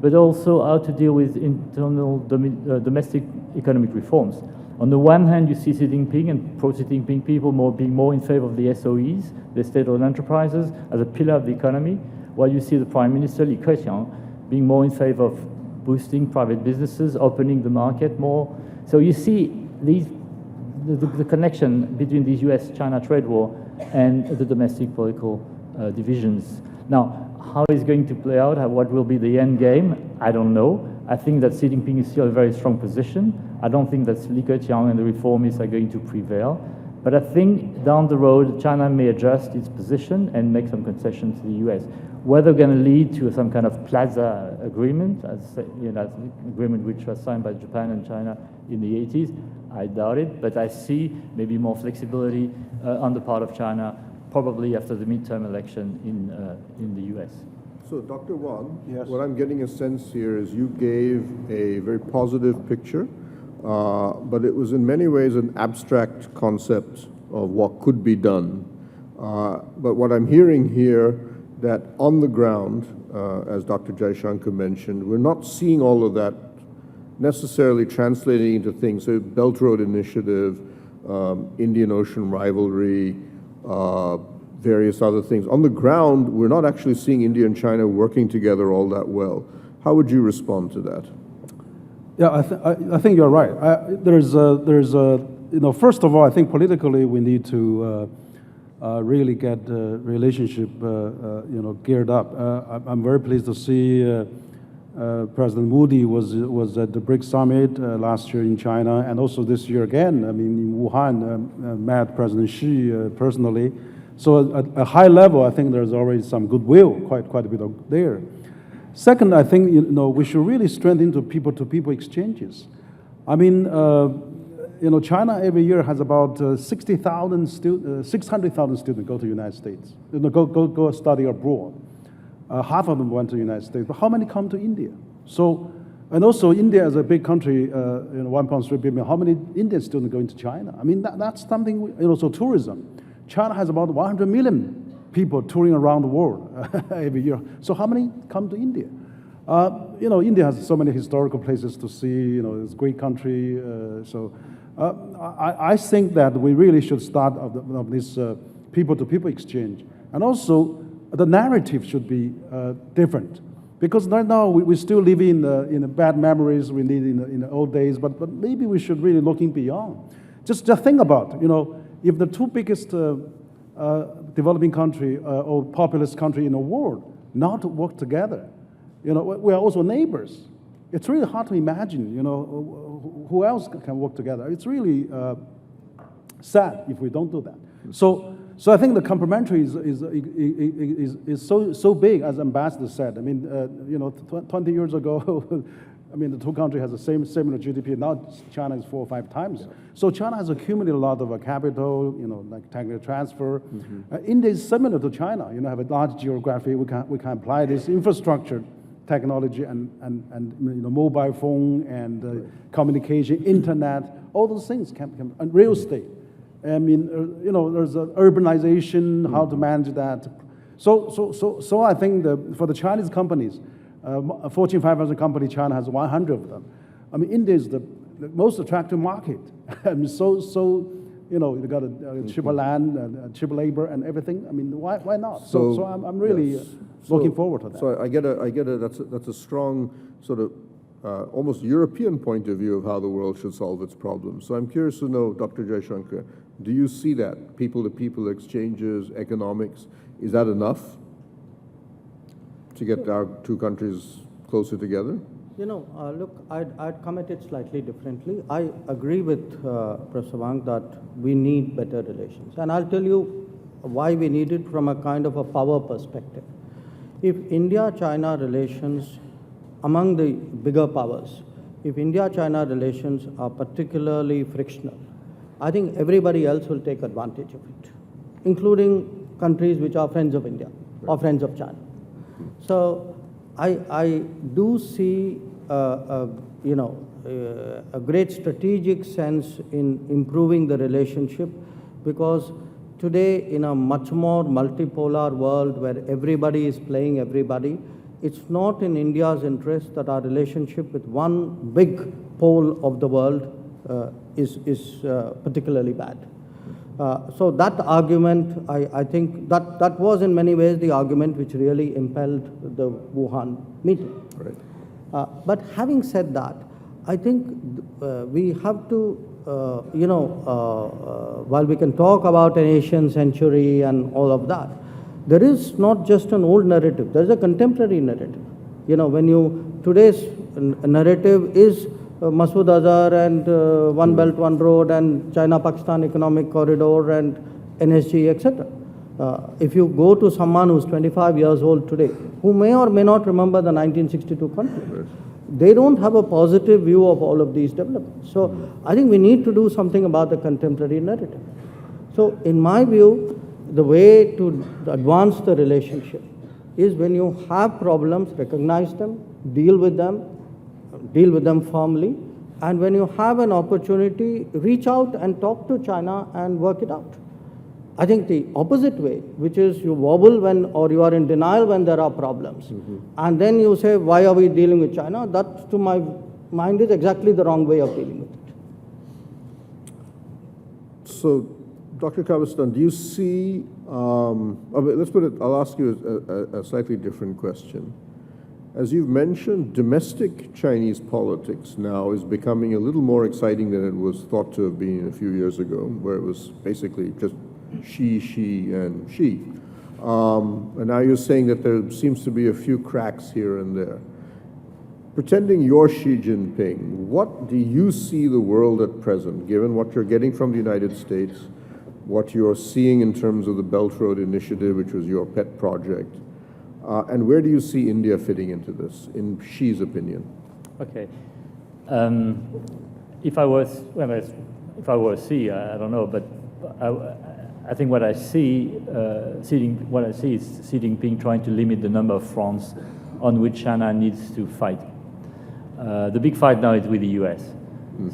but also how to deal with internal domestic economic reforms. On the one hand, you see Xi Jinping and pro-Xi Jinping people being more in favor of the SOEs, the state-owned enterprises, as a pillar of the economy, while you see the Prime Minister, Li Keqiang, being more in favor of boosting private businesses, opening the market more. So you see the connection between this US-China trade war and the domestic political divisions. Now, how is going to play out? What will be the end game? I don't know. I think that Xi Jinping is still a very strong position. I don't think that Li Keqiang and the reformists are going to prevail. But I think down the road, China may adjust its position and make some concessions to the US. Whether going to lead to some kind of plaza agreement, agreement which was signed by Japan and China in the 80s, I doubt it. But I see maybe more flexibility on the part of China, probably after the midterm election in the US. So, Dr. Wang, what I'm getting a sense here is you gave a very positive picture, but it was in many ways an abstract concept of what could be done. But what I'm hearing here, that on the ground, as Dr. Jaishankar mentioned, we're not seeing all of that necessarily translating into things. So, Belt Road Initiative, Indian Ocean rivalry, various other things. On the ground, we're not actually seeing India and China working together all that well. How would you respond to that? Yeah, I think you're right. First of all, I think politically we need to really get the relationship, geared up. I'm very pleased to see President Modi was at the BRICS summit last year in China, and also this year again. I mean, in Wuhan, met President Xi personally. So at a high level, I think there's already some goodwill, quite a bit of there. Second, I think we should really strengthen the people-to-people exchanges. I mean, China every year has about 600,000 students go to the United States, go study abroad. Half of them went to the United States, but how many come to India? So, and also India is a big country, 1.3 billion. How many Indian students go into China? I mean, that's something. So tourism. China has about 100 million people touring around the world every year. So how many come to India? India has so many historical places to see. It's a great country. I think that we really should start of this people-to-people exchange, and also the narrative should be different, because right now we still live in the bad memories we need in the old days. But maybe we should really looking beyond. Just think about if the two biggest developing country or populous country in the world not work together, we are also neighbors. It's really hard to imagine, who else can work together. It's really sad if we don't do that. So I think the complementary is so big, as Ambassador said. I mean, 20 years ago, I mean, the two countries has the similar GDP. Now China is 4 or 5 times. Yeah. So China has accumulated a lot of capital, like technical transfer. Mm-hmm. India is similar to China. Have a large geography. We can apply this infrastructure, technology, and mobile phone and communication, internet. All those things can and real estate. I mean, there's urbanization. How to manage that. So I think for the Chinese companies. A Fortune 500 company, China has 100 of them. I mean, India is the most attractive market. I mean, you got a cheaper land, cheaper labor, and everything. I mean, why not? So I'm really looking forward to that. So I get it. That's a strong sort of almost European point of view of how the world should solve its problems. So I'm curious to know, Dr. Jaishankar, do you see that? People-to-people exchanges, economics, is that enough to get our two countries closer together? You know, look, I'd come at it slightly differently. I agree with Professor Wang that we need better relations. And I'll tell you why we need it from a kind of a power perspective. If India-China relations, among the bigger powers, if India-China relations are particularly frictional, I think everybody else will take advantage of it, including countries which are friends of India or friends of China. So I do see, a great strategic sense in improving the relationship, because today in a much more multipolar world where everybody is playing everybody, it's not in India's interest that our relationship with one big pole of the world is particularly bad. So that argument, I think that was in many ways the argument which really impelled the Wuhan meeting. Right. But having said that, I think we have to, while we can talk about an Asian century and all of that, there is not just an old narrative, there's a contemporary narrative. You know, today's narrative is Masood Azhar and One Belt, One Road and China-Pakistan Economic Corridor and NSG, etc. If you go to someone who's 25 years old today, who may or may not remember the 1962 conflict, they don't have a positive view of all of these developments. So I think we need to do something about the contemporary narrative. So in my view, the way to advance the relationship is when you have problems, recognize them, deal with them firmly, and when you have an opportunity, reach out and talk to China and work it out. I think the opposite way, which is you wobble when, or you are in denial when there are problems, and then you say, why are we dealing with China? That, to my mind, is exactly the wrong way of dealing with it. So, Dr. Kavastan, do you see, let's put it, I'll ask you a slightly different question. As you've mentioned, domestic Chinese politics now is becoming a little more exciting than it was thought to have been a few years ago, where it was basically just she, and she. And now you're saying that there seems to be a few cracks here and there. Pretending you're Xi Jinping, what do you see the world at present, given what you're getting from the United States, what you're seeing in terms of the Belt Road Initiative, which was your pet project, and where do you see India fitting into this, in Xi's opinion? Okay. If I were Xi, I don't know, but I think what I see, is Xi Jinping trying to limit the number of fronts on which China needs to fight. The big fight now is with the US.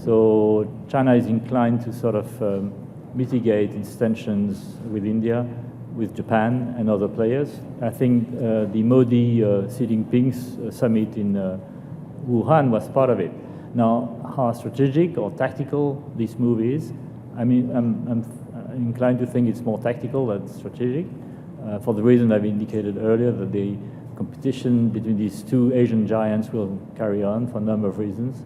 So China is inclined to sort of mitigate its tensions with India, with Japan and other players. I think the Modi-Xi Jinping's summit in Wuhan was part of it. Now, how strategic or tactical this move is, I mean, I'm inclined to think it's more tactical than strategic, for the reason I've indicated earlier, that the competition between these two Asian giants will carry on for a number of reasons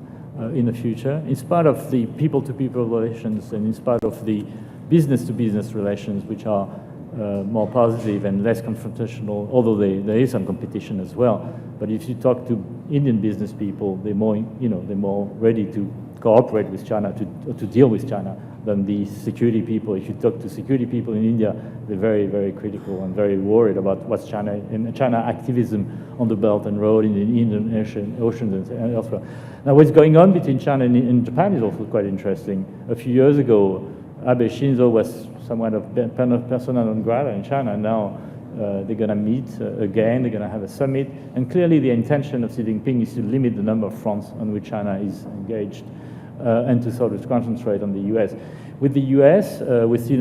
in the future, in spite of the people-to-people relations and in spite of the business-to-business relations, which are more positive and less confrontational, although there is some competition as well. But if you talk to Indian business people, they're more ready to cooperate with China, to deal with China, than the security people. If you talk to security people in India, they're very, very critical and very worried about what's China and China activism on the Belt and Road in the Indian Ocean and elsewhere. Now, what's going on between China and Japan is also quite interesting. A few years ago, Abe Shinzo was somewhat of persona non grata in China. Now they're going to meet again, they're going to have a summit, and clearly the intention of Xi Jinping is to limit the number of fronts on which China is engaged and to sort of concentrate on the US. With the US, we see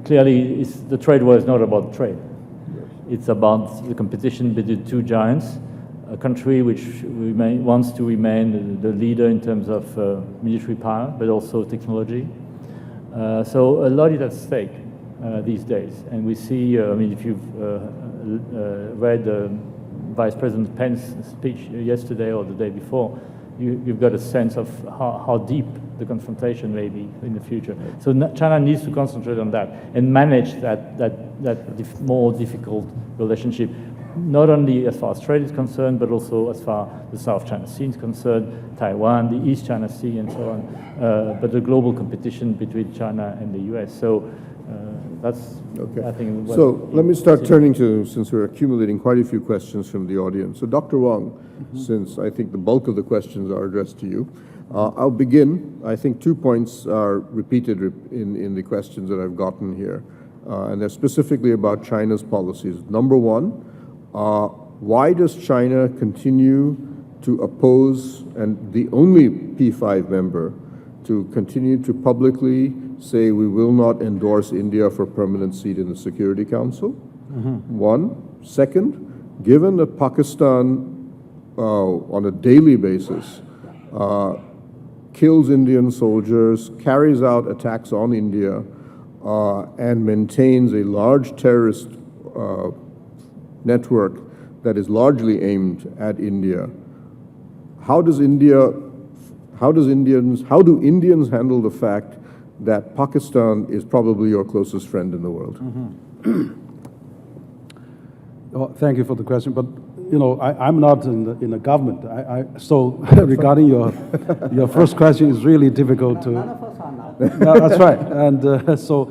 clearly the trade war is not about trade. It's about the competition between two giants, a country which wants to remain the leader in terms of military power, but also technology. So a lot is at stake these days. And we see, I mean, if you've read Vice President Pence's speech yesterday or the day before, you've got a sense of how deep the confrontation may be in the future. So China needs to concentrate on that and manage that more difficult relationship, not only as far as trade is concerned, but also as far as the South China Sea is concerned, Taiwan, the East China Sea, and so on, but the global competition between China and the US. So that's, okay. I think, what so let me start turning to, since we're accumulating quite a few questions from the audience. So Dr. Wang, since I think the bulk of the questions are addressed to you, I'll begin. I think 2 points are repeated in the questions that I've gotten here, and they're specifically about China's policies. Number one, why does China continue to oppose, and the only P5 member to continue to publicly say we will not endorse India for permanent seat in the Security Council? One. Second, given that Pakistan on a daily basis kills Indian soldiers, carries out attacks on India, and maintains a large terrorist network that is largely aimed at India, how do Indians handle the fact that Pakistan is probably your closest friend in the world? Well, thank you for the question, but you know, I'm not in the government. So regarding your first question is really difficult to. None of us are now. No, that's right, and so.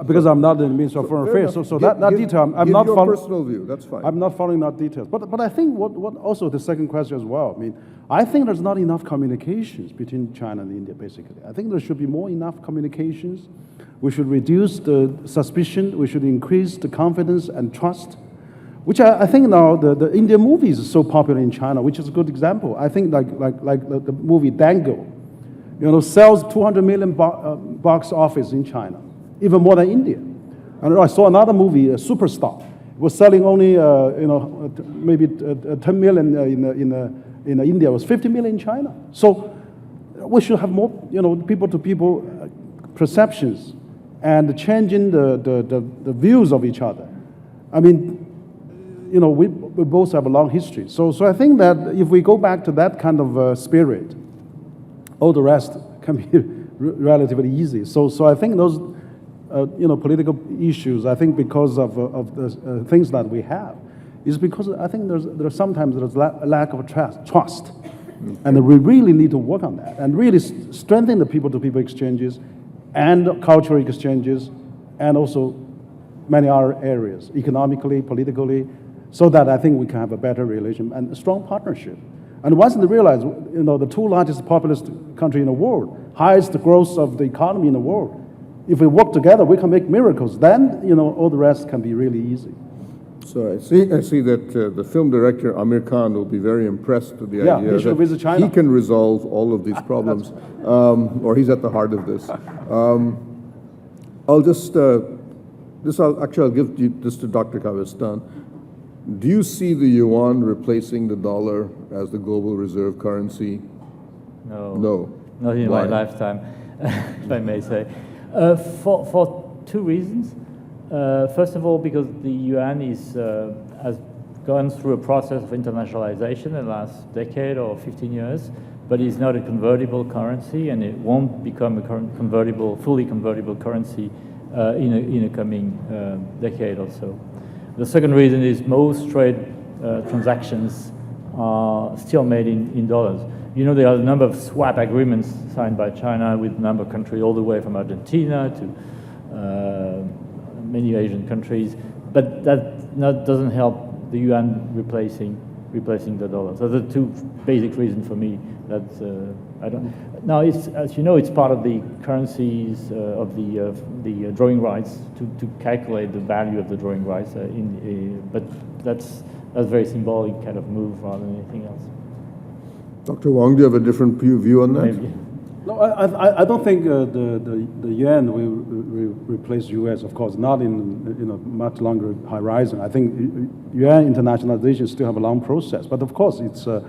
Because I'm not in the Ministry of Foreign Affairs, so that detail, I'm not following. Personal view, that's fine. I'm not following that details. But I think what also the second question as well. I mean, I think there's not enough communications between China and India. Basically, I think there should be more enough communications. We should reduce the suspicion. We should increase the confidence and trust. Which I think now the Indian movies is so popular in China, which is a good example. I think like the movie Dango, you know, sells 200 million box office in China. Even more than India. And I saw another movie, Superstar. It was selling only, maybe 10 million in India. It was 50 million in China. So we should have more, people-to-people perceptions and changing the views of each other. I mean, we both have a long history. So I think that if we go back to that kind of spirit, all the rest can be relatively easy. So I think those. Political issues, I think because of the things that we have, is because I think there's sometimes a lack of trust. And we really need to work on that and really strengthen the people-to-people exchanges and cultural exchanges and also many other areas, economically, politically, so that I think we can have a better relation and a strong partnership. And once they realize, the two largest populous country in the world, highest growth of the economy in the world, if we work together, we can make miracles. Then, all the rest can be really easy. So I see that the film director Amir Khan will be very impressed with the idea he should visit China. He can resolve all of these problems, or he's at the heart of this. I'll just I'll give this to Dr. Kavistan. Do you see the yuan replacing the dollar as the global reserve currency? No. No. Not in Why? my lifetime, if I may say. For two reasons. First of all, because the yuan has gone through a process of internationalization in the last decade or 15 years, but it's not a convertible currency, and it won't become a fully convertible currency in a coming decade or so. The second reason is most trade transactions are still made in dollars. There are a number of swap agreements signed by China with a number of countries, all the way from Argentina to many Asian countries, but that doesn't help the yuan replacing the dollar. So the two basic reasons for me that I don't. Now, as you know, it's part of the currencies of the drawing rights to calculate the value of the drawing rights. But that's a very symbolic kind of move rather than anything else. Dr. Wang, do you have a different view on that? Maybe. No, I don't think the yuan will replace U.S. Of course, not in a much longer horizon. I think yuan internationalization still have a long process, but of course it's of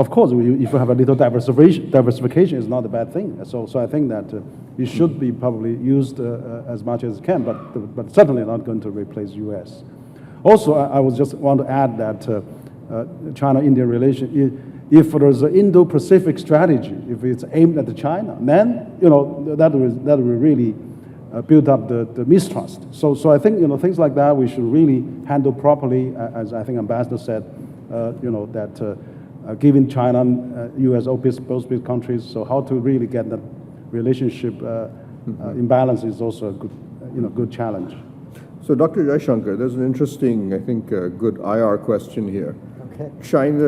course if you have a little diversification is not a bad thing. So I think that it should be probably used as much as it can, but certainly not going to replace U.S. Also, I was just want to add that China-India relation, if there's an Indo-Pacific strategy, if it's aimed at China, then that will really build up the mistrust. So I think things like that we should really handle properly, as I think Ambassador said. That given China, U.S. both big countries, so how to really get that relationship imbalance is also a good challenge. So, Dr. Jaishankar, there's an interesting, I think, good IR question here. Okay. China,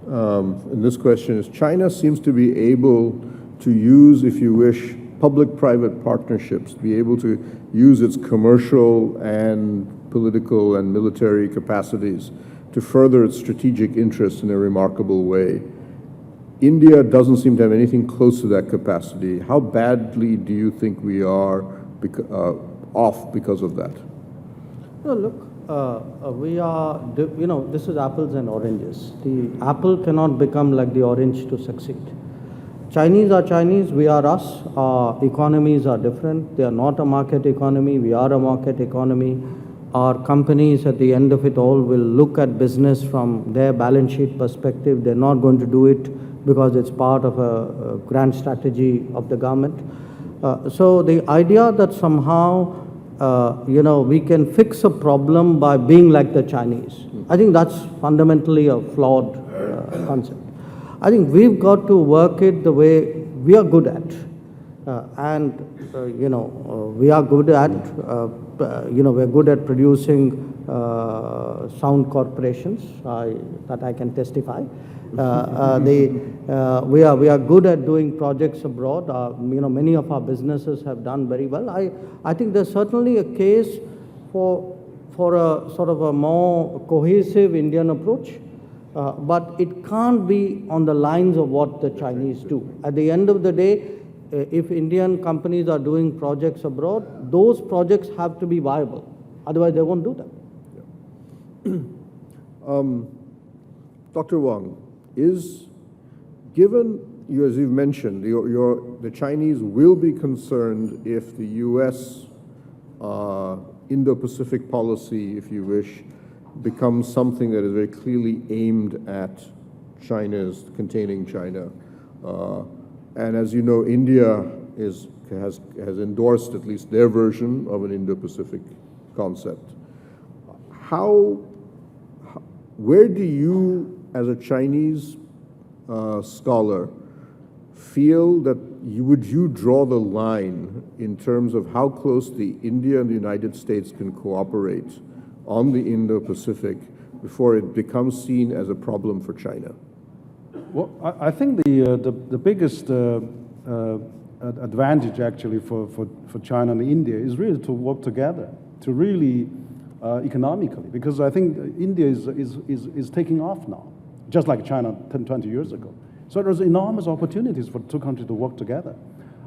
and this question is, China seems to be able to use, if you wish, public-private partnerships, be able to use its commercial and political and military capacities to further its strategic interests in a remarkable way. India doesn't seem to have anything close to that capacity. How badly do you think we are off because of that? Well, look, we are, this is apples and oranges. The apple cannot become like the orange to succeed. Chinese are Chinese, we are us. Our economies are different. They are not a market economy, we are a market economy. Our companies at the end of it all will look at business from their balance sheet perspective. They're not going to do it because it's part of a grand strategy of the government. So the idea that somehow we can fix a problem by being like the Chinese, I think that's fundamentally a flawed concept. I think we've got to work it the way we are good at. We are good at, we're good at producing sound corporations, that I can testify. We are good at doing projects abroad. Many of our businesses have done very well. I think there's certainly a case for a sort of a more cohesive Indian approach, but it can't be on the lines of what the Chinese do. At the end of the day, if Indian companies are doing projects abroad, those projects have to be viable. Otherwise, they won't do them. Dr. Wang, given, as you've mentioned, the Chinese will be concerned if the U.S. Indo-Pacific policy, if you wish, becomes something that is very clearly aimed at containing China. And as you know, India has endorsed at least their version of an Indo-Pacific concept. Where do you, as a Chinese scholar, feel that would you draw the line in terms of how closely India and the United States can cooperate on the Indo-Pacific before it becomes seen as a problem for China? Well, I think the biggest advantage actually for China and India is really to work together, to really economically, because I think India is taking off now, just like China 10, 20 years ago. So there's enormous opportunities for two countries to work together.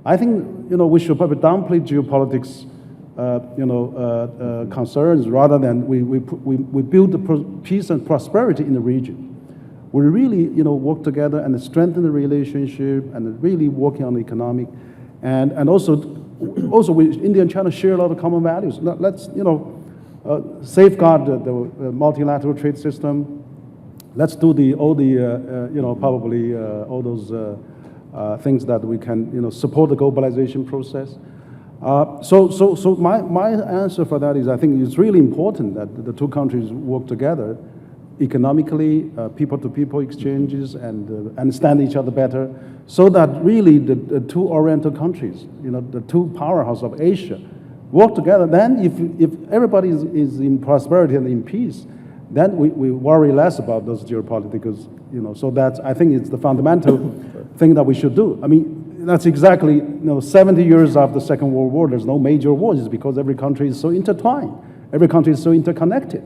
I think we should probably downplay geopolitics concerns rather than we build the peace and prosperity in the region. We really work together and strengthen the relationship and really working on the economic and also India and China share a lot of common values. Let's safeguard the multilateral trade system. Let's do all those things that we can support the globalization process. So my answer for that is I think it's really important that the two countries work together economically, people-to-people exchanges, and understand each other better, so that really the two Oriental countries, the two powerhouses of Asia, work together. Then if everybody is in prosperity and in peace, then we worry less about those geopolitics, so that's, I think it's the fundamental thing that we should do. I mean, that's exactly, 70 years after the Second World War, there's no major wars. It's because every country is so intertwined. Every country is so interconnected,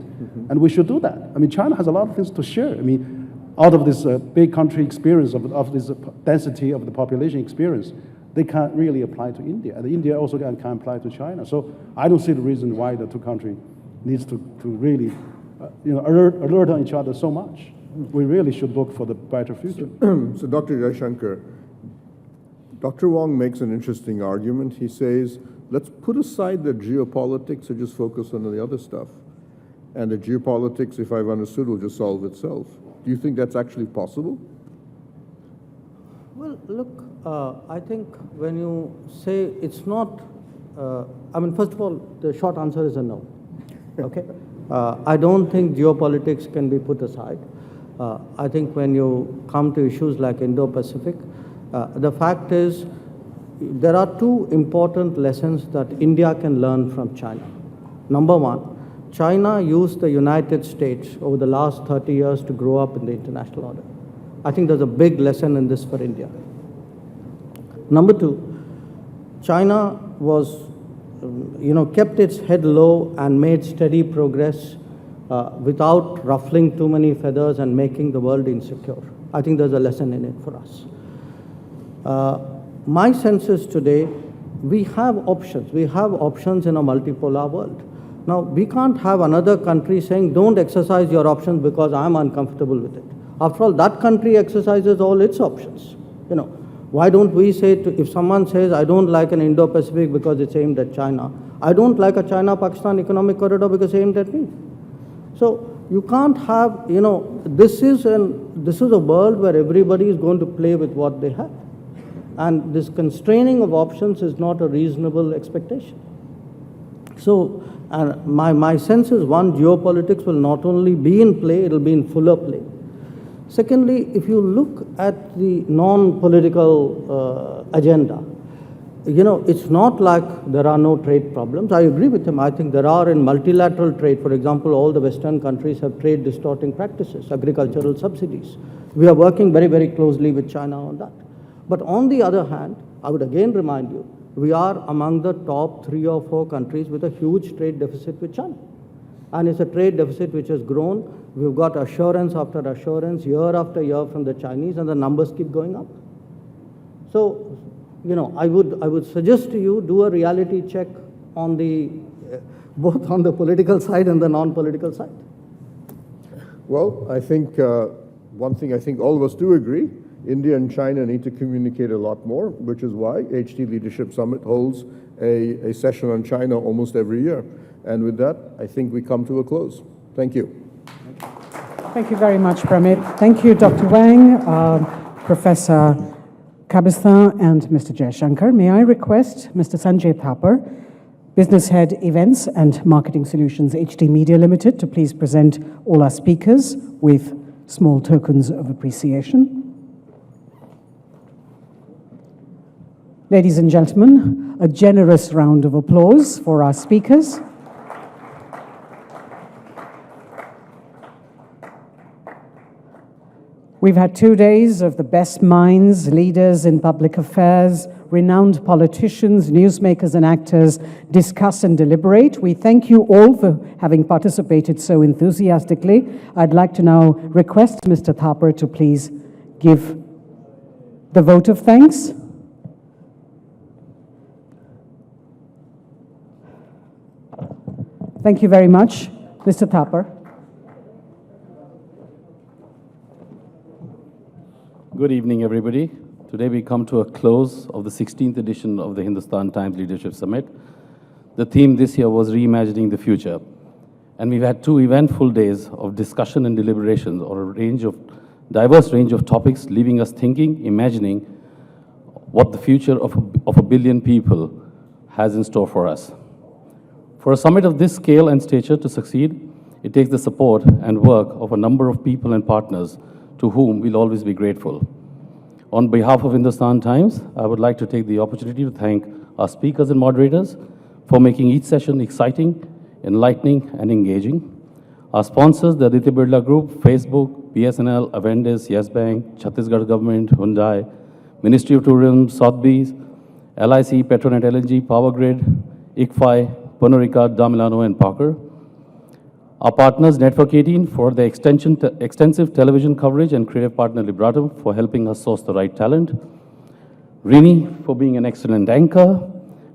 and we should do that. I mean, China has a lot of things to share. I mean, out of this big country experience, of this density of the population experience, they can't really apply to India. And India also can't apply to China. So I don't see the reason why the two countries needs to really alert on each other so much. We really should look for the brighter future. So Dr. Jaishankar, Dr. Wang makes an interesting argument. He says, let's put aside the geopolitics and just focus on the other stuff. and the geopolitics, if I've understood, will just solve itself. Do you think that's actually possible? Well, look, I think when you say it's not, I mean, first of all, the short answer is a no. Okay? I don't think geopolitics can be put aside. I think when you come to issues like Indo-Pacific, the fact is there are two important lessons that India can learn from China. Number one, China used the United States over the last 30 years to grow up in the international order. I think there's a big lesson in this for India. Number two, China was, kept its head low and made steady progress without ruffling too many feathers and making the world insecure. I think there's a lesson in it for us. My sense is today, we have options. We have options in a multipolar world. Now, we can't have another country saying, don't exercise your options because I'm uncomfortable with it. After all, that country exercises all its options. Why don't we say, if someone says, I don't like an Indo-Pacific because it's aimed at China, I don't like a China-Pakistan economic corridor because it's aimed at me. So you can't have, this is a world where everybody is going to play with what they have. And this constraining of options is not a reasonable expectation. So my sense is, one, geopolitics will not only be in play, it will be in fuller play. Secondly, if you look at the non-political agenda, it's not like there are no trade problems. I agree with him. I think there are in multilateral trade. For example, all the Western countries have trade distorting practices, agricultural subsidies. We are working very, very closely with China on that. But on the other hand, I would again remind you, we are among the top 3 or 4 countries with a huge trade deficit with China. And it's a trade deficit which has grown. We've got assurance after assurance, year after year from the Chinese, and the numbers keep going up. So, I would suggest to you, do a reality check on both on the political side and the non-political side. Well, I think one thing I think all of us do agree, India and China need to communicate a lot more, which is why HT Leadership Summit holds a session on China almost every year. And with that, I think we come to a close. Thank you. Thank you very much, Pramit. Thank you, Dr. Wang, Professor Kabisthan, and Mr. Jaishankar. May I request Mr. Sanjay Thapar, Business Head Events and Marketing Solutions, HT Media Limited, to please present all our speakers with small tokens of appreciation. Ladies and gentlemen, a generous round of applause for our speakers. We've had 2 days of the best minds, leaders in public affairs, renowned politicians, newsmakers, and actors discuss and deliberate. We thank you all for having participated so enthusiastically. I'd like to now request Mr. Thapar to please give the vote of thanks. Thank you very much, Mr. Thapar. Good evening, everybody. Today we come to a close of the 16th edition of the Hindustan Times Leadership Summit. The theme this year was Reimagining the Future. And we've had 2 eventful days of discussion and deliberations on a diverse range of topics, leaving us thinking, imagining what the future of a billion people has in store for us. For a summit of this scale and stature to succeed, it takes the support and work of a number of people and partners to whom we'll always be grateful. On behalf of Hindustan Times, I would like to take the opportunity to thank our speakers and moderators for making each session exciting, enlightening, and engaging. Our sponsors, the Aditya Birla Group, Facebook, BSNL, Avendis, Yes Bank, Chhattisgarh Government, Hyundai, Ministry of Tourism, Sotheby's, LIC, Petronet LNG, Power Grid, ICFI, Pernod Ricard, Damilano, and Parker. Our partners, Network 18, for their extensive television coverage, and creative partner Libratum for helping us source the right talent. Rini for being an excellent anchor.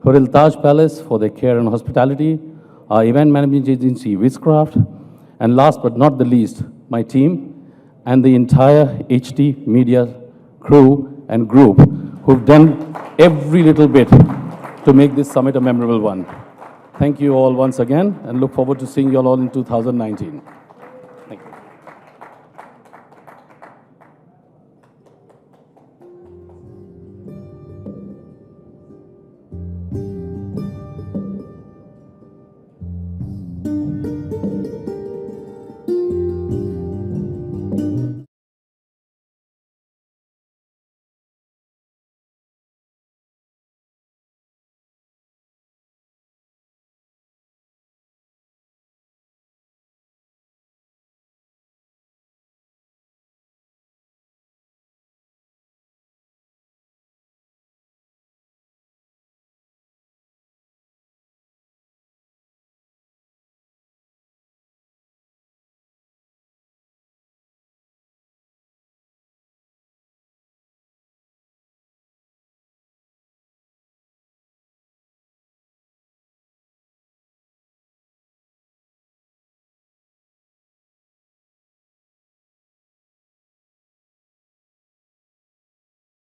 Horil Taj Palace for their care and hospitality. Our event management agency, Wizcraft. And last but not the least, my team and the entire HT Media crew and group who've done every little bit to make this summit a memorable one. Thank you all once again and look forward to seeing you all in 2019.